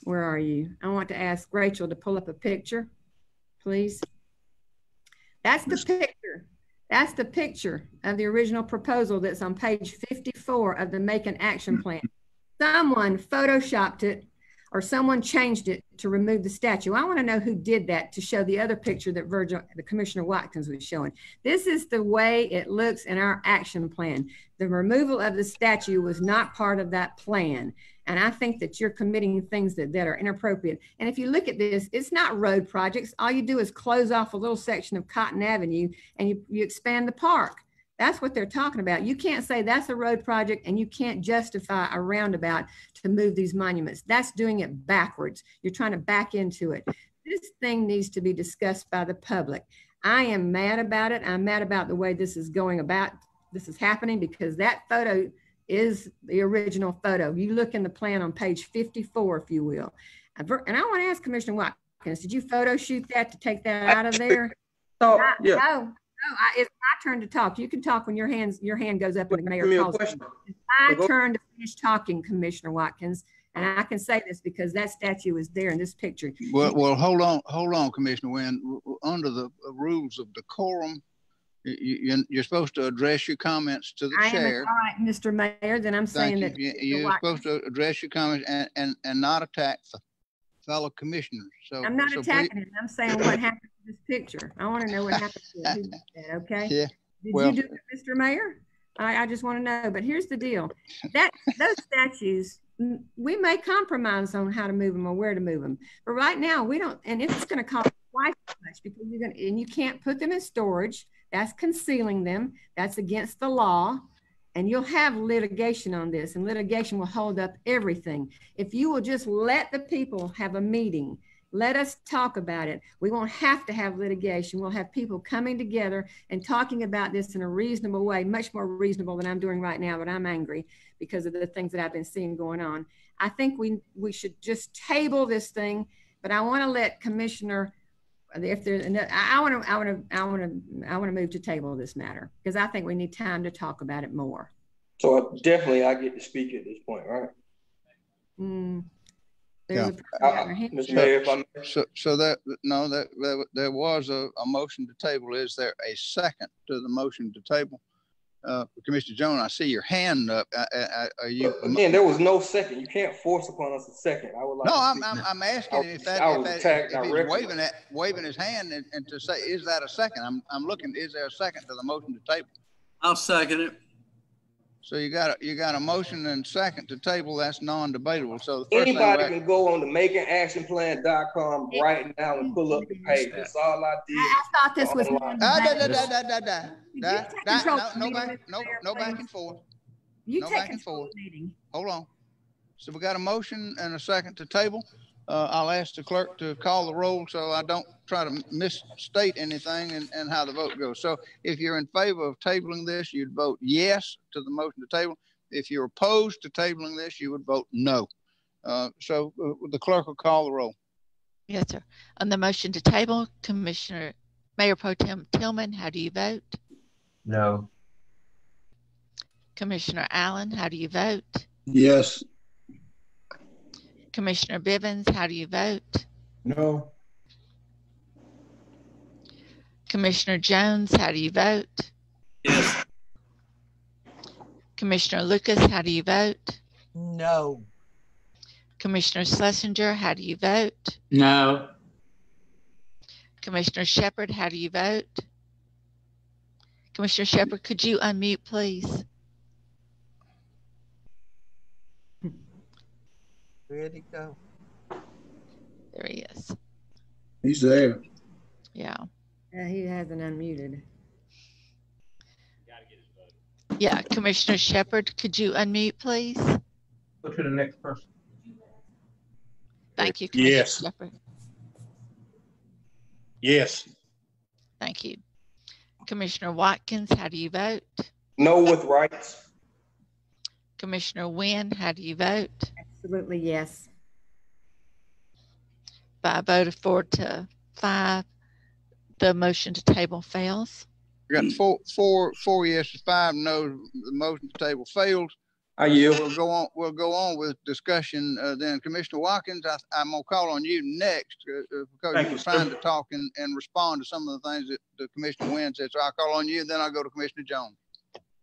where are you? I want to ask Rachel to pull up a picture, please. That's the picture. That's the picture of the original proposal that's on page 54 of the Macon Action Plan. Someone photoshopped it or someone changed it to remove the statue. I want to know who did that to show the other picture that the Commissioner Watkins was showing. This is the way it looks in our action plan. The removal of the statue was not part of that plan. And I think that you're committing things that are inappropriate. And if you look at this, it's not road projects. All you do is close off a little section of Cotton Avenue and you expand the park. That's what they're talking about. You can't say that's a road project and you can't justify a roundabout to move these monuments. That's doing it backwards. You're trying to back into it. This thing needs to be discussed by the public. I am mad about it. I'm mad about the way this is going about. This is happening because that photo is the original photo. You look in the plan on page 54, if you will. And I want to ask Commissioner Watkins, did you photo shoot that to take that out of there? Yeah. No, it's my turn to talk. You can talk when your hand goes up and the mayor calls. It's my turn to finish talking, Commissioner Watkins. And I can say this because that statue is there in this picture. Well, hold on, Commissioner Wynn. Under the rules of decorum, you're supposed to address your comments to the chair. All right, Mr. Mayor, then I'm saying that you're supposed to address your comments and not attack fellow commissioners. So I'm not attacking him. I'm saying what happened to this picture. I want to know what happened to it. Who did that, okay? Yeah. Did you do it, Mr. Mayor? I just want to know. But here's the deal: those statues, we may compromise on how to move them or where to move them. But right now, we don't. And it's going to cost twice as much because you can't put them in storage. That's concealing them. That's against the law. And you'll have litigation on this, and litigation will hold up everything. If you will just let the people have a meeting, let us talk about it. We won't have to have litigation. We'll have people coming together and talking about this in a reasonable way, much more reasonable than I'm doing right now, but I'm angry because of the things that I've been seeing going on. I think we should just table this thing, but I want to let Commissioner, if there's, I want to move to table this matter because I think we need time to talk about it more. So definitely, I get to speak at this point, right? Yeah. Mr. Mayor, if I may. So there was a motion to table. Is there a second to the motion to table? Commissioner Jones, I see your hand up. Are you? Again, there was no second. You can't force upon us a second. I would like. No, I'm asking if he's waving his hand and to say, is that a second? I'm looking. Is there a second to the motion to table? I'll second it. So you got a motion and second to table. That's non-debatable. So the first anybody can go on the MaconActionPlan.com right now and pull up the page. That's all I did. I thought this was no back and forth. No back and forth. Hold on. So we got a motion and a second to table. I'll ask the clerk to call the roll so I don't try to misstate anything and how the vote goes. So if you're in favor of tabling this, you'd vote yes to the motion to table. If you're opposed to tabling this, you would vote no. So the clerk will call the roll. Yes, sir. On the motion to table, Mayor Pro Tem Tillman, how do you vote? No. Commissioner Allen, how do you vote? Yes. Commissioner Bivens, how do you vote? No. Commissioner Jones, how do you vote? Yes. Commissioner Lucas, how do you vote? No. Commissioner Schlesinger, how do you vote? No. Commissioner Shepard, how do you vote? Commissioner Shepard, could you unmute, please? Where'd he go? There he is. He's there. Yeah. He hasn't unmuted. Yeah, Commissioner Shepard, could you unmute, please? Go to the next person. Thank you, Commissioner Yes. Shepard. Yes. Thank you. Commissioner Watkins, how do you vote? No with rights. Commissioner Wynn, how do you vote? Absolutely yes. By a vote of 4-5, the motion to table fails. We got four yeses, 5 no. The motion to table failed. I yield. So we'll go on with discussion. Then Commissioner Watkins, I'm gonna call on you next because you were trying to talk and respond to some of the things that the Commissioner Wynn said. So I'll call on you, then I'll go to Commissioner Jones.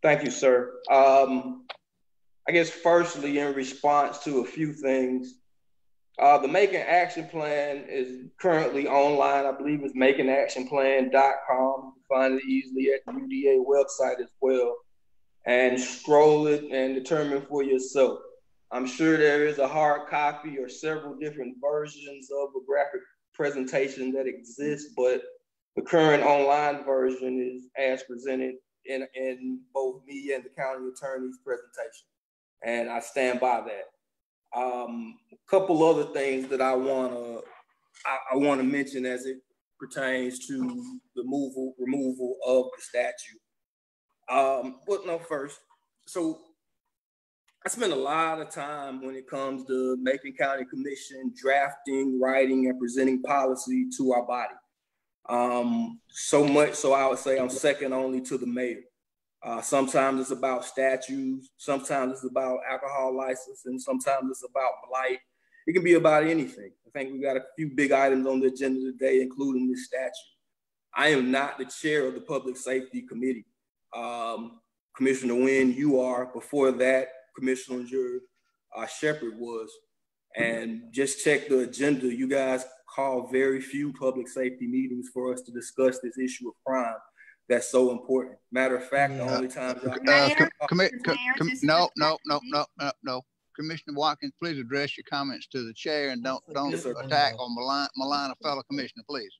Thank you, sir. I guess firstly, in response to a few things, the Macon Action Plan is currently online. I believe it's maconactionplan.com. You can find it easily at the UDA website as well. And scroll it and determine for yourself. I'm sure there is a hard copy or several different versions of a graphic presentation that exists, but the current online version is as presented in both me and the county attorney's presentation. And I stand by that. A couple other things that I wanna mention as it pertains to the removal of the statute. But no, first, so I spend a lot of time when it comes to Macon County Commission drafting, writing, and presenting policy to our body. So much so I would say I'm second only to the mayor. Sometimes it's about statutes, sometimes it's about alcohol license, and sometimes it's about blight. It can be about anything. I think we got a few big items on the agenda today, including this statute. I am not the chair of the Public Safety Committee. Commissioner Wynn, you are. Before that, Commissioner Shepard was. And just check the agenda. You guys call very few public safety meetings for us to discuss this issue of crime that's so important. Matter of fact, the only time no. Commissioner Watkins, please address your comments to the chair and don't attack or malign a fellow commissioner, please.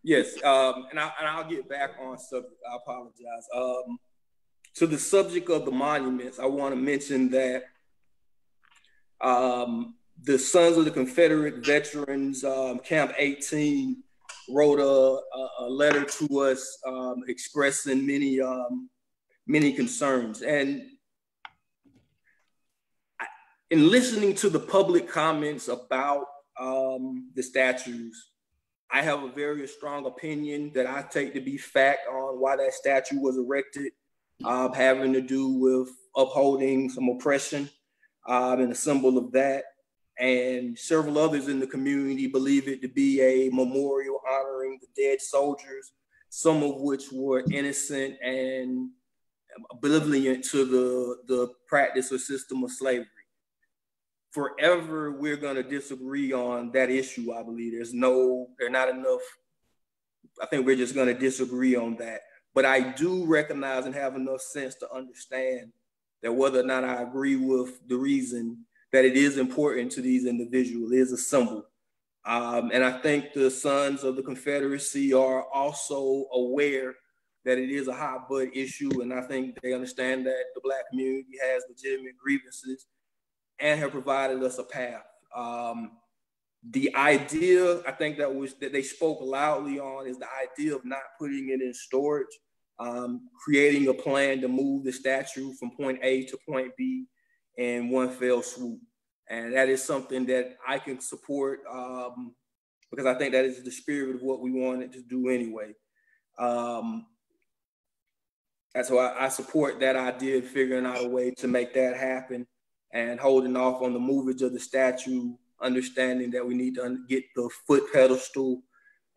Yes, and I'll get back on subject. I apologize. To the subject of the monuments, I want to mention that the Sons of the Confederate Veterans, Camp 18, wrote a letter to us expressing many concerns. And in listening to the public comments about the statues, I have a very strong opinion that I take to be fact on why that statue was erected, having to do with upholding some oppression and a symbol of that. And several others in the community believe it to be a memorial honoring the dead soldiers, some of which were innocent and oblivious to the practice or system of slavery. Forever, we're going to disagree on that issue. I believe there's not enough. I think we're just going to disagree on that. But I do recognize and have enough sense to understand that whether or not I agree with the reason that it is important to these individuals, it is a symbol. And I think the Sons of the Confederacy are also aware that it is a hot button issue. And I think they understand that the Black community has legitimate grievances and have provided us a path. The idea, I think that they spoke loudly on is the idea of not putting it in storage, creating a plan to move the statue from point A to point B in one fell swoop. And that is something that I can support because I think that is the spirit of what we wanted to do anyway. That's why I support that idea of figuring out a way to make that happen and holding off on the movage of the statue, understanding that we need to get the foot pedestal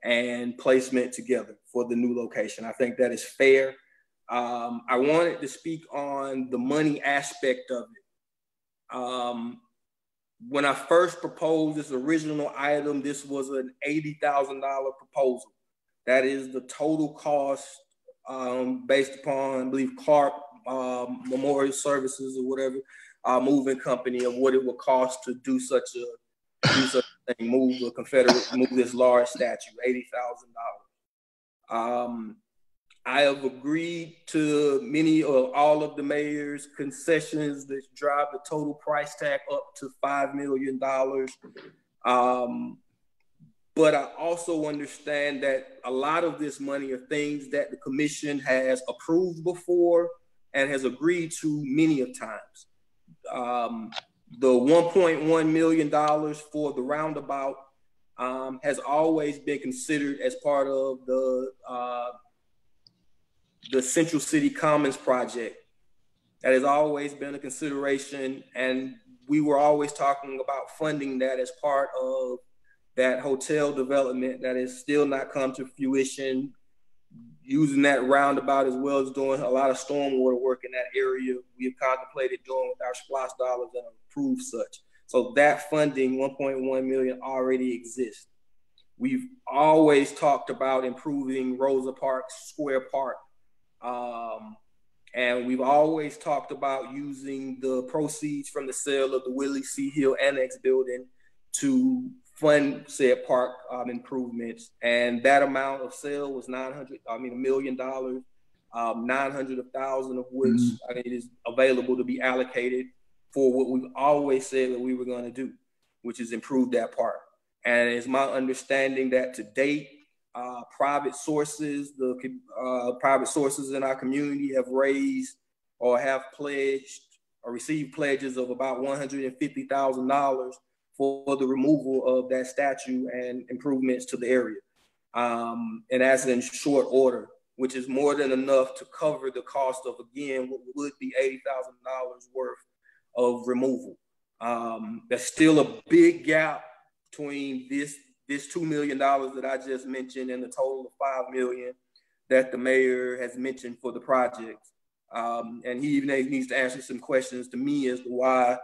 and placement together for the new location. I think that is fair. I wanted to speak on the money aspect of it. When I first proposed this original item, this was an $80,000 proposal. That is the total cost based upon, I believe, Clark Memorial Services or whatever, moving company, of what it would cost to do such a thing, move this large statue, $80,000. I have agreed to many or all of the mayor's concessions that drive the total price tag up to $5 million. But I also understand that a lot of this money are things that the commission has approved before and has agreed to many of times. The $1.1 million for the roundabout has always been considered as part of the Central City Commons project. That has always been a consideration, and we were always talking about funding that as part of that hotel development that has still not come to fruition, using that roundabout as well as doing a lot of stormwater work in that area. We have contemplated doing with our SPLOST dollars and approved such. So that funding, 1.1 million, already exists. We've always talked about improving Rosa Park, Square Park. And we've always talked about using the proceeds from the sale of the Willie C. Hill Annex building to fund said park improvements. And that amount of sale was $1 million, 900,000 of which is available to be allocated for what we've always said that we were going to do, which is improve that park. And it's my understanding that to date, private sources in our community have raised or have pledged or received pledges of about $150,000 for the removal of that statue and improvements to the area. And that's in short order, which is more than enough to cover the cost of, again, what would be $80,000 worth of removal. There's still a big gap between this $2 million that I just mentioned and the total of $5 million that the mayor has mentioned for the project. And he even needs to answer some questions to me as to why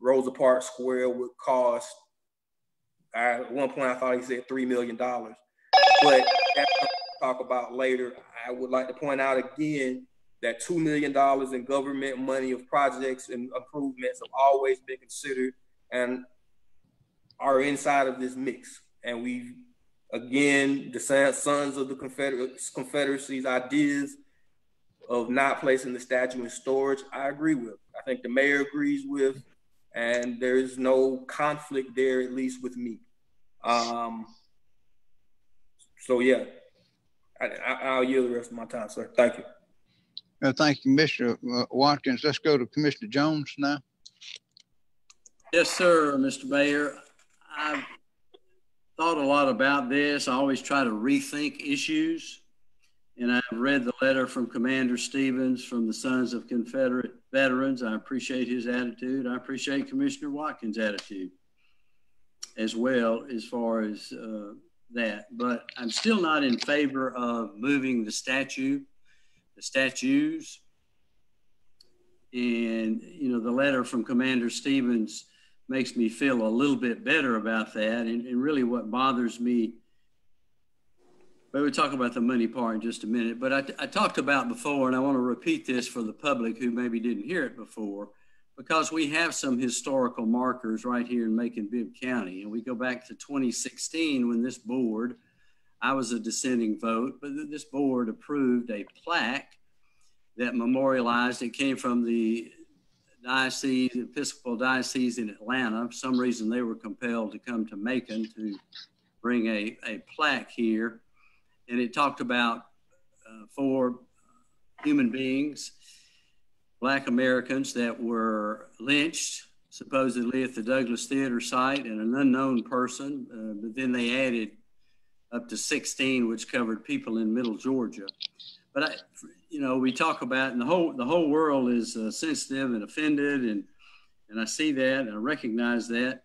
Rosa Parks Square would cost, at one point I thought he said $3 million, but that's something we'll talk about later. I would like to point out again that $2 million in government money of projects and improvements have always been considered and are inside of this mix. And we've, again, the sons of the Confederacy's ideas of not placing the statue in storage, I agree with. I think the mayor agrees with, and there's no conflict there, at least with me. So yeah, I'll yield the rest of my time, sir. Thank you. Thank you, Mr. Watkins. Let's go to Commissioner Jones now. Yes, sir, Mr. Mayor. I've thought a lot about this. I always try to rethink issues. And I've read the letter from Commander Stevens from the Sons of Confederate Veterans. I appreciate his attitude. I appreciate Commissioner Watkins' attitude as well as far as that. But I'm still not in favor of moving the statues. And, you know, the letter from Commander Stevens makes me feel a little bit better about that. And really what bothers me, but we'll talk about the money part in just a minute, but I talked about before, and I want to repeat this for the public who maybe didn't hear it before, because we have some historical markers right here in Macon-Bibb County. And we go back to 2016 when this board, I was a dissenting vote, but this board approved a plaque that memorialized, it came from the diocese, Episcopal Diocese in Atlanta. For some reason they were compelled to come to Macon to bring a plaque here. And it talked about 4 human beings, Black Americans that were lynched, supposedly at the Douglas Theater site, and an unknown person, but then they added up to 16, which covered people in Middle Georgia. But you know, we talk about, and the whole world is sensitive and offended, and I see that and I recognize that.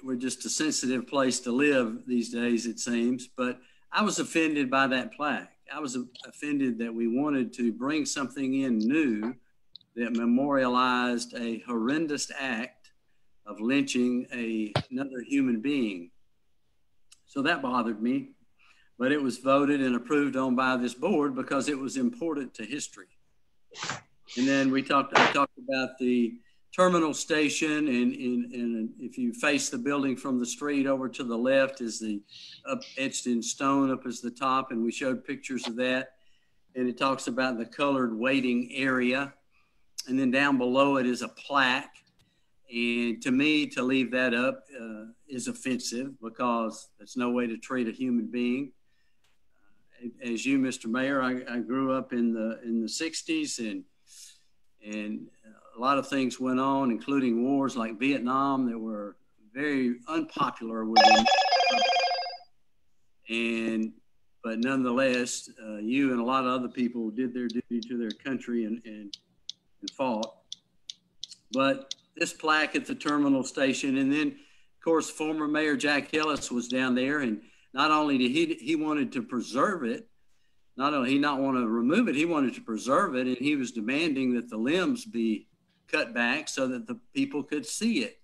We're just a sensitive place to live these days, it seems. But I was offended by that plaque. I was offended that we wanted to bring something in new that memorialized a horrendous act of lynching another human being. So that bothered me. But it was voted and approved on by this board because it was important to history. And then I talked about the terminal station, and if you face the building from the street, over to the left is the etched in stone up as the top, and we showed pictures of that. and it talks about the colored waiting area. And then down below it is a plaque. And to me, to leave that up is offensive, because there's no way to treat a human being. As you, Mr. Mayor, I grew up in the 60s, and a lot of things went on, including wars like Vietnam that were very unpopular within. But nonetheless, you and a lot of other people did their duty to their country and fought. But this plaque at the terminal station, and then, of course, former Mayor Jack Ellis was down there, and not only did he wanted to preserve it, not only he not want to remove it, he wanted to preserve it, and he was demanding that the limbs be cut back so that the people could see it.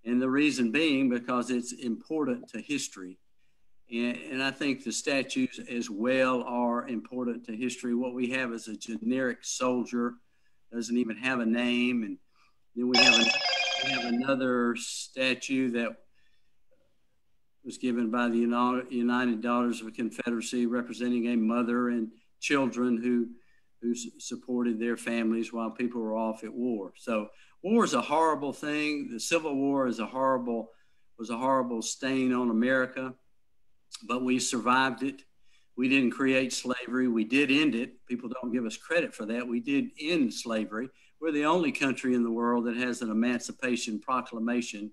And the reason being because it's important to history. And I think the statues as well are important to history. What we have is a generic soldier, doesn't even have a name. And then we have another statue that was given by the United Daughters of the Confederacy, representing a mother and children who supported their families while people were off at war. So war is a horrible thing. The Civil War was a horrible stain on America, but we survived it. We didn't create slavery. We did end it. People don't give us credit for that. We did end slavery. We're the only country in the world that has an Emancipation Proclamation.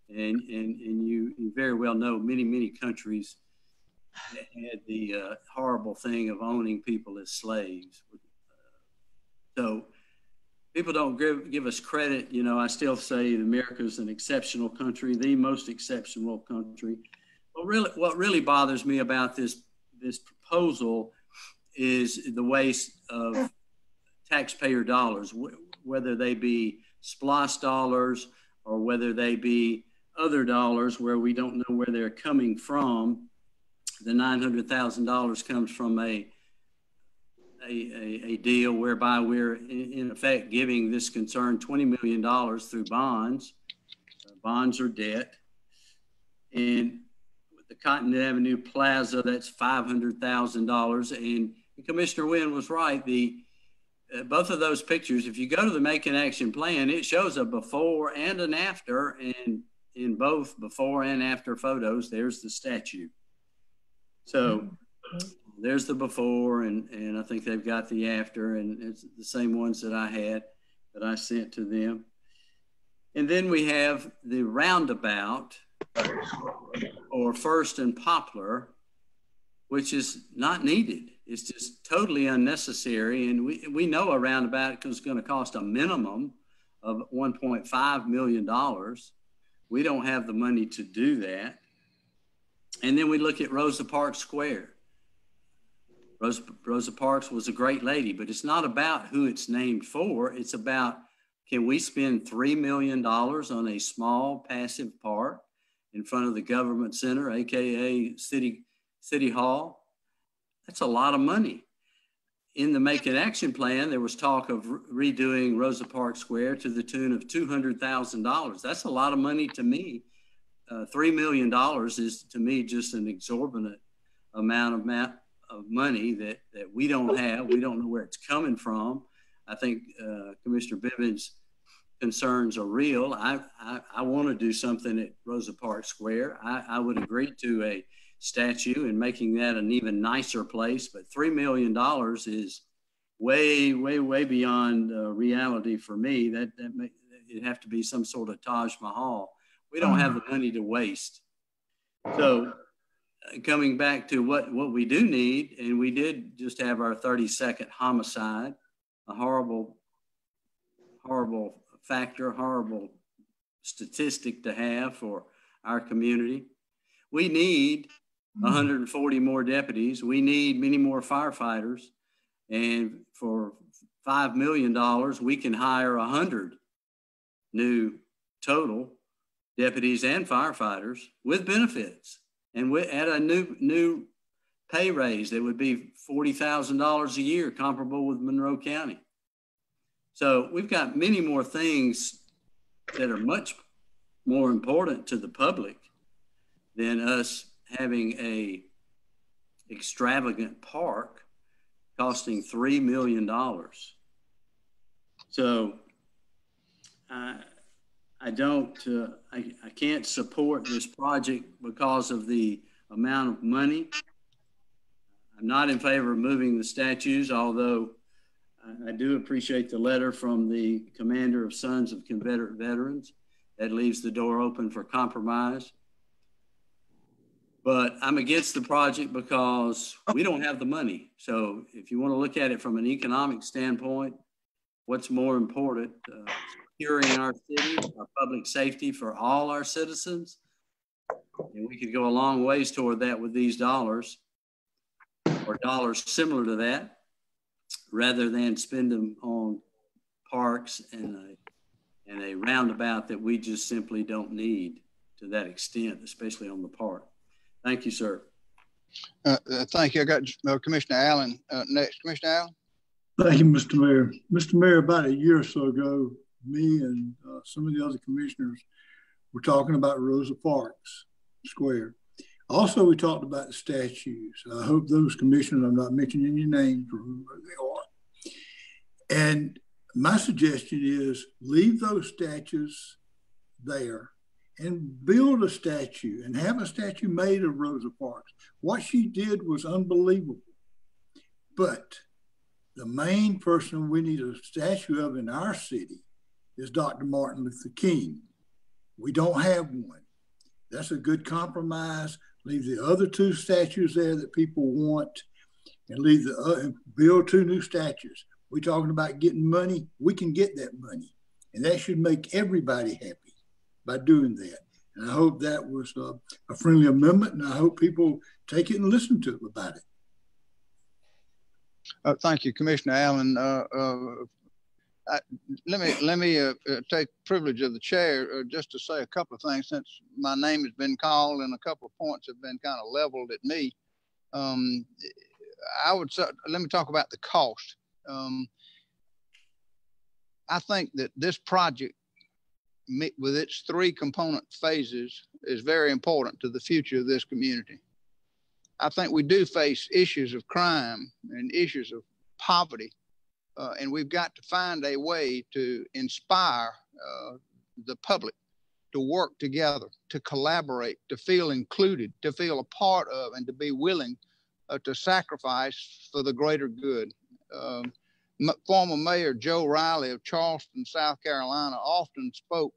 And you very well know many countries had the horrible thing of owning people as slaves. So people don't give us credit. You know, I still say America is an exceptional country, the most exceptional country. But really, what really bothers me about this proposal is the waste of taxpayer dollars, whether they be SPLOST dollars or whether they be other dollars where we don't know where they're coming from. The $900,000 comes from a deal whereby we're in effect giving this concern $20 million through bonds. Bonds are debt. And with the Cotton Avenue Plaza, that's $500,000. And Commissioner Wynn was right. Both of those pictures, if you go to the Macon Action Plan, it shows a before and an after, and in both before and after photos, there's the statue. So there's the before, and I think they've got the after, and it's the same ones that I had that I sent to them. And then we have the roundabout, or First and Poplar, which is not needed. It's just totally unnecessary. And we know a roundabout is going to cost a minimum of $1.5 million. We don't have the money to do that. And then we look at Rosa Parks Square. Rosa Parks was a great lady, but it's not about who it's named for. It's about, can we spend $3 million on a small passive park in front of the government center, AKA City Hall? That's a lot of money. In the Macon Action Plan, there was talk of redoing Rosa Parks Square to the tune of $200,000. That's a lot of money to me. $3 million is, to me, just an exorbitant amount of money that we don't have. We don't know where it's coming from. I think Commissioner Bibbins' concerns are real. I want to do something at Rosa Parks Square. I would agree to a statue and making that an even nicer place, but $3 million is way beyond reality for me. It'd have to be some sort of Taj Mahal. We don't have the money to waste. So coming back to what we do need, and we did just have our 32nd homicide, a horrible factor, horrible statistic to have for our community. We need 140 more deputies. We need many more firefighters. And for $5 million, we can hire 100 new total deputies and firefighters with benefits, and at a new pay raise that would be $40,000 a year, comparable with Monroe County. So we've got many more things that are much more important to the public than us having a extravagant park costing $3 million. So I can't support this project because of the amount of money. I'm not in favor of moving the statues, although I do appreciate the letter from the commander of Sons of Confederate Veterans. That leaves the door open for compromise. But I'm against the project because we don't have the money. So if you want to look at it from an economic standpoint, what's more important, securing our city, our public safety for all our citizens? And we could go a long ways toward that with these dollars, or dollars similar to that, rather than spend them on parks and a roundabout that we just simply don't need to that extent, especially on the park. Thank you, sir. Thank you. I got Commissioner Allen next. Commissioner Allen? Thank you, Mr. Mayor. Mr. Mayor, about a year or so ago, me and some of the other commissioners were talking about Rosa Parks Square. Also, we talked about the statues. I hope those commissioners, I'm not mentioning any names or who they are. And my suggestion is leave those statues there and build a statue and have a statue made of Rosa Parks. What she did was unbelievable. But the main person we need a statue of in our city is Dr. Martin Luther King. We don't have one. That's a good compromise. Leave the other two statues there that people want and leave and build two new statues. We're talking about getting money. We can get that money. And that should make everybody happy by doing that. And I hope that was a friendly amendment, and I hope people take it and listen to it about it. Thank you, Commissioner Allen. Let me take privilege of the chair just to say a couple of things, since my name has been called and a couple of points have been kind of leveled at me. Let me talk about the cost. I think that this project, with its three component phases, is very important to the future of this community. I think we do face issues of crime and issues of poverty, and we've got to find a way to inspire the public to work together, to collaborate, to feel included, to feel a part of, and to be willing to sacrifice for the greater good. Former Mayor Joe Riley of Charleston, South Carolina, often spoke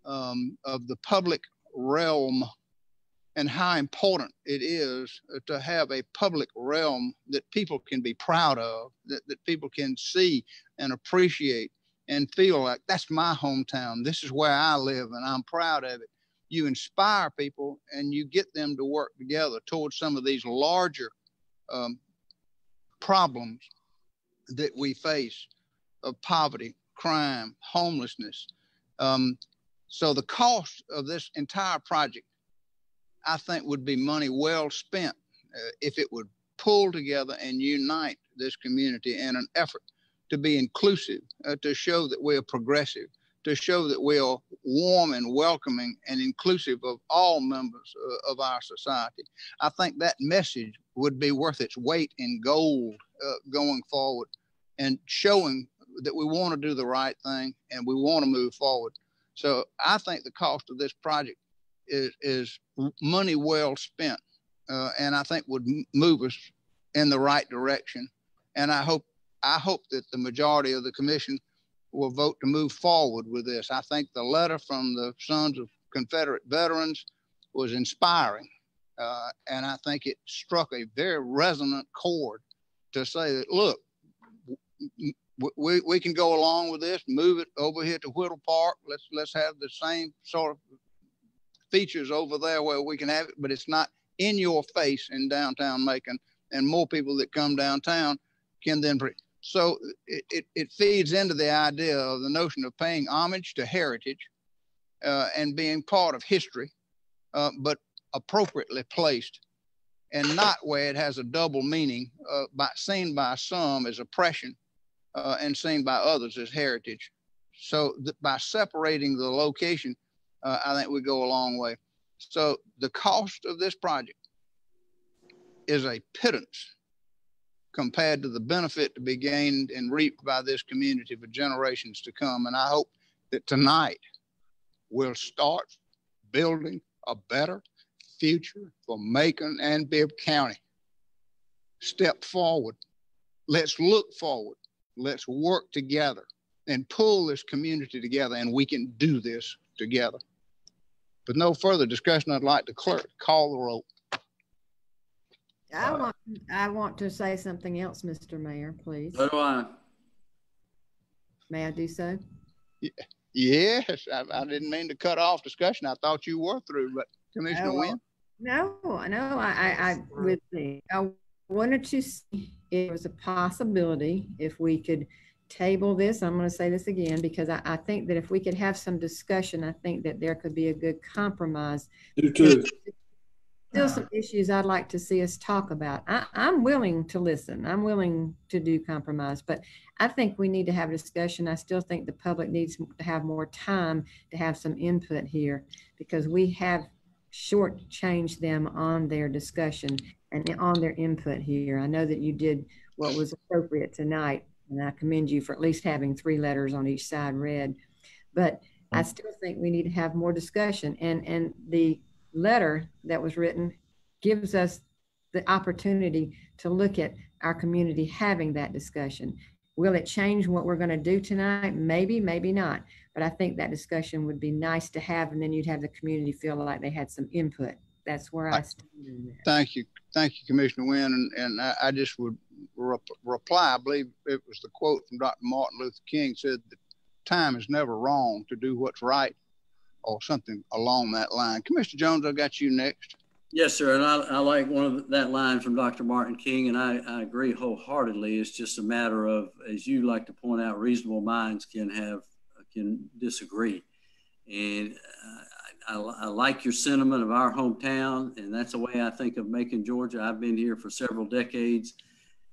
of the public realm and how important it is to have a public realm that people can be proud of, that people can see and appreciate and feel like, that's my hometown. This is where I live and I'm proud of it. You inspire people and you get them to work together towards some of these larger problems that we face of poverty, crime, homelessness. So the cost of this entire project, I think, would be money well spent if it would pull together and unite this community in an effort to be inclusive, to show that we are progressive, to show that we are warm and welcoming and inclusive of all members of our society. I think that message would be worth its weight in gold going forward, and showing that we want to do the right thing and we want to move forward. So I think the cost of this project is money well spent, and I think would move us in the right direction. And I hope that the majority of the commission will vote to move forward with this. I think the letter from the Sons of Confederate Veterans was inspiring, and I think it struck a very resonant chord to say that, look, we can go along with this, move it over here to Whittle Park. Let's have the same sort of features over there where we can have it, but it's not in your face in downtown Macon, and more people that come downtown can then. So it feeds into the idea of the notion of paying homage to heritage and being part of history, but appropriately placed, and not where it has a double meaning, seen by some as oppression and seen by others as heritage. So by separating the location, I think we go a long way. So the cost of this project is a pittance compared to the benefit to be gained and reaped by this community for generations to come. And I hope that tonight we'll start building a better future for Macon and Bibb County. Step forward. Let's look forward. Let's work together and pull this community together, and we can do this together. With no further discussion, I'd like the clerk to call the roll. I want to say something else, Mr. Mayor, please. So do I. May I do so? Yes, I didn't mean to cut off discussion. I thought you were through, but Commissioner Wynn? No, I wanted to see if it was a possibility if we could table this. I'm going to say this again because I think that if we could have some discussion, I think that there could be a good compromise. Do too. Still some issues I'd like to see us talk about. I'm willing to listen. I'm willing to do compromise, but I think we need to have a discussion. I still think the public needs to have more time to have some input here because we have shortchanged them on their discussion and on their input here. I know that you did what was appropriate tonight, and I commend you for at least having 3 letters on each side read, but I still think we need to have more discussion, and the letter that was written gives us the opportunity to look at our community having that discussion. Will it change what we're going to do tonight? Maybe, maybe not. But I think that discussion would be nice to have, and then you'd have the community feel like they had some input. That's where I stand in there. Thank you, Commissioner Wynn. And I just would reply. I believe it was the quote from Dr. Martin Luther King said that time is never wrong to do what's right, or something along that line. Commissioner Jones, I got you next. Yes, sir. And I like that line from Dr. Martin King, and I agree wholeheartedly. It's just a matter of, as you like to point out, reasonable minds can disagree. And I like your sentiment of our hometown, and that's the way I think of Macon, Georgia. I've been here for several decades,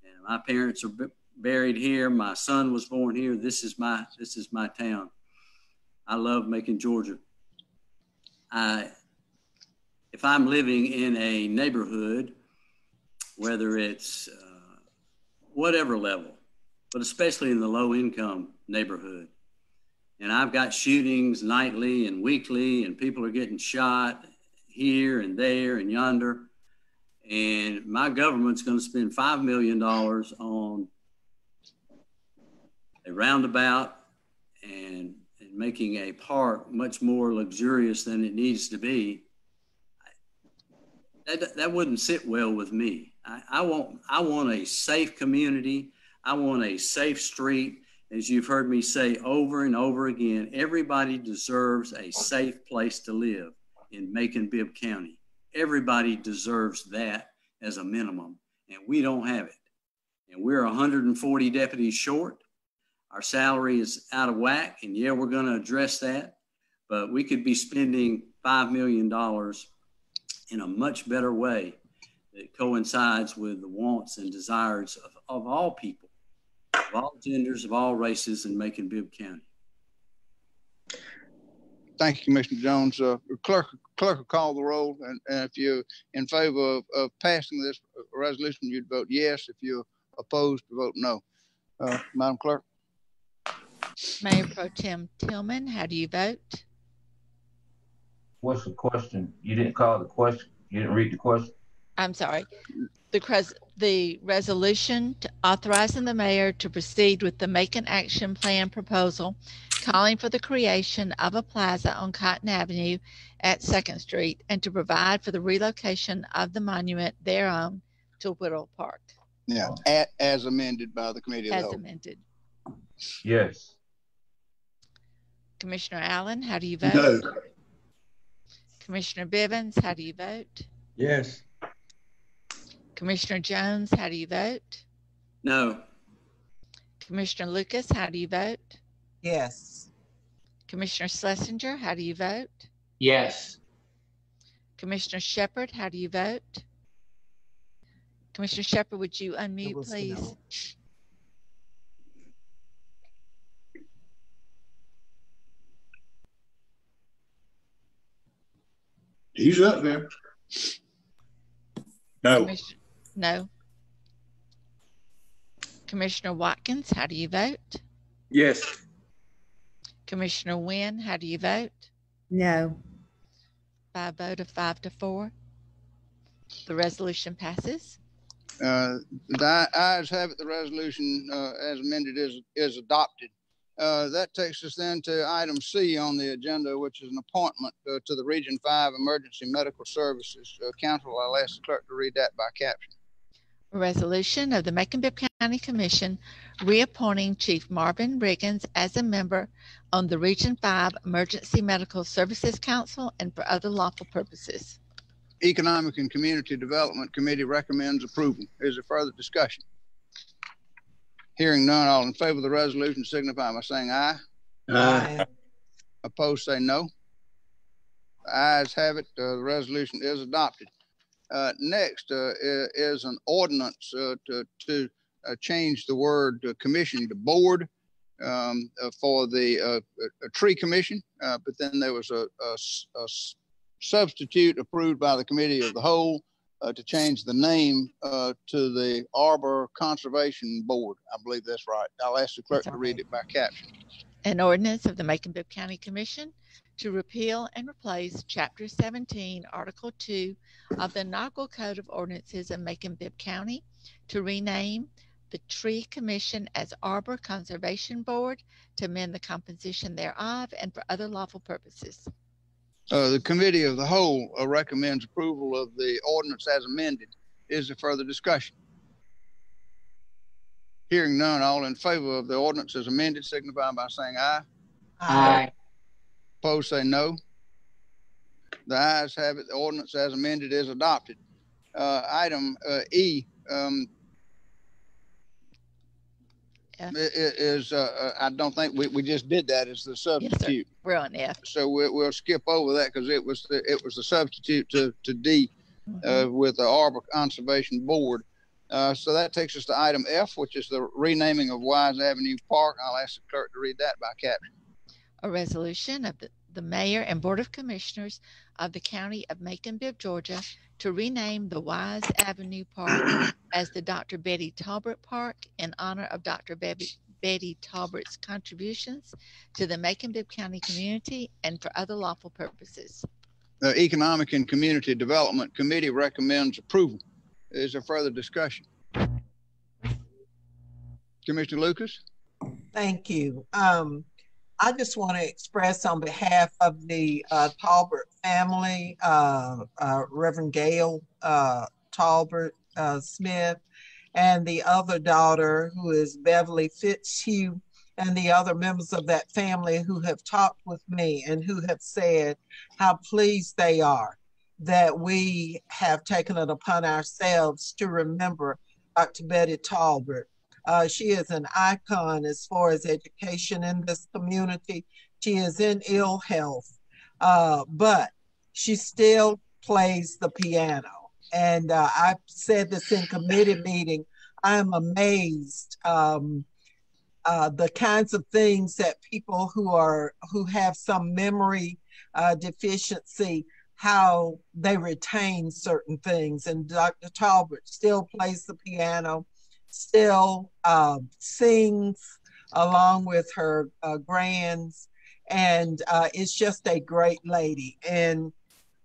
and my parents are buried here. My son was born here. This is my town. I love Macon, Georgia. If I'm living in a neighborhood, whether it's whatever level, but especially in the low income neighborhood, and I've got shootings nightly and weekly, and people are getting shot here and there and yonder, and my government's going to spend $5 million on a roundabout and making a park much more luxurious than it needs to be, that wouldn't sit well with me. I want a safe community. I want a safe street. As you've heard me say over and over again, everybody deserves a safe place to live in Macon-Bibb County. Everybody deserves that as a minimum, and we don't have it. And we're 140 deputies short. Our salary is out of whack, and yeah, we're going to address that, but we could be spending $5 million in a much better way that coincides with the wants and desires of all people, of all genders, of all races in Macon-Bibb County. Thank you, Commissioner Jones. Clerk will call the roll, and if you're in favor of passing this resolution, you'd vote yes. If you're opposed, vote no. Madam Clerk. Mayor Pro Tem Tillman, how do you vote? What's the question? You didn't call the question. You didn't read the question. I'm sorry. The resolution authorizing the mayor to proceed with the Macon Action Plan proposal calling for the creation of a plaza on Cotton Avenue at 2nd Street and to provide for the relocation of the monument thereon to Whittle Park. Yeah, as amended by the committee of the whole. As amended. Yes. Commissioner Allen, how do you vote? No. Commissioner Bivens, how do you vote? Yes. Commissioner Jones, how do you vote? No. Commissioner Lucas, how do you vote? Yes. Commissioner Schlesinger, how do you vote? Yes. Commissioner Shepard, how do you vote? Commissioner Shepard, would you unmute, please? No. He's up there. No. No. Commissioner Watkins, how do you vote? Yes. Commissioner Wynn, how do you vote? No. By a vote of 5 to 4, the resolution passes. The ayes have it. The resolution as amended is adopted. That takes us then to item C on the agenda, which is an appointment to the Region 5 Emergency Medical Services Council. I'll ask the clerk to read that by caption. A resolution of the Macon-Bibb County Commission reappointing Chief Marvin Riggins as a member on the Region 5 Emergency Medical Services Council and for other lawful purposes. Economic and Community Development Committee recommends approval. Is there further discussion? Hearing none, all in favor of the resolution signify by saying aye. Aye. Opposed, say no. The ayes have it. The resolution is adopted. Next is an ordinance to change the word commission to board for the tree commission, but then there was a substitute approved by the committee of the whole to change the name to the Arbor Conservation Board. I believe that's right. I'll ask the clerk to read it by caption. An ordinance of the Macon-Bibb County Commission to repeal and replace Chapter 17, Article 2 of the Inaugural Code of Ordinances of Macon-Bibb County to rename the Tree Commission as Arbor Conservation Board, to amend the composition thereof, and for other lawful purposes. The committee of the whole recommends approval of the ordinance as amended. Is there further discussion? Hearing none, all in favor of the ordinance as amended signify by saying aye. Aye. Opposed, say no. The ayes have it. The ordinance as amended is adopted. Item E is I don't think we just did that as the substitute. Yes, we're on F. So we'll skip over that because it was the substitute to D with the Arbor Conservation Board. So that takes us to item F, which is the renaming of Wise Avenue Park. I'll ask the clerk to read that by caption. A resolution of the Mayor and Board of Commissioners of the County of Macon-Bibb, Georgia, to rename the Wise Avenue Park as the Dr. Betty Talbert Park in honor of Dr. Betty Talbert's contributions to the Macon-Bibb County community and for other lawful purposes. The Economic and Community Development Committee recommends approval. Is there further discussion? Commissioner Lucas? Thank you. I just want to express on behalf of the Talbert family, Reverend Gail Talbert Smith, and the other daughter, who is Beverly Fitzhugh, and the other members of that family who have talked with me and who have said how pleased they are that we have taken it upon ourselves to remember Dr. Betty Talbert. She is an icon as far as education in this community. She is in ill health, but she still plays the piano. And I've said this in committee meeting. I'm amazed the kinds of things that people who have some memory deficiency, how they retain certain things. And Dr. Talbert still plays the piano, still sings along with her grands, and is just a great lady. And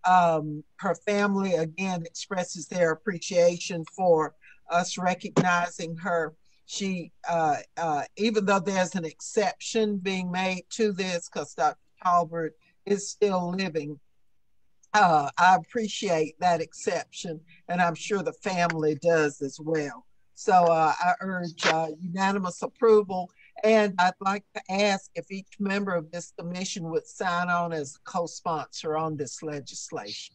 her family again expresses their appreciation for us recognizing her. She, even though there's an exception being made to this because Dr. Talbert is still living, I appreciate that exception, and I'm sure the family does as well. So I urge unanimous approval, and I'd like to ask if each member of this commission would sign on as a co-sponsor on this legislation.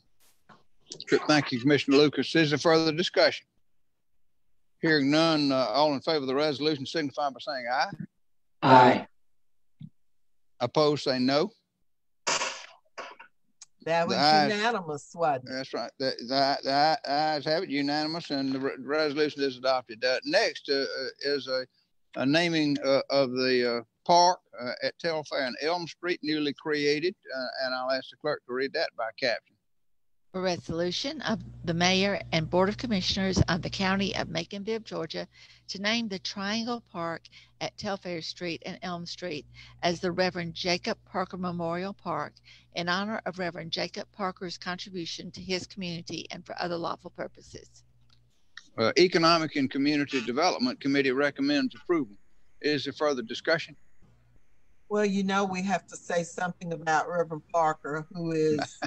Thank you, Commissioner Lucas. Is there further discussion? Hearing none, all in favor of the resolution signify by saying aye. Aye. Opposed, say no. That was unanimous, wasn't it? That's right. The ayes have it, unanimous, and the resolution is adopted. Next is a naming of the park at Telfair and Elm Street, newly created, and I'll ask the clerk to read that by caption. A resolution of the Mayor and Board of Commissioners of the County of Macon-Bibb, Georgia, to name the Triangle Park at Telfair Street and Elm Street as the Reverend Jacob Parker Memorial Park in honor of Reverend Jacob Parker's contribution to his community and for other lawful purposes. Economic and Community Development Committee recommends approval. Is there further discussion? Well, you know, we have to say something about Reverend Parker, who is,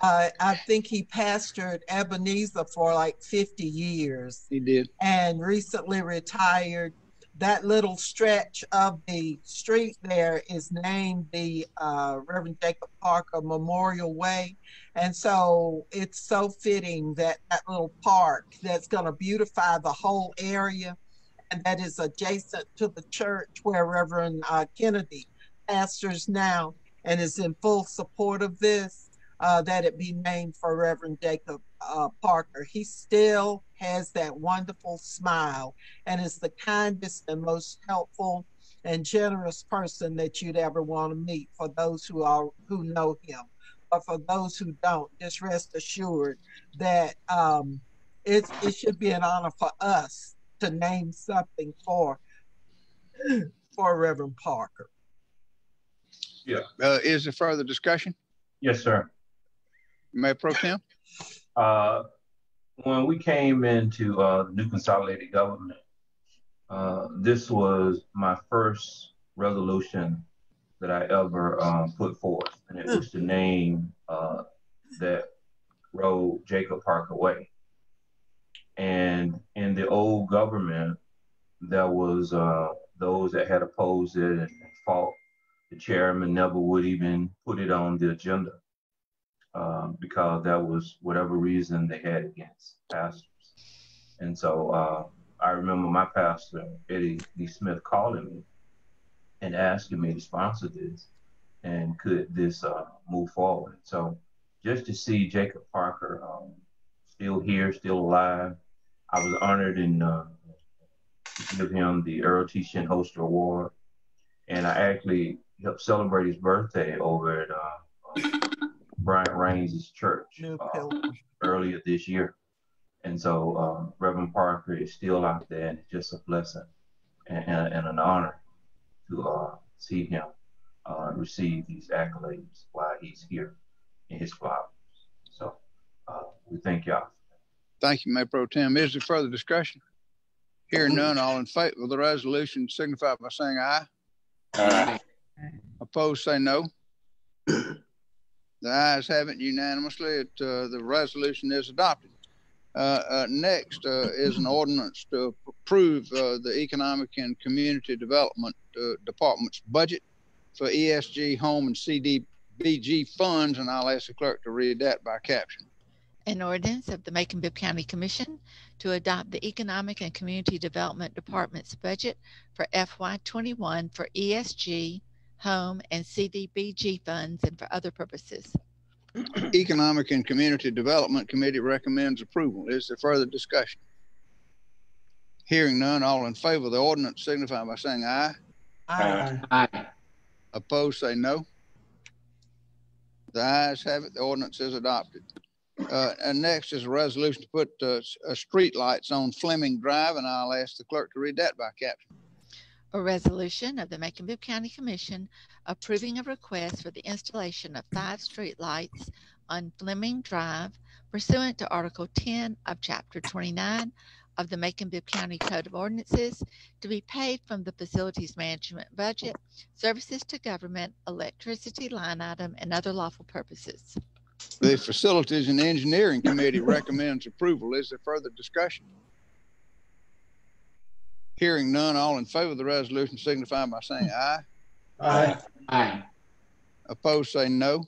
I think he pastored Ebenezer for like 50 years. He did. And recently retired. That little stretch of the street there is named the Reverend Jacob Parker Memorial Way. And so it's so fitting that that little park that's going to beautify the whole area, and that is adjacent to the church where Reverend Kennedy pastors now and is in full support of this, that it be named for Reverend Jacob Parker. He still has that wonderful smile and is the kindest and most helpful and generous person that you'd ever want to meet, for those who know him. But for those who don't, just rest assured that it should be an honor for us to name something for Reverend Parker. Yeah. Is there further discussion? Yes, sir. Mayor Pro Tem? When we came into the new consolidated government, this was my first resolution that I ever put forth, and it was to name that road Jacob Parker Way. And in the old government, there was those that had opposed it and fought. The chairman never would even put it on the agenda because that was whatever reason they had against pastors. And so I remember my pastor, Eddie D. Smith, calling me and asking me to sponsor this and could this move forward. So just to see Jacob Parker still here, still alive, I was honored in to give him the Earl T. Shinholster Award. And I actually helped celebrate his birthday over at Bryant Raines' church earlier this year. And so Reverend Parker is still out there, and it's just a blessing and an honor to see him receive these accolades while he's here in his flowers. So we thank y'all. Thank you, Mayor Pro Tem. Is there further discussion? Hearing none, all in favor of the resolution signify by saying aye. Aye. Opposed, say no. The ayes have it unanimously. The resolution is adopted. Next is an ordinance to approve the Economic and Community Development Department's budget for ESG, home, and CDBG funds, and I'll ask the clerk to read that by caption. An ordinance of the Macon-Bibb County Commission to adopt the Economic and Community Development Department's budget for FY21 for ESG, home, and CDBG funds and for other purposes. Economic and Community Development Committee recommends approval. Is there further discussion? Hearing none, all in favor of the ordinance signify by saying aye. Aye. Aye. Opposed, say no. The ayes have it. The ordinance is adopted. And next is a resolution to put street lights on Fleming Drive, and I'll ask the clerk to read that by caption. A resolution of the Macon-Bibb County Commission approving a request for the installation of 5 street lights on Fleming Drive pursuant to Article 10 of Chapter 29 of the Macon-Bibb County Code of Ordinances to be paid from the Facilities Management budget, services to government, electricity line item, and other lawful purposes. The Facilities and Engineering Committee recommends approval. Is there further discussion? Hearing none, all in favor of the resolution signify by saying aye. Aye. Aye. Opposed, say no.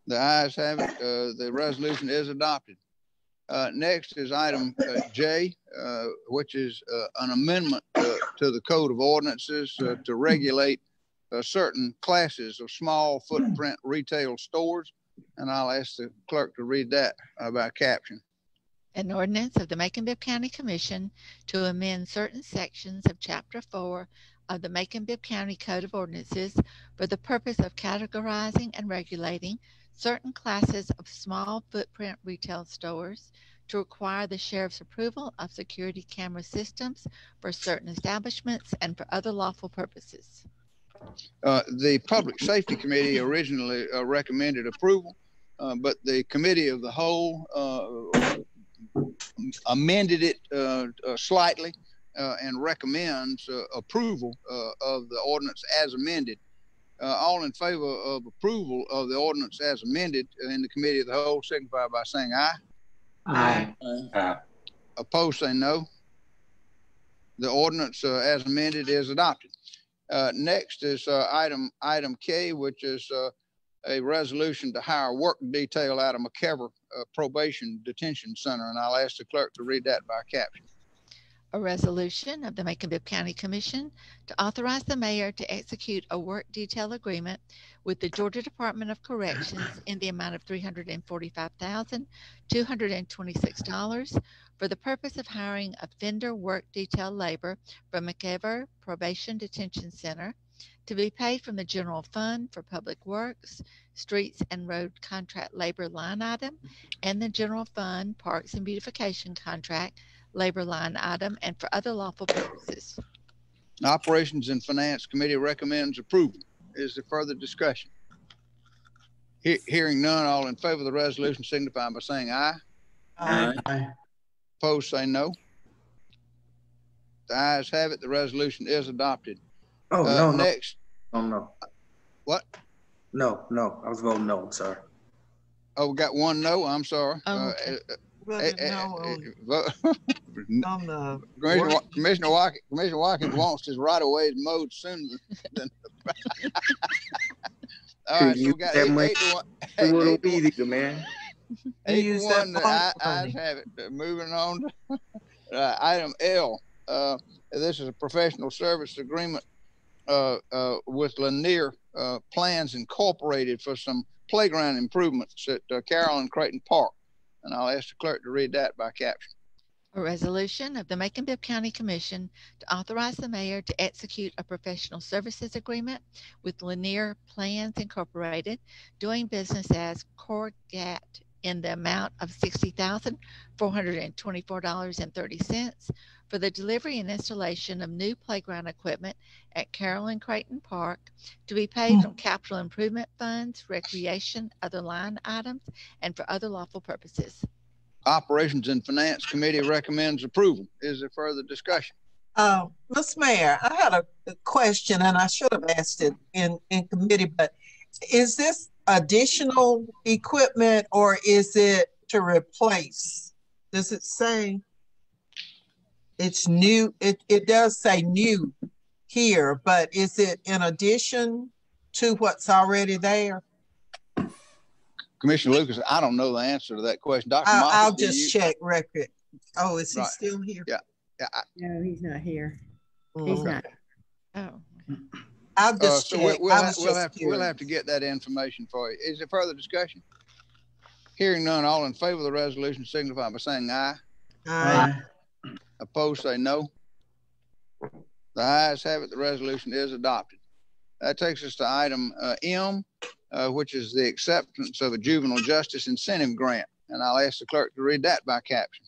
The ayes have it. The resolution is adopted. Next is item J, which is an amendment to the Code of Ordinances to regulate certain classes of small footprint retail stores. And I'll ask the clerk to read that by caption. An ordinance of the Macon-Bibb County Commission to amend certain sections of Chapter 4 of the Macon-Bibb County Code of Ordinances for the purpose of categorizing and regulating certain classes of small footprint retail stores, to require the sheriff's approval of security camera systems for certain establishments and for other lawful purposes. The Public Safety Committee originally recommended approval, but the Committee of the Whole amended it slightly and recommends approval of the ordinance as amended. All in favor of approval of the ordinance as amended in the Committee of the Whole signify by saying aye. Aye. Aye. Opposed, say no. The ordinance as amended is adopted. Next is item K, which is a resolution to hire work detail out of McKever Probation Detention Center, and I'll ask the clerk to read that by caption. A resolution of the Macon-Bibb County Commission to authorize the mayor to execute a work detail agreement with the Georgia Department of Corrections in the amount of $345,226 for the purpose of hiring offender work detail labor from McKever Probation Detention Center to be paid from the general fund for public works, streets and road contract labor line item, and the general fund parks and beautification contract labor line item, and for other lawful purposes. Operations and Finance Committee recommends approval. Is there further discussion? Hearing none, all in favor of the resolution signify by saying aye. Aye. Aye. Opposed, say no. The ayes have it. The resolution is adopted. Oh, no, next. No. Oh, no. What? No. I was voting no. I'm sorry. Oh, we got one no. I'm sorry. Oh, okay. Commissioner Watkins wants his right of ways mowed sooner than. All right, so we got 8 to 1. Man. 8 to 1. The ayes have it. Moving on to item L. This is a professional service agreement with Lanier Plans Incorporated for some playground improvements at Carroll and Creighton Park. And I'll ask the clerk to read that by caption. A resolution of the Macon-Bibb County Commission to authorize the mayor to execute a professional services agreement with Lanier Plans Incorporated, doing business as Corgat, in the amount of $60,424.30 for the delivery and installation of new playground equipment at Carroll and Creighton Park to be paid from capital improvement funds, recreation, other line items, and for other lawful purposes. Operations and Finance Committee recommends approval. Is there further discussion? Ms. Mayor, I had a question, and I should have asked it in committee, but is this additional equipment or is it to replace? Does it say it's new? It does say new here, but is it in addition to what's already there? Commissioner Lucas, I don't know the answer to that question. Dr. I'll just check record. Oh, is he still here? Yeah. No, he's not here. He's not. Oh. I'll just so check. we'll have to get that information for you. Is there further discussion? Hearing none, all in favor of the resolution signify by saying aye. Aye. Opposed, say no. The ayes have it. The resolution is adopted. That takes us to item M, which is the acceptance of a juvenile justice incentive grant. And I'll ask the clerk to read that by caption.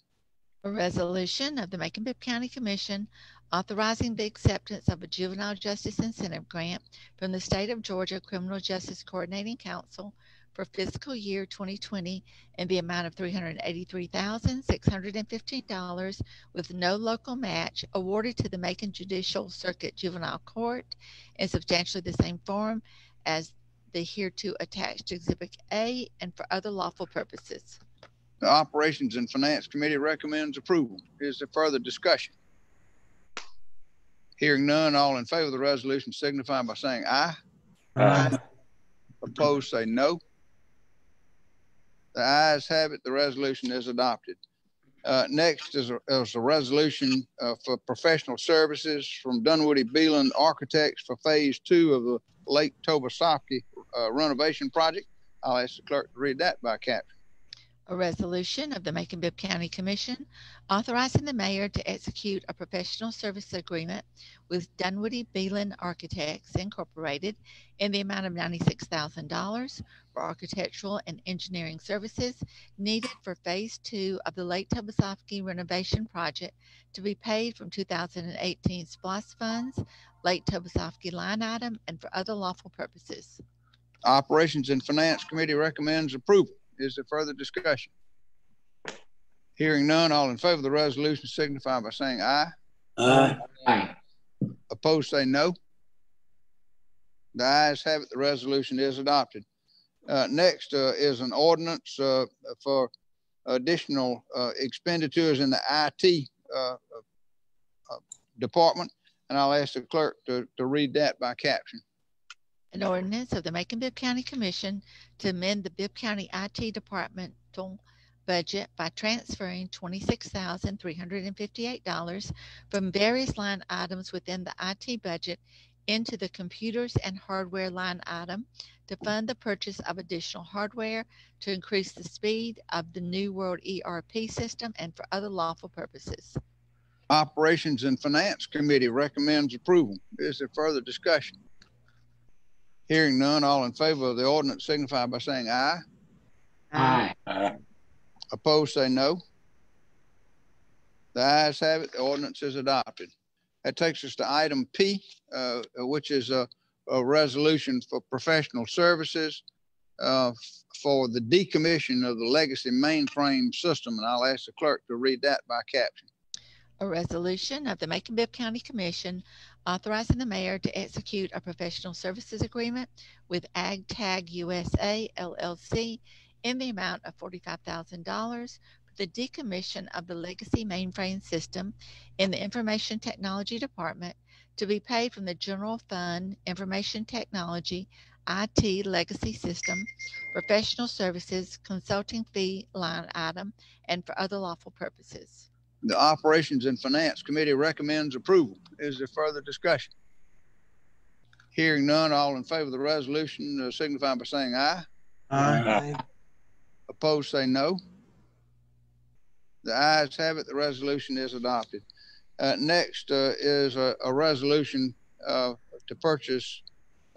A resolution of the Macon-Bibb County Commission authorizing the acceptance of a juvenile justice incentive grant from the State of Georgia Criminal Justice Coordinating Council for fiscal year 2020 in the amount of $383,615 with no local match, awarded to the Macon Judicial Circuit Juvenile Court in substantially the same form as the hereto attached Exhibit A, and for other lawful purposes. The Operations and Finance Committee recommends approval. Is there further discussion? Hearing none, all in favor of the resolution signify by saying aye. Aye. Opposed, say no. The ayes have it. The resolution is adopted. Next is a resolution for professional services from Dunwoody Beeland Architects for Phase 2 of the Lake Tobosaki renovation project. I'll ask the clerk to read that by caption. A resolution of the Macon-Bibb County Commission authorizing the mayor to execute a professional service agreement with Dunwoody Beeland Architects Incorporated in the amount of $96,000 for architectural and engineering services needed for Phase 2 of the Lake Tobesofsky renovation project to be paid from 2018 SPLOST funds, Lake Tobesofsky line item, and for other lawful purposes. Operations and Finance Committee recommends approval. Is there further discussion? Hearing none, all in favor of the resolution signify by saying aye. Aye. Aye. Opposed, say no. The ayes have it. The resolution is adopted. Next is an ordinance for additional expenditures in the IT department, and I'll ask the clerk to read that by caption. An ordinance of the Macon-Bibb County Commission to amend the Bibb County IT departmental budget by transferring $26,358 from various line items within the IT budget into the computers and hardware line item to fund the purchase of additional hardware to increase the speed of the New World ERP system and for other lawful purposes. Operations and Finance Committee recommends approval. Is there further discussion? Hearing none, all in favor of the ordinance signify by saying aye. Aye. Aye. Opposed, say no. The ayes have it. The ordinance is adopted. That takes us to item P, which is a resolution for professional services for the decommission of the legacy mainframe system. And I'll ask the clerk to read that by caption. A resolution of the Macon-Bibb County Commission authorizing the mayor to execute a professional services agreement with AgTag USA LLC in the amount of $45,000 for the decommission of the legacy mainframe system in the Information Technology Department to be paid from the General Fund Information Technology IT Legacy System, professional services, consulting fee line item, and for other lawful purposes. The Operations and Finance Committee recommends approval. Is there further discussion? Hearing none, all in favor of the resolution signify by saying aye. Aye. Opposed, say no. The ayes have it. The resolution is adopted. Next is a resolution to purchase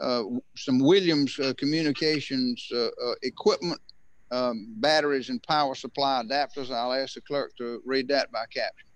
some Williams Communications equipment, batteries and power supply adapters. I'll ask the clerk to read that by caption.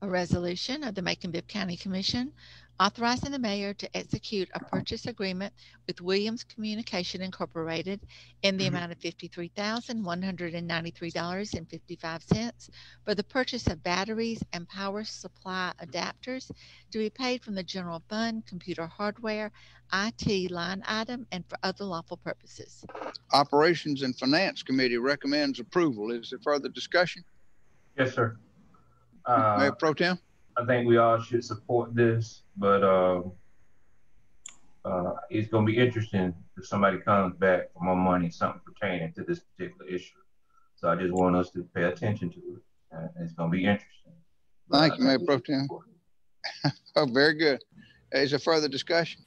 A resolution of the Macon-Bibb County Commission authorizing the mayor to execute a purchase agreement with Williams Communication Incorporated in the amount of $53,193.55 for the purchase of batteries and power supply adapters to be paid from the general fund, computer hardware, IT line item, and for other lawful purposes. Operations and Finance Committee recommends approval. Is there further discussion? Yes, sir. Mayor Pro Tem? I think we all should support this, but it's going to be interesting if somebody comes back for more money, something pertaining to this particular issue. So I just want us to pay attention to it. It's going to be interesting. Thank you, Mayor Pro Tem. Oh, very good. Is there further discussion?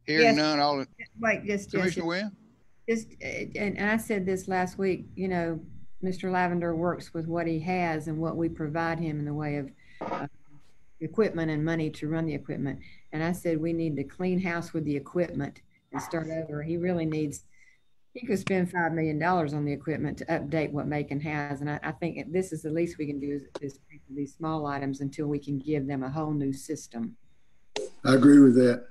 Hearing none, all in. Wait, just Commissioner Williams? Just, and I said this last week, you know, Mr. Lavender works with what he has and what we provide him in the way of equipment and money to run the equipment. And I said, we need to clean house with the equipment and start over. He really needs, he could spend $5 million on the equipment to update what Macon has. And I think this is the least we can do is pay for these small items until we can give them a whole new system. I agree with that.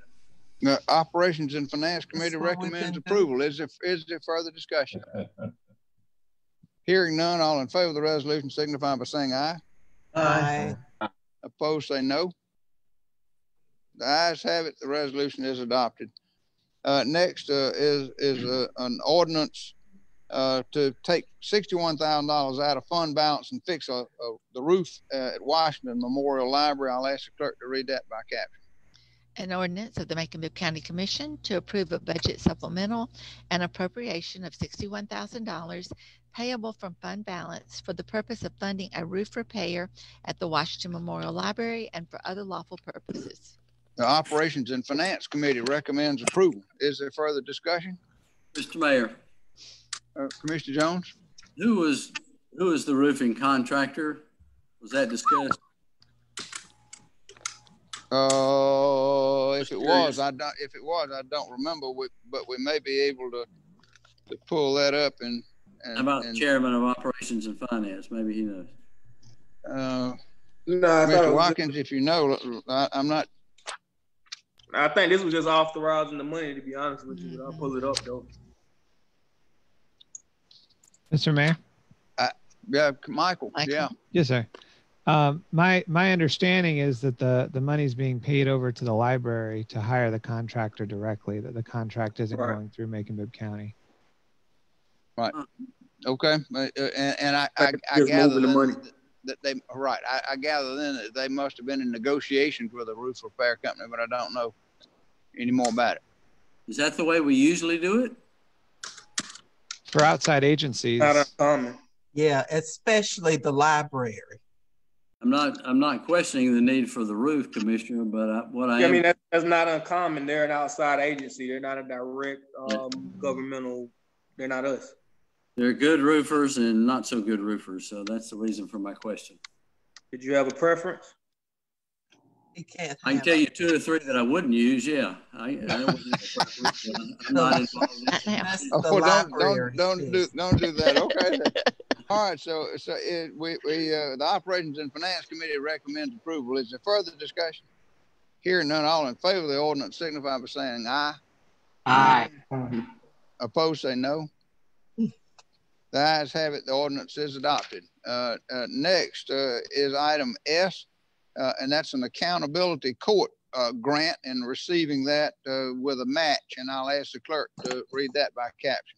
Operations and Finance Committee recommends approval. Is there further discussion? Hearing none, all in favor of the resolution signify by saying aye. Aye. Opposed, say no. The ayes have it. The resolution is adopted. Next is an ordinance to take $61,000 out of fund balance and fix the roof at Washington Memorial Library. I'll ask the clerk to read that by caption. An ordinance of the Macon-Bibb County Commission to approve a budget supplemental and appropriation of $61,000 payable from fund balance for the purpose of funding a roof repair at the Washington Memorial Library and for other lawful purposes. The Operations and Finance Committee recommends approval. Is there further discussion? Mr. Mayor. Commissioner Jones? Who was the roofing contractor? Was that discussed? If it was, I don't remember. But we may be able to pull that up and How about chairman of operations and finance? Maybe he knows. No, I thought Mr. it was Watkins, if you know, I'm not. I think this was just authorizing the money, to be honest with you. But I'll pull it up though. Mr. Mayor? Yeah, Michael. Yeah. Yes, sir. My understanding is that the money's being paid over to the library to hire the contractor directly, that the contract isn't going through Macon-Bibb County. Right. Okay. And I gather that they, right. I gather then that they must have been in negotiations with a roof repair company, but I don't know any more about it. Is that the way we usually do it? For outside agencies. Not uncommon. Yeah, especially the library. I'm not questioning the need for the roof, Commissioner, but I mean, that's not uncommon. They're an outside agency. They're not a direct governmental. They're not us. They're good roofers and not so good roofers. So that's the reason for my question. Did you have a preference? I can tell you 2 or 3 that I wouldn't use. Yeah, I'm not involved. Don't do that. Okay. All right. So the Operations and Finance Committee recommends approval. Is there further discussion? Hearing none, all in favor of the ordinance signify by saying aye. Aye. Opposed, say no. The ayes have it. The ordinance is adopted. Next is item S, and that's an accountability court grant, and receiving that with a match. And I'll ask the clerk to read that by caption.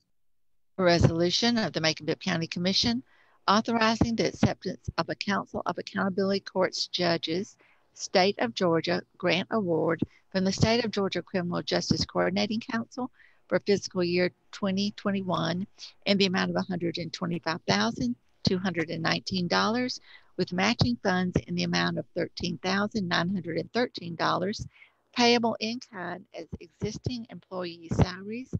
A resolution of the Macon-Bibb County Commission authorizing the acceptance of a Council of Accountability Courts Judges State of Georgia grant award from the State of Georgia Criminal Justice Coordinating Council for fiscal year 2021 in the amount of $125,219 with matching funds in the amount of $13,913 payable in kind as existing employee salaries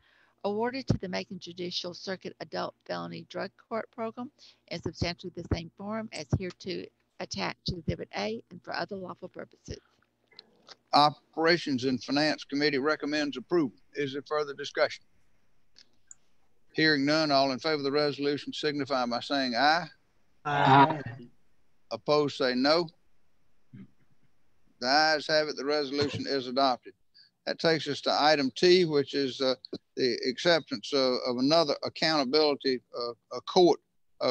awarded to the Macon Judicial Circuit Adult Felony Drug Court Program in substantially the same form as hereto attached to Exhibit A and for other lawful purposes. Operations and Finance Committee recommends approval. Is there further discussion? Hearing none, all in favor of the resolution signify by saying aye. Aye. Opposed, say no. The ayes have it. The resolution is adopted. That takes us to item T, which is the acceptance of another accountability court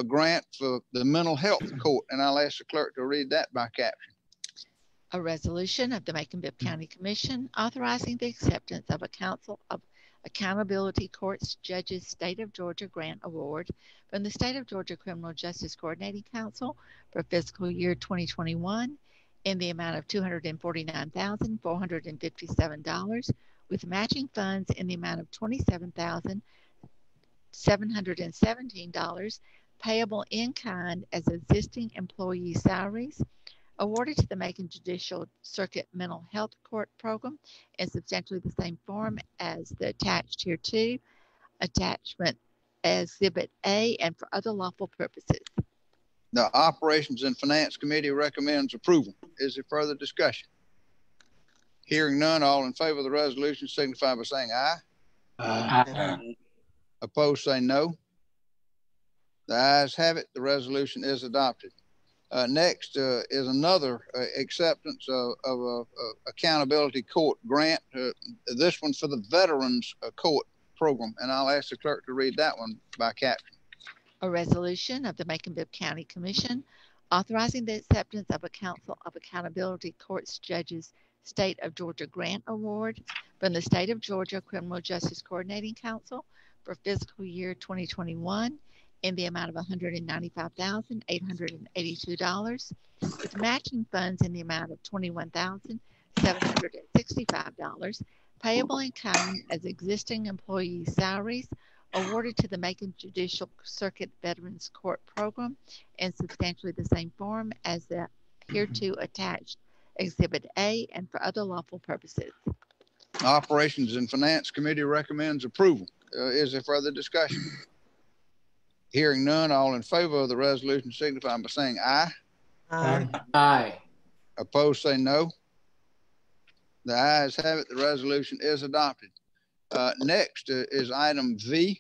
grant for the mental health court. And I'll ask the clerk to read that by caption. A resolution of the Macon-Bibb County Commission authorizing the acceptance of a Council of Accountability Courts Judges State of Georgia grant award from the State of Georgia Criminal Justice Coordinating Council for fiscal year 2021 in the amount of $249,457 with matching funds in the amount of $27,717 payable in kind as existing employee salaries awarded to the Macon Judicial Circuit Mental Health Court Program in substantially the same form as the attached hereto, attachment Exhibit A, and for other lawful purposes. The Operations and Finance Committee recommends approval. Is there further discussion? Hearing none, all in favor of the resolution signify by saying aye. Aye. Opposed, say no. The ayes have it. The resolution is adopted. Next is another acceptance of a accountability court grant. This one for the Veterans Court Program, and I'll ask the clerk to read that one by caption. A resolution of the Macon-Bibb County Commission authorizing the acceptance of a Council of Accountability Courts Judges State of Georgia grant award from the State of Georgia Criminal Justice Coordinating Council for fiscal year 2021 in the amount of $195,882 with matching funds in the amount of $21,765 payable in kind as existing employee salaries awarded to the Macon Judicial Circuit Veterans Court Program in substantially the same form as the hereto attached Exhibit A and for other lawful purposes. Operations and Finance Committee recommends approval. Is there further discussion? Hearing none, all in favor of the resolution signify by saying aye. Aye. Aye. Opposed, say no. The ayes have it. The resolution is adopted. Next is item V,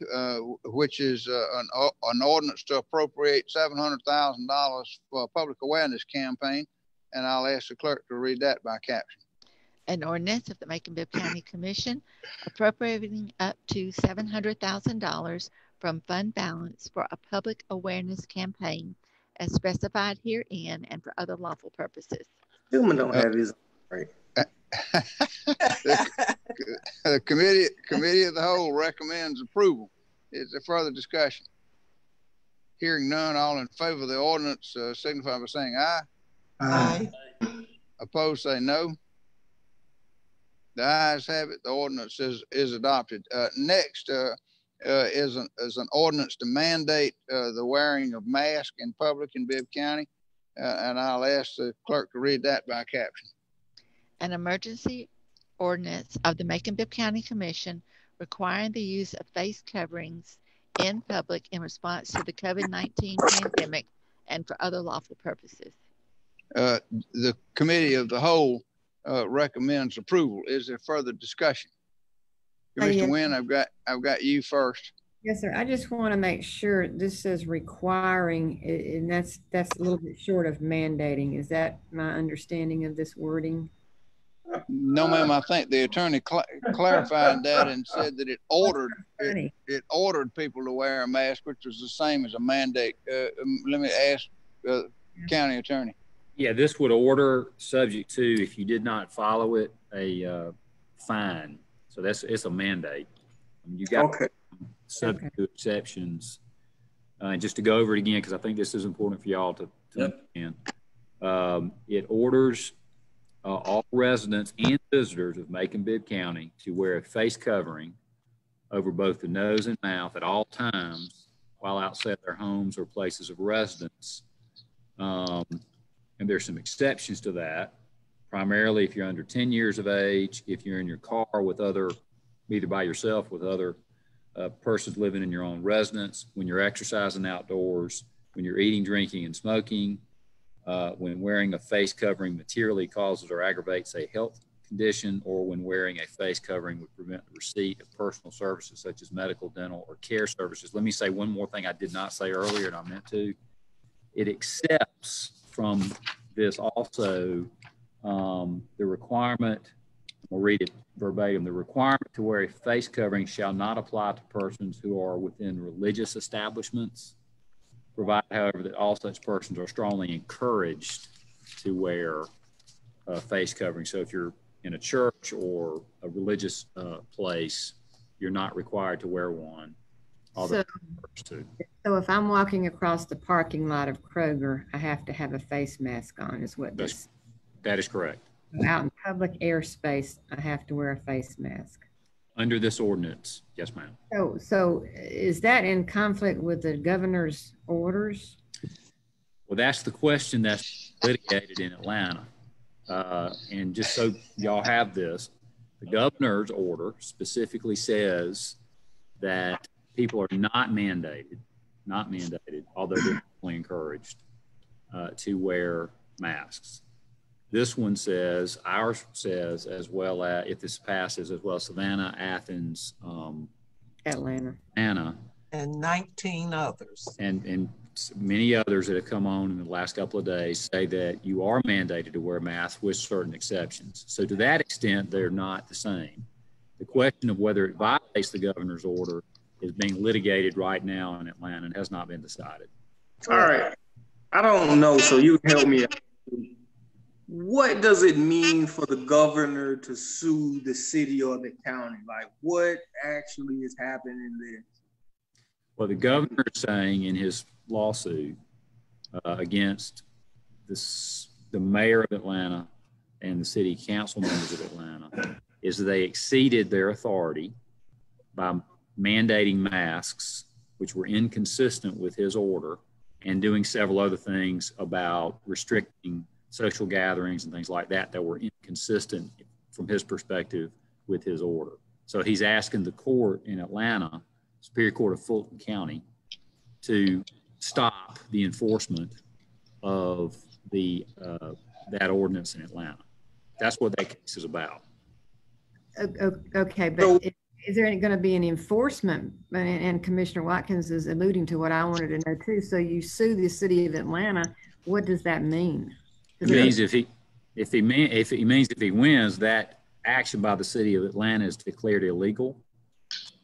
which is an ordinance to appropriate $700,000 for a public awareness campaign. And I'll ask the clerk to read that by caption. An ordinance of the Macon-Bibb County Commission appropriating up to $700,000 from fund balance for a public awareness campaign as specified herein and for other lawful purposes. Human don't have his right. The committee of the whole recommends approval. Is there further discussion? Hearing none, all in favor of the ordinance signify by saying aye. Aye. Opposed, say no. The ayes have it. The ordinance is adopted. Next is an ordinance to mandate the wearing of masks in public in Bibb County, and I'll ask the clerk to read that by caption. An emergency ordinance of the Macon-Bibb County Commission requiring the use of face coverings in public in response to the COVID-19 pandemic and for other lawful purposes. The committee of the whole recommends approval. Is there further discussion? Commissioner Wynn, I've got you first. Yes, sir. I just want to make sure this says requiring, and that's a little bit short of mandating. Is that my understanding of this wording? No, ma'am. I think the attorney clarified that and said that it ordered people to wear a mask, which was the same as a mandate. Let me ask the county attorney. Yeah, this would order, subject to, if you did not follow it, a fine. So it's a mandate. You got subject to exceptions. And just to go over it again, because I think this is important for y'all to understand. It orders all residents and visitors of Macon-Bibb County to wear a face covering over both the nose and mouth at all times while outside their homes or places of residence. And there's some exceptions to that, primarily if you're under 10 years of age, if you're in your car with other, either by yourself with other persons living in your own residence, when you're exercising outdoors, when you're eating, drinking, and smoking, when wearing a face covering materially causes or aggravates a health condition, or when wearing a face covering would prevent the receipt of personal services such as medical, dental, or care services. Let me say one more thing I did not say earlier, and I meant to. It accepts from this also the requirement, we'll read it verbatim, the requirement to wear a face covering shall not apply to persons who are within religious establishments, provided, however, that all such persons are strongly encouraged to wear a face covering. So if you're in a church or a religious place, you're not required to wear one. So if I'm walking across the parking lot of Kroger, I have to have a face mask on, is what this. That is correct. Out in public airspace, I have to wear a face mask. Under this ordinance, yes, ma'am. So is that in conflict with the governor's orders? Well, that's the question that's litigated in Atlanta. And just so y'all have this, the governor's order specifically says that people are not mandated, although they're definitely encouraged to wear masks. This one says, ours says, as well as, if this passes, as well as Savannah, Athens, Atlanta, and 19 others. And many others that have come on in the last couple of days say that you are mandated to wear masks with certain exceptions. So to that extent, they're not the same. The question of whether it violates the governor's order is being litigated right now in Atlanta and has not been decided. All right. I don't know, so you help me out. What does it mean for the governor to sue the city or the county? Like, what actually is happening there? Well, the governor is saying in his lawsuit against the mayor of Atlanta and the city council members of Atlanta is that they exceeded their authority by mandating masks, which were inconsistent with his order, and doing several other things about restricting social gatherings and things like that were inconsistent from his perspective with his order. So he's asking the court in Atlanta, Superior Court of Fulton County, to stop the enforcement of the that ordinance in Atlanta. That's what that case is about. Okay, but is there going to be an enforcement? And Commissioner Watkins is alluding to what I wanted to know too. So you sue the city of Atlanta. What does that mean? It means if he wins, that action by the city of Atlanta is declared illegal,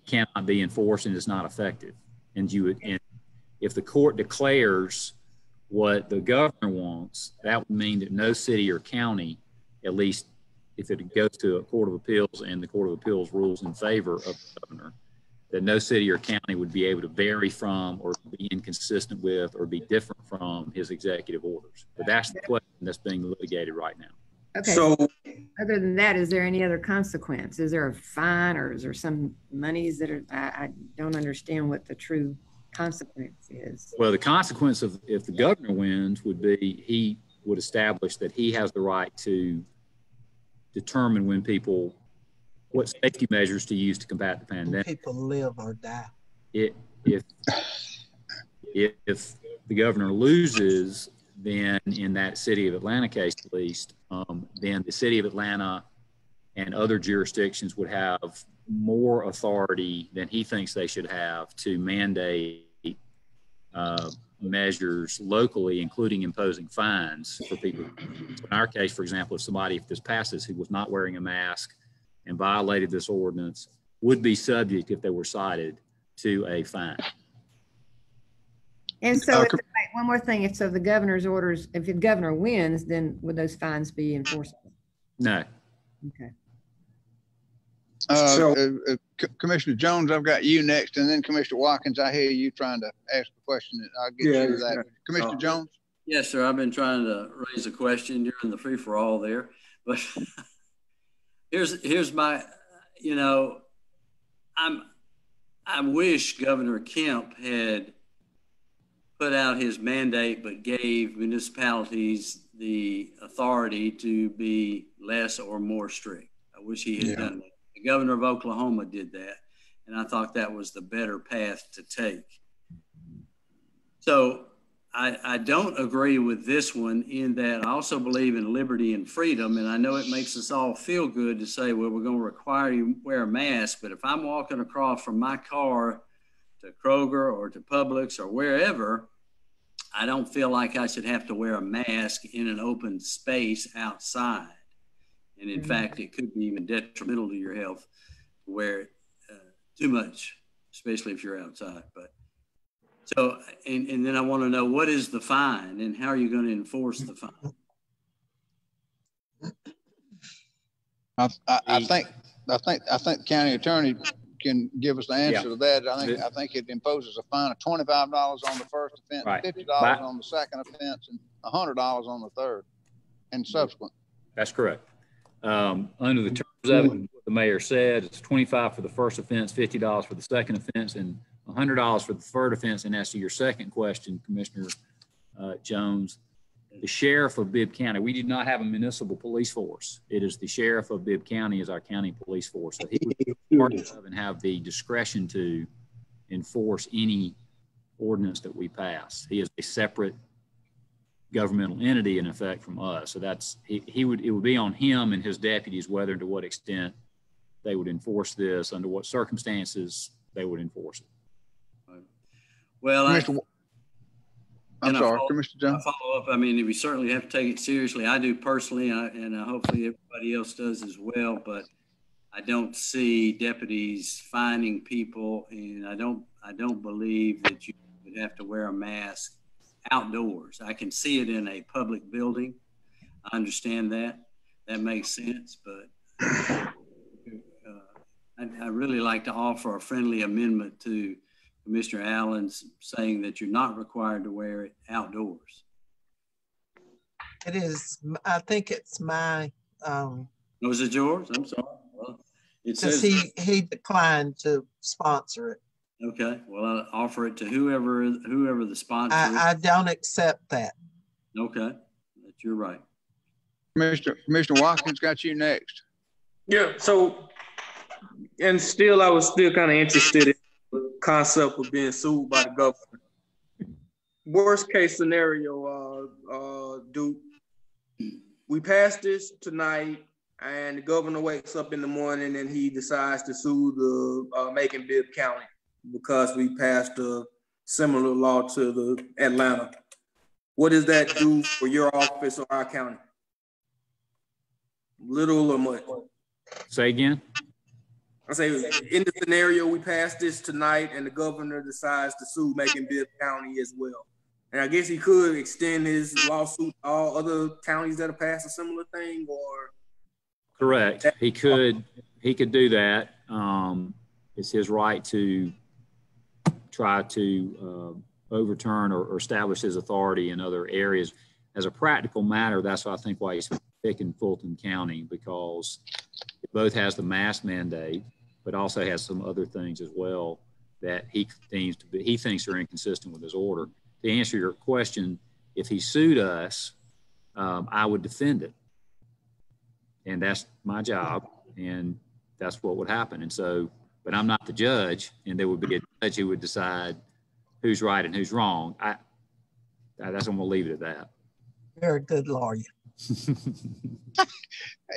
cannot be enforced, and is not effective. And if the court declares what the governor wants, that would mean that no city or county, at least if it goes to a court of appeals and the court of appeals rules in favor of the governor, that no city or county would be able to vary from or be inconsistent with or be different from his executive orders. But that's the question that's being litigated right now. Okay. So other than that, is there any other consequence? Is there a fine, or is there some monies that are, I don't understand what the true consequence is. Well, the consequence of if the governor wins would be he would establish that he has the right to determine when people, what safety measures to use to combat the pandemic. People live or die. If the governor loses, then in that city of Atlanta case, at least, then the city of Atlanta and other jurisdictions would have more authority than he thinks they should have to mandate measures locally, including imposing fines for people. So in our case, for example, if this passes, who was not wearing a mask and violated this ordinance, would be subject, if they were cited, to a fine. And so one more thing, if so the governor's orders, if the governor wins, then would those fines be enforceable? No. Okay. Commissioner Jones, I've got you next, and then Commissioner Watkins, I hear you trying to ask a question. I'll get you to that. Commissioner Jones? Yes, sir. I've been trying to raise a question during the free-for-all there, but here's my, I wish Governor Kemp had put out his mandate, but gave municipalities the authority to be less or more strict. I wish he had done that. The governor of Oklahoma did that, and I thought that was the better path to take. So I don't agree with this one in that I also believe in liberty and freedom, and I know it makes us all feel good to say, well, we're going to require you to wear a mask, but if I'm walking across from my car to Kroger or to Publix or wherever, I don't feel like I should have to wear a mask in an open space outside. And in fact, it could be even detrimental to your health to wear it too much, especially if you're outside. But so, and then I want to know, what is the fine and how are you going to enforce the fine? I think the county attorney can give us the answer to that. I think it imposes a fine of $25 on the first offense, $50 on the second offense, and $100 on the third and subsequent. That's correct. Under the terms of it, what the mayor said, it's $25 for the first offense, $50 for the second offense, and $100 for the third offense. And as to your second question, Commissioner Jones, the sheriff of Bibb County, we do not have a municipal police force. It is the sheriff of Bibb County is our county police force. So he would be part of and have the discretion to enforce any ordinance that we pass. He is a separate governmental entity in effect from us. So that's, it would be on him and his deputies whether and to what extent they would enforce this, under what circumstances they would enforce it. Well, I'm sorry, Commissioner Jones. Follow up. I mean, we certainly have to take it seriously. I do personally, and hopefully everybody else does as well. But I don't see deputies fining people, and I don't believe that you would have to wear a mask outdoors. I can see it in a public building. I understand that. That makes sense. But I really like to offer a friendly amendment to Commissioner Allen's saying that you're not required to wear it outdoors. It is, I think it's my. Was it yours? I'm sorry. Well, it says he declined to sponsor it. Okay. Well, I'll offer it to whoever the sponsor is. I don't accept that. Okay. You're right. Commissioner Watkins got you next. Yeah. So, and still, I was still kind of interested in the concept of being sued by the government. worst case scenario, Duke, we pass this tonight, and the governor wakes up in the morning and he decides to sue the Macon-Bibb County because we passed a similar law to the Atlanta. What does that do for your office or our county? Little or much? Say again? I say, in the scenario we pass this tonight and the governor decides to sue Macon-Bibb County as well. And I guess he could extend his lawsuit to all other counties that have passed a similar thing, or? Correct. He could do that. It's his right to try to overturn or establish his authority in other areas. As a practical matter, that's why I think why he's picking Fulton County, because it both has the mask mandate, but also has some other things as well that he thinks are inconsistent with his order. To answer your question, if he sued us, I would defend it. And that's my job, and that's what would happen. And so, but I'm not the judge, and there would be a judge who would decide who's right and who's wrong. That's I'm going to leave it at that. Very good lawyer.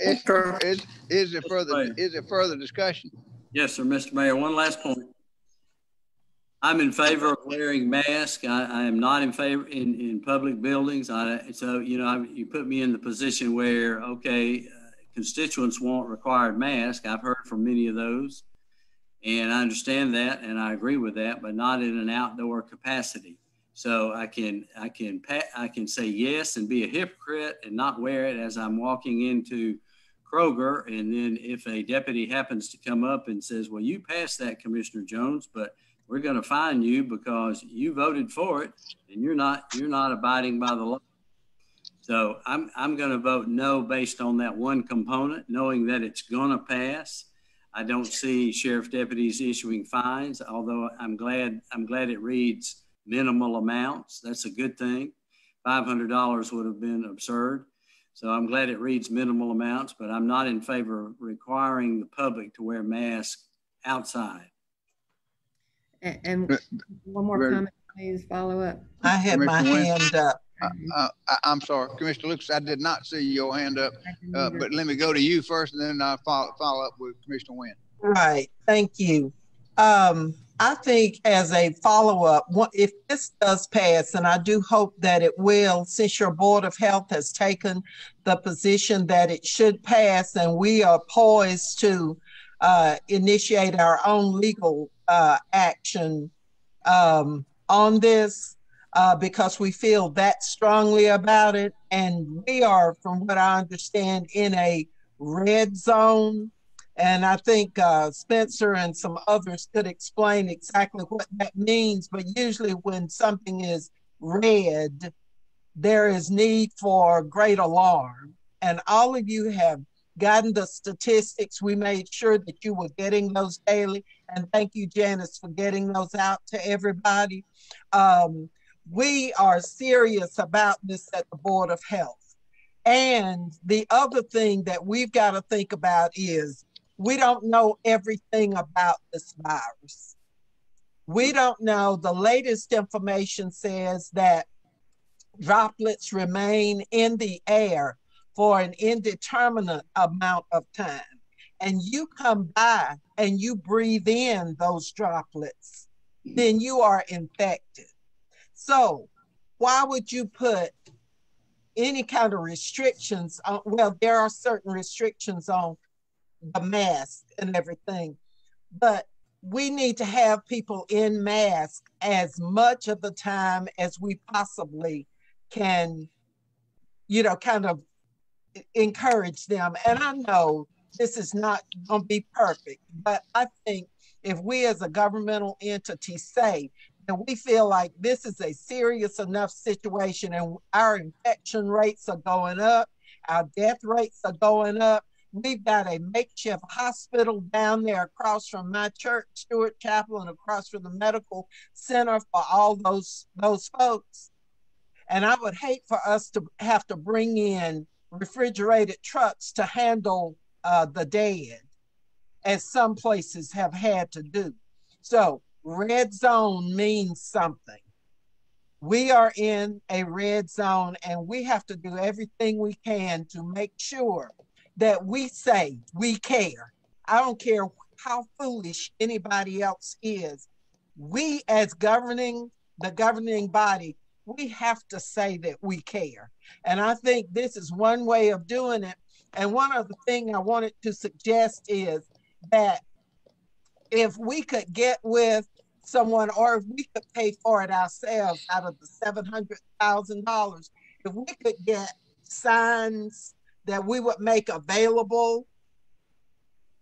Is there further discussion? Yes, sir, Mr. Mayor. One last point. I'm in favor of wearing masks. I am not in favor in public buildings. So, you know, you put me in the position where, okay, constituents want required masks. I've heard from many of those, and I understand that, and I agree with that, but not in an outdoor capacity. So I can say yes and be a hypocrite and not wear it as I'm walking into Kroger. And then if a deputy happens to come up and says, well, you passed that, Commissioner Jones, but we're going to fine you because you voted for it and you're not abiding by the law. So I'm going to vote no based on that one component, knowing that it's going to pass. I don't see sheriff deputies issuing fines, although I'm glad it reads minimal amounts. That's a good thing. $500 would have been absurd. So I'm glad it reads minimal amounts, but I'm not in favor of requiring the public to wear masks outside. And one more comment, please, follow up. I had my hand up. I'm sorry, Commissioner Lucas, I did not see your hand up, but let me go to you first, and then I'll follow up with Commissioner Wynn. Right, thank you. I think as a follow-up, if this does pass, and I do hope that it will, since your Board of Health has taken the position that it should pass, and we are poised to initiate our own legal action on this, because we feel that strongly about it. And we are, from what I understand, in a red zone. And I think Spencer and some others could explain exactly what that means. But usually when something is red, there is need for great alarm. And all of you have gotten the statistics. We made sure that you were getting those daily. And thank you, Janice, for getting those out to everybody. We are serious about this at the Board of Health. And the other thing that we've got to think about is we don't know everything about this virus. We don't know. The latest information says that droplets remain in the air for an indeterminate amount of time. And you come by and you breathe in those droplets, then you are infected. So why would you put any kind of restrictions on? Well, there are certain restrictions on the mask and everything, but we need to have people in mask as much of the time as we possibly can, you know, kind of encourage them. And I know this is not going to be perfect, but I think if we as a governmental entity say that we feel like this is a serious enough situation and our infection rates are going up, our death rates are going up, we've got a makeshift hospital down there across from my church, Stewart Chapel, and across from the medical center for all those folks. And I would hate for us to have to bring in refrigerated trucks to handle the dead, as some places have had to do. So red zone means something. We are in a red zone and we have to do everything we can to make sure that we say we care. I don't care how foolish anybody else is. We as the governing body, we have to say that we care. And I think this is one way of doing it. And one of the things I wanted to suggest is that if we could get with someone, or if we could pay for it ourselves out of the $700,000, if we could get signs that we would make available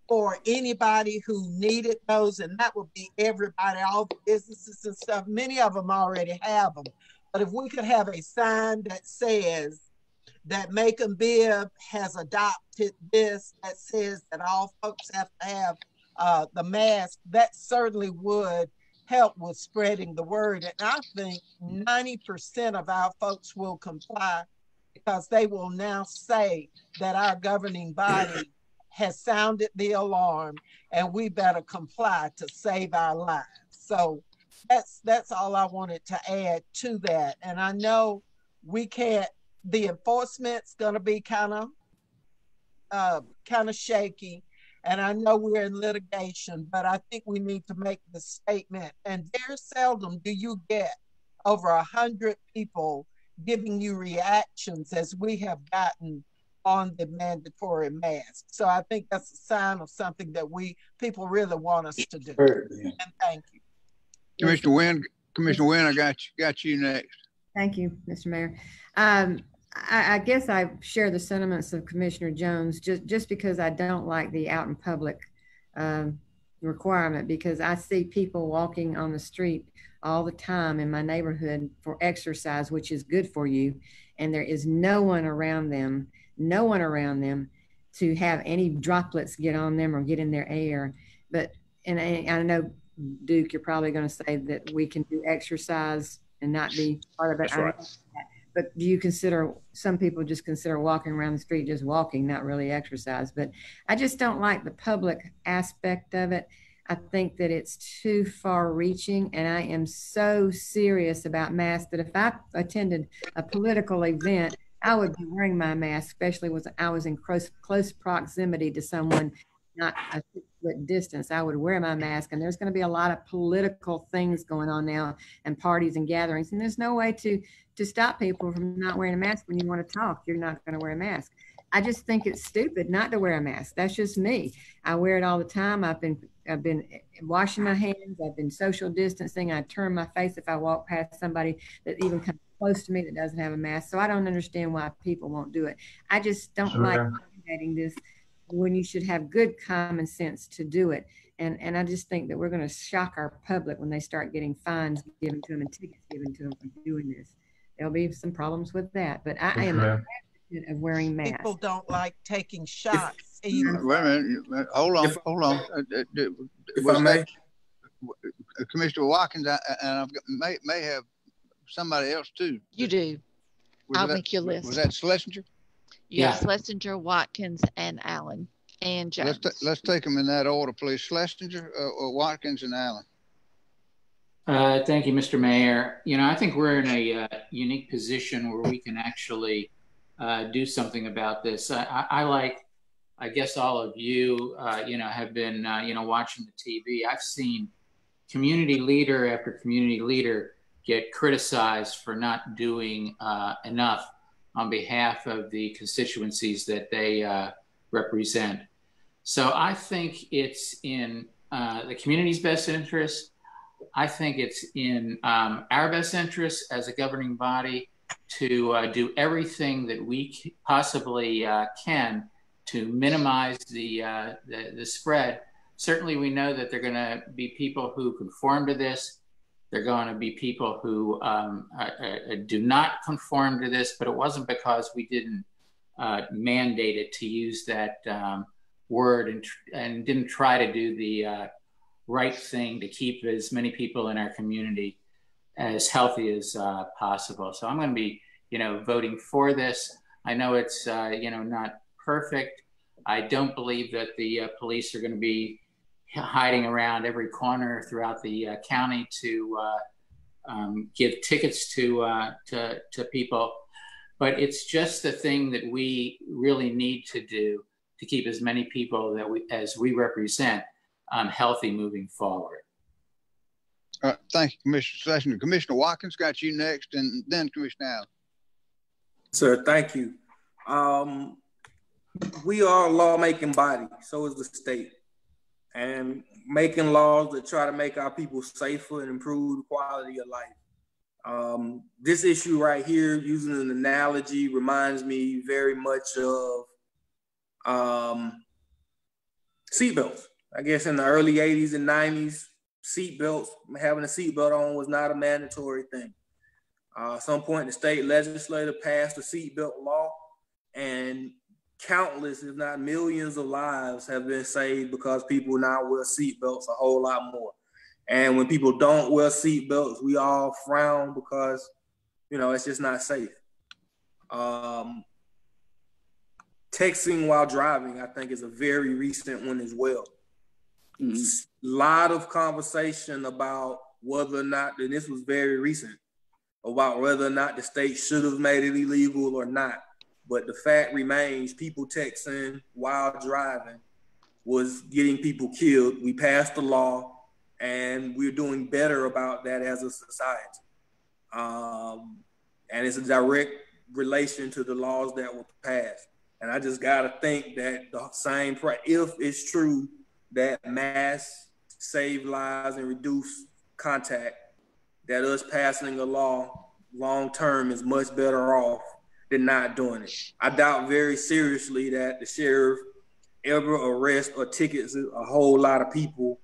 for anybody who needed those, and that would be everybody, all the businesses and stuff. Many of them already have them. But if we could have a sign that says that Macon-Bibb has adopted this, that says that all folks have to have the mask, that certainly would help with spreading the word. And I think 90% of our folks will comply, because they will now say that our governing body has sounded the alarm and we better comply to save our lives. So that's all I wanted to add to that. And I know we can't, the enforcement's gonna be kind of shaky. And I know we're in litigation, but I think we need to make the statement. And very seldom do you get over 100 people giving you reactions as we have gotten on the mandatory mask. So I think that's a sign of something that people really want us to do. And thank you. Commissioner Wynn, I got you next. Thank you, Mr. Mayor. I guess I share the sentiments of Commissioner Jones, just because I don't like the out in public requirement, because I see people walking on the street all the time in my neighborhood for exercise, which is good for you. And there is no one around them to have any droplets get on them or get in their air. But, and I know, Duke, you're probably going to say that we can do exercise and not be part of it. That's right. But do you consider, some people just consider walking around the street just walking, not really exercise. But I just don't like the public aspect of it. I think that it's too far reaching, and I am so serious about masks that if I attended a political event, I would be wearing my mask, especially when I was in close proximity to someone, not a 6-foot distance. I would wear my mask, and there's going to be a lot of political things going on now, and parties and gatherings, and there's no way to stop people from not wearing a mask. When you want to talk, you're not going to wear a mask. I just think it's stupid not to wear a mask. That's just me. I wear it all the time. I've been washing my hands. I've been social distancing. I turn my face if I walk past somebody that even comes close to me that doesn't have a mask. So I don't understand why people won't do it. I just don't like mandating this when you should have good common sense to do it. And I just think that we're going to shock our public when they start getting fines given to them and tickets given to them for doing this. There'll be some problems with that, but I am an advocate of wearing masks. People don't like taking shots. Wait a minute, hold on. If I may, Commissioner Watkins, and I may have somebody else too. You do. I'll make your list. Was that Schlesinger? Yeah, Schlesinger, Watkins, and Allen, and Jones. Let's take them in that order, please. Schlesinger, Watkins, and Allen. Thank you, Mr. Mayor. You know, I think we're in a unique position where we can actually do something about this. I guess all of you, have been, watching the TV. I've seen community leader after community leader get criticized for not doing enough on behalf of the constituencies that they represent. So I think it's in the community's best interest. I think it's in our best interest as a governing body to do everything that we possibly can to minimize the spread. Certainly, we know that there are going to be people who conform to this. There are going to be people who do not conform to this, but it wasn't because we didn't mandate it, to use that word, and didn't try to do the right thing to keep as many people in our community as healthy as possible. So I'm going to be, voting for this. I know it's, not perfect. I don't believe that the police are going to be hiding around every corner throughout the county to give tickets to people. But it's just the thing that we really need to do to keep as many people as we represent healthy moving forward. All right, thank you, Commissioner Sessions. Commissioner Watkins, got you next, and then Commissioner Allen. Sir, thank you. We are a lawmaking body, so is the state. And making laws that try to make our people safer and improve the quality of life. This issue right here, using an analogy, reminds me very much of seatbelts. I guess in the early 80s and 90s, seatbelts, having a seatbelt on was not a mandatory thing. At some point, the state legislature passed a seatbelt law, and countless, if not millions of lives have been saved because people now wear seatbelts a whole lot more. And when people don't wear seatbelts, we all frown because, you know, it's just not safe. Texting while driving, I think, is a very recent one as well. A lot of conversation about whether or not, and this was very recent, about whether or not the state should have made it illegal or not. But the fact remains, people texting while driving was getting people killed. We passed the law, and we're doing better about that as a society. And it's a direct relation to the laws that were passed. And I just gotta think that the same, if it's true that masks save lives and reduce contact, that us passing a law long-term is much better off than not doing it. I doubt very seriously that the sheriff ever arrests or tickets a whole lot of people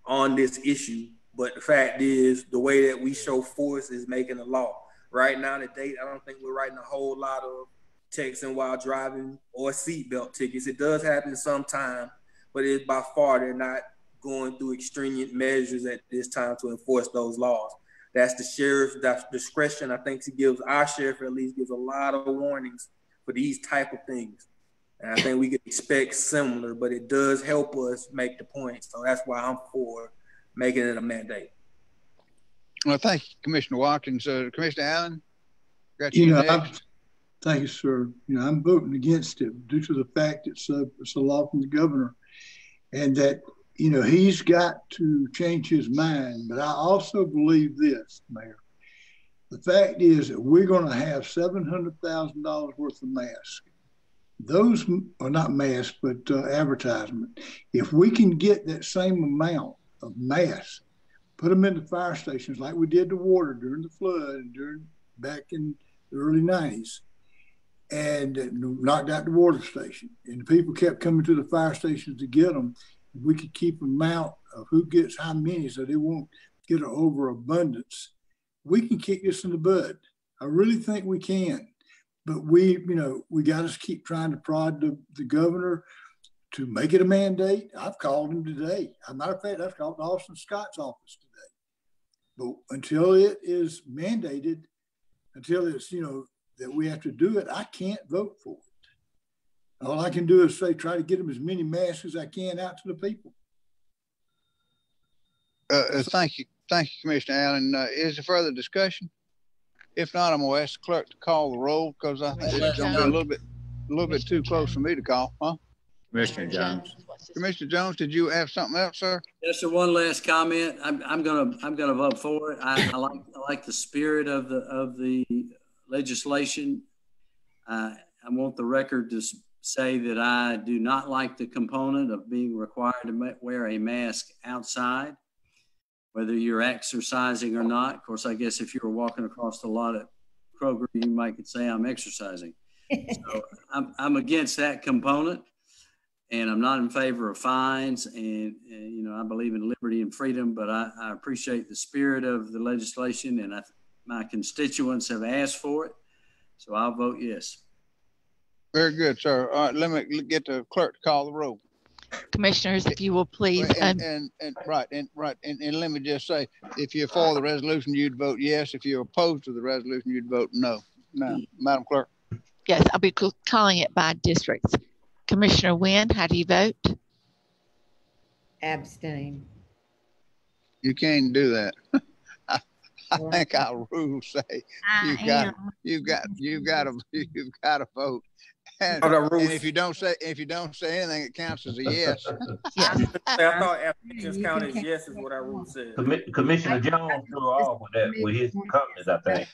on this issue. But the fact is, the way that we show force is making a law. Right now, to date, I don't think we're writing a whole lot of texting while driving or seatbelt tickets. It does happen sometime, but it's by far, they're not going through extraneous measures at this time to enforce those laws. That's the sheriff's discretion. I think he gives, our sheriff at least gives a lot of warnings for these type of things. And I think we could expect similar, but it does help us make the point. So that's why I'm for making it a mandate. Well, thank you, Commissioner Watkins. Commissioner Allen, got you next. Thank you, sir. You know, I'm voting against it due to the fact it's a law from the governor, and that, you know, he's got to change his mind. But I also believe this, Mayor. The fact is that we're going to have $700,000 worth of masks. Those are not masks, but advertisement. If we can get that same amount of masks, put them in the fire stations like we did the water during the flood and back in the early 90s, and knocked out the water station, and the people kept coming to the fire stations to get them, we could keep an amount of who gets how many so they won't get an overabundance. We can kick this in the bud. I really think we can. But we got to keep trying to prod the governor to make it a mandate. I've called him today. As a matter of fact, I've called Austin Scott's office today. But until it is mandated, until it's, that we have to do it, I can't vote for it. All I can do is say, try to get them as many masks as I can out to the people. Thank you, Commissioner Allen. Is there further discussion? If not, I'm going to ask the clerk to call the roll because I think it's going to be a little bit too close for me to call. Huh? Commissioner Jones. Commissioner Jones, did you have something else, sir? Yes, sir. One last comment. I'm gonna vote for it. I like the spirit of the legislation. I want the record to say that I do not like the component of being required to wear a mask outside, whether you're exercising or not. Of course, I guess if you were walking across the lot at Kroger, you might say I'm exercising. So I'm against that component, and I'm not in favor of fines. And I believe in liberty and freedom, but I appreciate the spirit of the legislation, and my constituents have asked for it. So I'll vote yes. Very good, sir. All right, let me get the clerk to call the roll. Commissioners, if you will please. And let me just say, if you're for the resolution, you'd vote yes. If you're opposed to the resolution, you'd vote no. Now, Madam Clerk. Yes, I'll be calling it by districts. Commissioner Wynn, how do you vote? Abstain. You can't do that. I think our rules say you've got to vote. And if you don't say anything, it counts as a yes. Yeah. I thought abstentions count as yes is what our rule said. Commissioner Jones threw off with that with his comments, I think.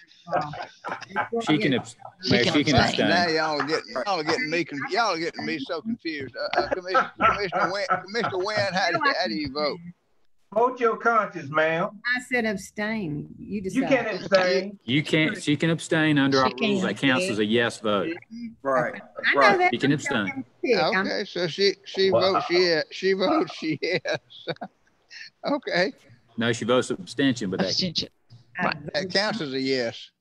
She can abstain. Now y'all are getting me so confused. Commissioner Wynn, how do you vote? Vote your conscience, ma'am. I said abstain. You decide. You can't abstain. You can't. She can abstain under our rules. That counts as a yes vote. Right. I know that. You can abstain. Okay, so she votes yes. She votes yes. Okay. No, she votes abstention, but Abstention. that counts as a yes.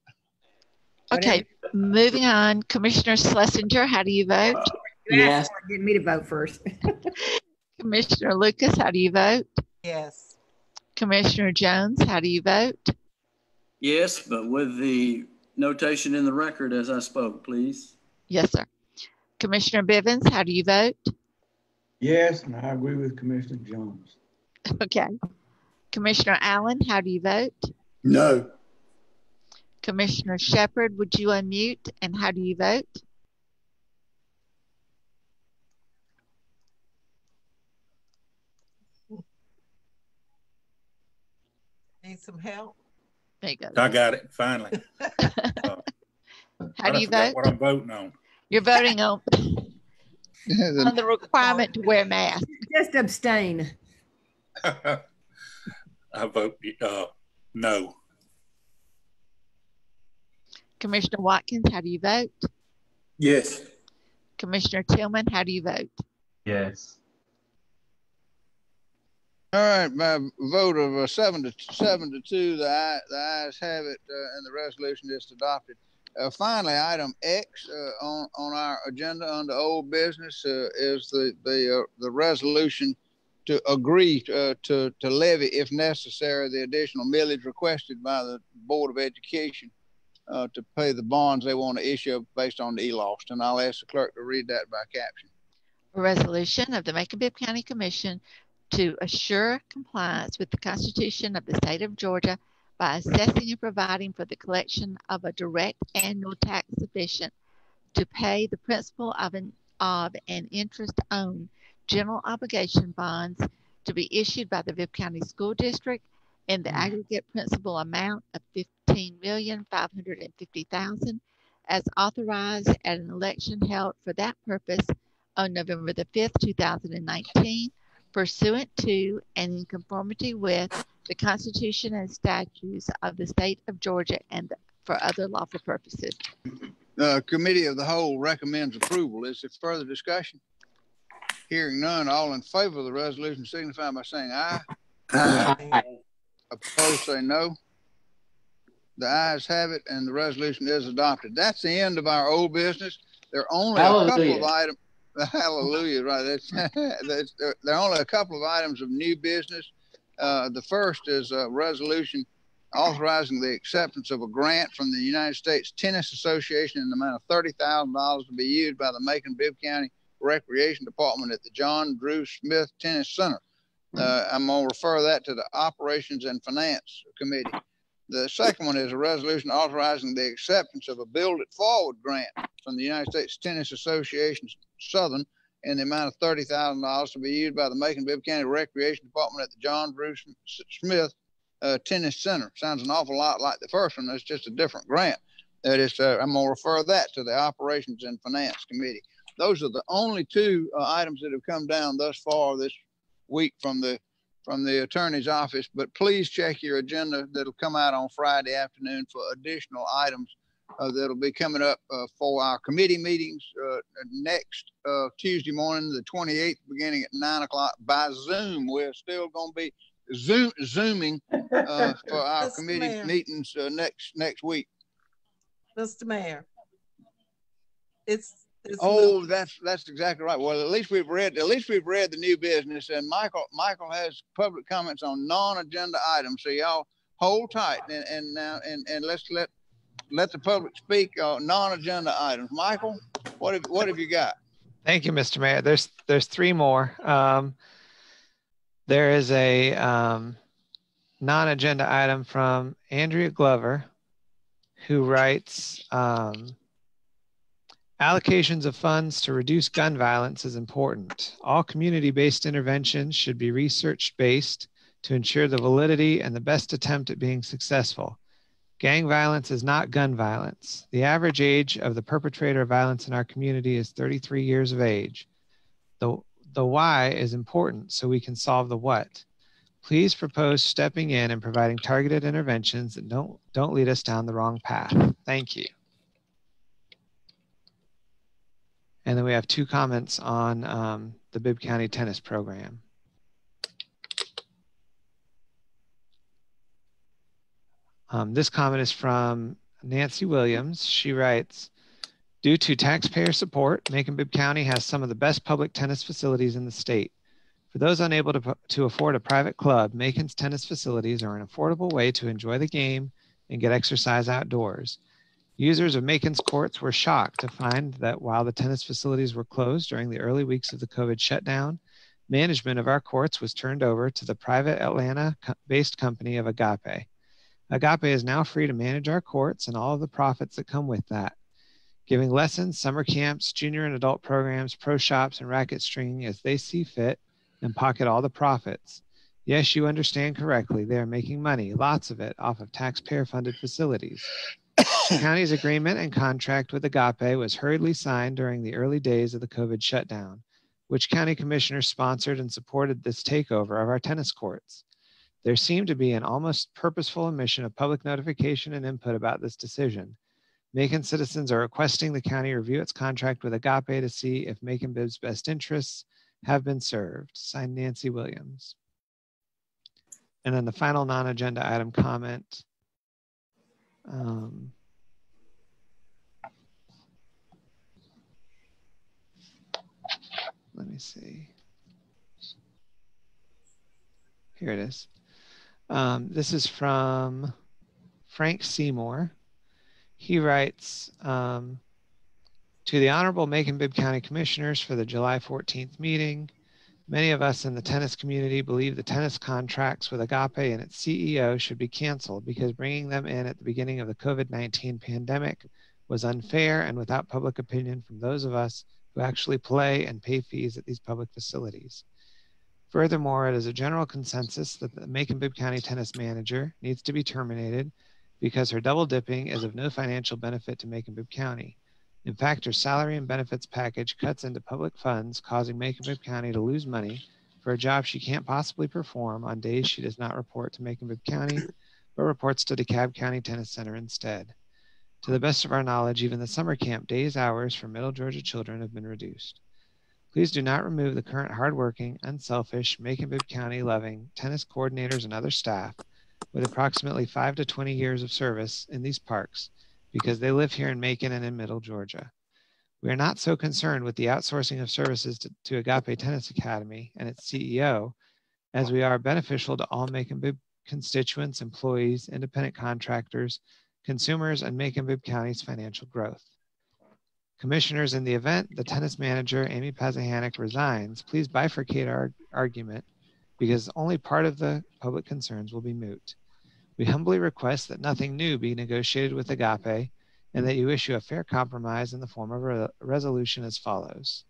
Okay, moving on. Commissioner Schlesinger, how do you vote? Yes. Get me to vote first. Commissioner Lucas, how do you vote? Yes. Commissioner Jones, how do you vote? Yes, but with the notation in the record as I spoke, please. Yes, sir. Commissioner Bivens, how do you vote? Yes, and I agree with Commissioner Jones. Okay. Commissioner Allen, how do you vote? No. Commissioner Shepard, would you unmute, and how do you vote? Need some help? There you go. I got it, finally. How do you vote? What I'm voting on. You're voting on the requirement to wear masks. Just abstain. I vote no. Commissioner Watkins, how do you vote? Yes. Commissioner Tillman, how do you vote? Yes. All right, by vote of 7 to 2, the ayes have it, and the resolution is adopted. Finally, item X on our agenda under old business is the resolution to agree to levy, if necessary, the additional millage requested by the Board of Education to pay the bonds they want to issue based on the e-lost. And I'll ask the clerk to read that by caption. A resolution of the Macon-Bibb County Commission to assure compliance with the Constitution of the state of Georgia by assessing and providing for the collection of a direct annual tax sufficient to pay the principal of an interest on general obligation bonds to be issued by the Bibb County School District in the aggregate principal amount of $15,550,000 as authorized at an election held for that purpose on November the 5th, 2019, pursuant to and in conformity with the Constitution and statutes of the state of Georgia and for other lawful purposes. Committee of the Whole recommends approval. Is there further discussion? Hearing none, all in favor of the resolution signify by saying aye. Aye. Opposed, say no. The ayes have it, and the resolution is adopted. That's the end of our old business. There are only a couple of items. Hallelujah, right. There are only a couple of items of new business. The first is a resolution authorizing the acceptance of a grant from the United States Tennis Association in the amount of $30,000 to be used by the Macon-Bibb County Recreation Department at the John Drew Smith Tennis Center. I'm going to refer that to the Operations and Finance Committee. The second one is a resolution authorizing the acceptance of a Build It Forward grant from the United States Tennis Association Southern in the amount of $30,000 to be used by the Macon-Bibb County Recreation Department at the John Drew Smith Tennis Center. Sounds an awful lot like the first one. It's just a different grant. That is, I'm going to refer that to the Operations and Finance Committee. Those are the only two items that have come down thus far this week from the attorney's office, but please check your agenda that'll come out on Friday afternoon for additional items that'll be coming up for our committee meetings next Tuesday morning, the 28th, beginning at 9 o'clock by Zoom. We're still going to be Zooming for our committee meetings next week. Mr. Mayor, that's exactly right. Well, at least we've read the new business, and Michael has public comments on non-agenda items. So y'all hold tight and let's let the public speak on non-agenda items. Michael, what have you got? Thank you, Mr. Mayor. There's three more. There is a non-agenda item from Andrea Glover, who writes, allocations of funds to reduce gun violence is important. All community-based interventions should be research-based to ensure the validity and the best attempt at being successful. Gang violence is not gun violence. The average age of the perpetrator of violence in our community is 33 years of age. The why is important so we can solve the what. Please propose stepping in and providing targeted interventions that don't lead us down the wrong path. Thank you. And then we have 2 comments on the Bibb County Tennis Program. This comment is from Nancy Williams. She writes, due to taxpayer support, Macon-Bibb County has some of the best public tennis facilities in the state. For those unable to afford a private club, Macon's tennis facilities are an affordable way to enjoy the game and get exercise outdoors. Users of Macon's courts were shocked to find that while the tennis facilities were closed during the early weeks of the COVID shutdown, management of our courts was turned over to the private Atlanta-based company of Agape. Agape is now free to manage our courts and all of the profits that come with that, giving lessons, summer camps, junior and adult programs, pro shops, and racket stringing as they see fit and pocket all the profits. Yes, you understand correctly. They are making money, lots of it, off of taxpayer-funded facilities. The county's agreement and contract with Agape was hurriedly signed during the early days of the COVID shutdown, which county commissioners sponsored and supported this takeover of our tennis courts. There seemed to be an almost purposeful omission of public notification and input about this decision. Macon citizens are requesting the county review its contract with Agape to see if Macon-Bibb's best interests have been served. Signed, Nancy Williams. And then the final non-agenda item comment. Let me see. Here it is. This is from Frank Seymour. He writes, to the Honorable Macon-Bibb County Commissioners for the July 14th meeting, many of us in the tennis community believe the tennis contracts with Agape and its CEO should be canceled because bringing them in at the beginning of the COVID-19 pandemic was unfair and without public opinion from those of us who actually play and pay fees at these public facilities. Furthermore, it is a general consensus that the Macon-Bibb County tennis manager needs to be terminated because her double dipping is of no financial benefit to Macon-Bibb County. In fact, her salary and benefits package cuts into public funds, causing Macon-Bibb County to lose money for a job she can't possibly perform on days she does not report to Macon-Bibb County, but reports to DeKalb County Tennis Center instead. To the best of our knowledge, even the summer camp days hours for Middle Georgia children have been reduced. Please do not remove the current hardworking, unselfish, Macon-Bibb County loving tennis coordinators and other staff with approximately 5 to 20 years of service in these parks because they live here in Macon and in Middle Georgia. We are not so concerned with the outsourcing of services to Agape Tennis Academy and its CEO as we are beneficial to all Macon-Bibb constituents, employees, independent contractors, consumers, and Macon-Bibb County's financial growth. Commissioners, in the event the tennis manager, Amy Pazahanik, resigns, please bifurcate our argument because only part of the public concerns will be moot. We humbly request that nothing new be negotiated with Agape and that you issue a fair compromise in the form of a resolution as follows.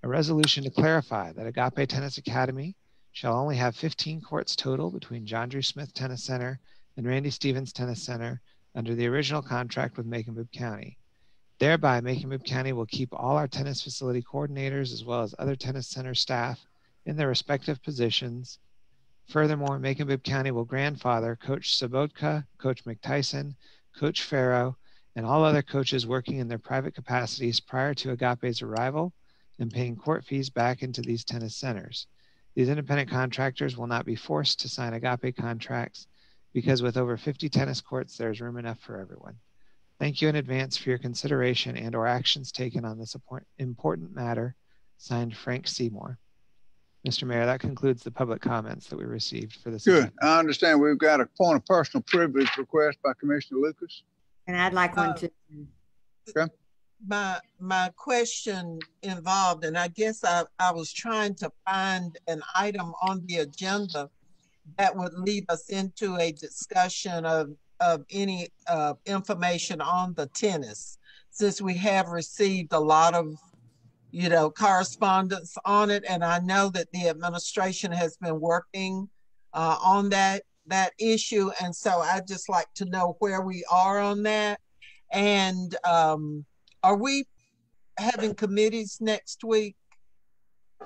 A resolution to clarify that Agape Tennis Academy shall only have 15 courts total between John Drew Smith Tennis Center and Randy Stevens Tennis Center under the original contract with Macon-Bibb County. Thereby, Macon-Bibb County will keep all our tennis facility coordinators as well as other tennis center staff in their respective positions. Furthermore, Macon-Bibb County will grandfather Coach Sobotka, Coach McTyson, Coach Farrow, and all other coaches working in their private capacities prior to Agape's arrival and paying court fees back into these tennis centers. These independent contractors will not be forced to sign Agape contracts because with over 50 tennis courts, there's room enough for everyone. Thank you in advance for your consideration and or actions taken on this important matter. Signed, Frank Seymour. Mr. Mayor, that concludes the public comments that we received for this. Good. I understand we've got a point of personal privilege request by Commissioner Lucas. And I'd like one too. Okay. My question involved, and I guess I was trying to find an item on the agenda that would lead us into a discussion of any information on the tennis, since we have received a lot of, correspondence on it. And I know that the administration has been working on that issue. And so I'd just like to know where we are on that. And are we having committees next week?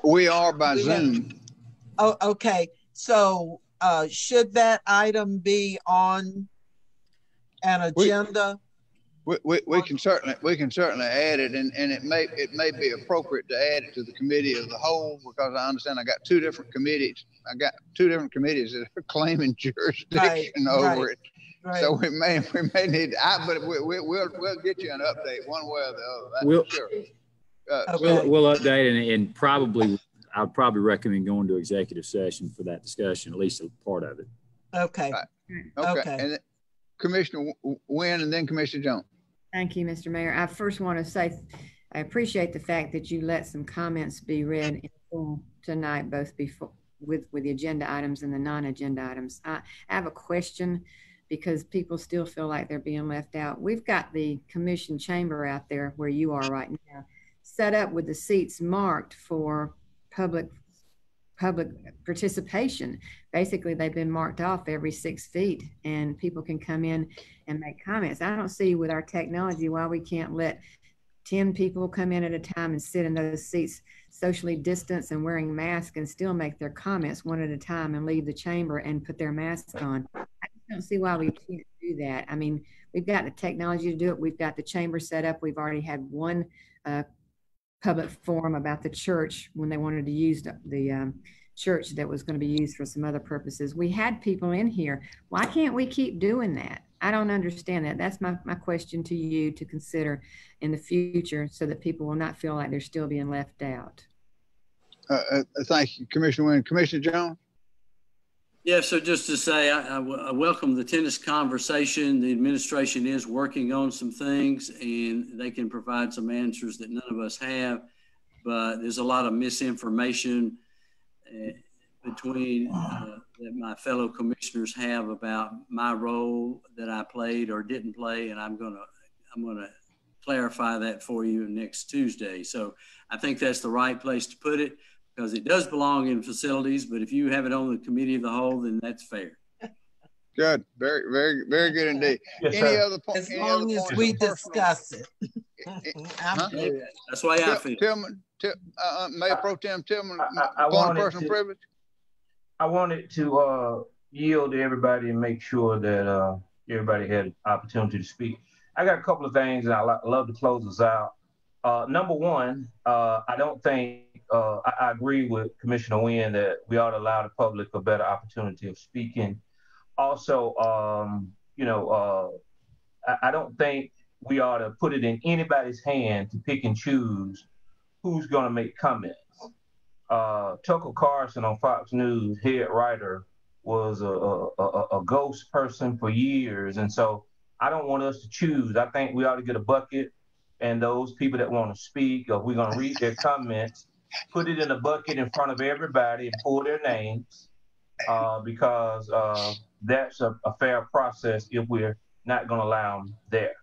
We are by Zoom. Oh, okay. So should that item be on an agenda? We can certainly add it, and it may be appropriate to add it to the committee of the whole, because I understand I got two different committees. I got two different committees that are claiming jurisdiction over it. Right. So we may need. But we'll get you an update one way or the other. That's for sure. We'll update, and probably I'd probably recommend going to executive session for that discussion, at least a part of it. Okay. Right. Okay. And Commissioner Wynn, and then Commissioner Jones. Thank you, Mr. Mayor. I first want to say I appreciate the fact that you let some comments be read in full tonight, both before with the agenda items and the non-agenda items. I have a question, because people still feel like they're being left out. We've got the commission chamber out there where you are right now, set up with the seats marked for public participation. Basically, they've been marked off every 6 feet, and people can come in and make comments. I don't see with our technology why we can't let 10 people come in at a time and sit in those seats, socially distanced and wearing masks, and still make their comments one at a time and leave the chamber and put their masks on. I don't see why we can't do that. I mean, we've got the technology to do it. We've got the chamber set up. We've already had one public forum about the church when they wanted to use the church that was going to be used for some other purposes. We had people in here. Why can't we keep doing that? I don't understand that. That's my question to you to consider in the future, so that people will not feel like they're still being left out. Thank you, Commissioner Wynn. Commissioner Jones? Yeah, so just to say, I welcome the tennis conversation. The administration is working on some things, and they can provide some answers that none of us have, but there's a lot of misinformation between that my fellow commissioners have about my role that I played or didn't play, and I'm gonna clarify that for you next Tuesday. So I think that's the right place to put it, because it does belong in facilities, but if you have it on the committee of the whole, then that's fair. Good. Very, very, very good indeed. Yes, any sir. other points? As long as we discuss it. Huh? That's the way I feel. Tillman, Mayor Pro Tem Tillman, I point of personal privilege. I wanted to yield to everybody and make sure that everybody had an opportunity to speak. I got a couple of things, and I love to close us out. Number one, I don't think I agree with Commissioner Wynn that we ought to allow the public a better opportunity of speaking. Also, I don't think we ought to put it in anybody's hand to pick and choose who's going to make comments. Tucker Carlson on Fox News, head writer, was a ghost person for years. And so I don't want us to choose. I think we ought to get a bucket, and those people that want to speak, or we're going to read their comments, put it in a bucket in front of everybody and pull their names, because that's a fair process if we're not going to allow them there.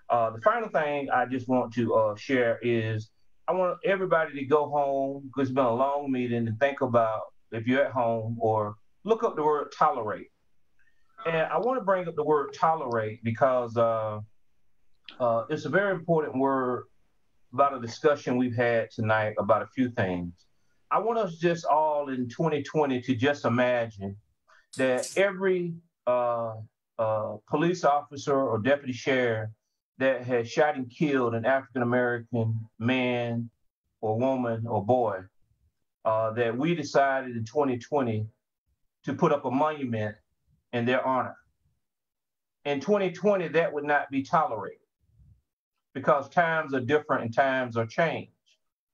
The final thing I just want to share is I want everybody to go home, because it's been a long meeting, and think about, if you're at home, or look up the word tolerate. And I want to bring up the word tolerate because it's a very important word about a discussion we've had tonight about a few things. I want us just all in 2020 to just imagine that every police officer or deputy sheriff that has shot and killed an African-American man or woman or boy, that we decided in 2020 to put up a monument in their honor. In 2020, that would not be tolerated, because times are different and times are changed.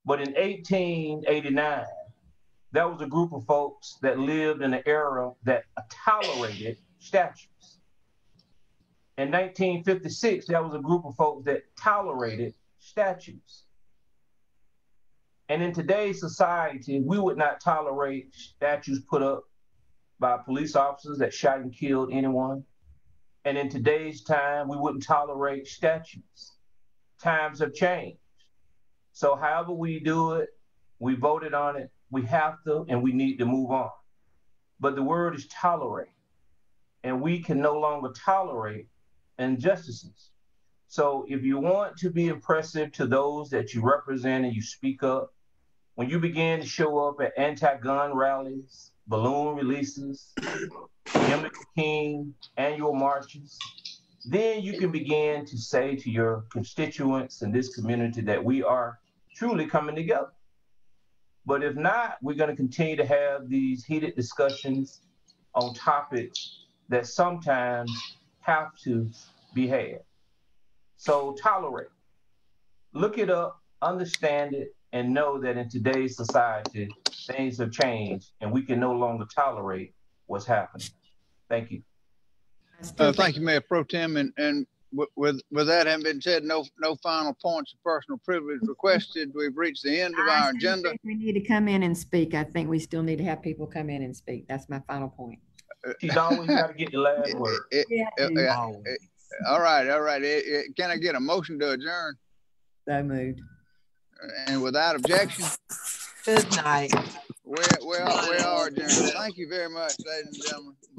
But in 1889, that was a group of folks that lived in an era that tolerated statues. In 1956, that was a group of folks that tolerated statues. And in today's society, we would not tolerate statues put up by police officers that shot and killed anyone. And in today's time, we wouldn't tolerate statutes. Times have changed. So however we do it, we voted on it, we have to, and we need to move on. But the word is tolerate, and we can no longer tolerate injustices. So if you want to be impressive to those that you represent and you speak up, when you begin to show up at anti-gun rallies, balloon releases, Emily King annual marches, then you can begin to say to your constituents in this community that we are truly coming together. But if not, we're going to continue to have these heated discussions on topics that sometimes have to be had. So tolerate, look it up, understand it, and know that in today's society, things have changed and we can no longer tolerate what's happening. Thank you. Thank you, Mayor Pro Tem. And with that having been said, no final points of personal privilege requested. We've reached the end of our agenda. We need to come in and speak. I think we still need to have people come in and speak. That's my final point. She's always got to get the last word. All right. Can I get a motion to adjourn? So moved. And without objection. Good night. We are adjourned. Thank you very much, ladies and gentlemen.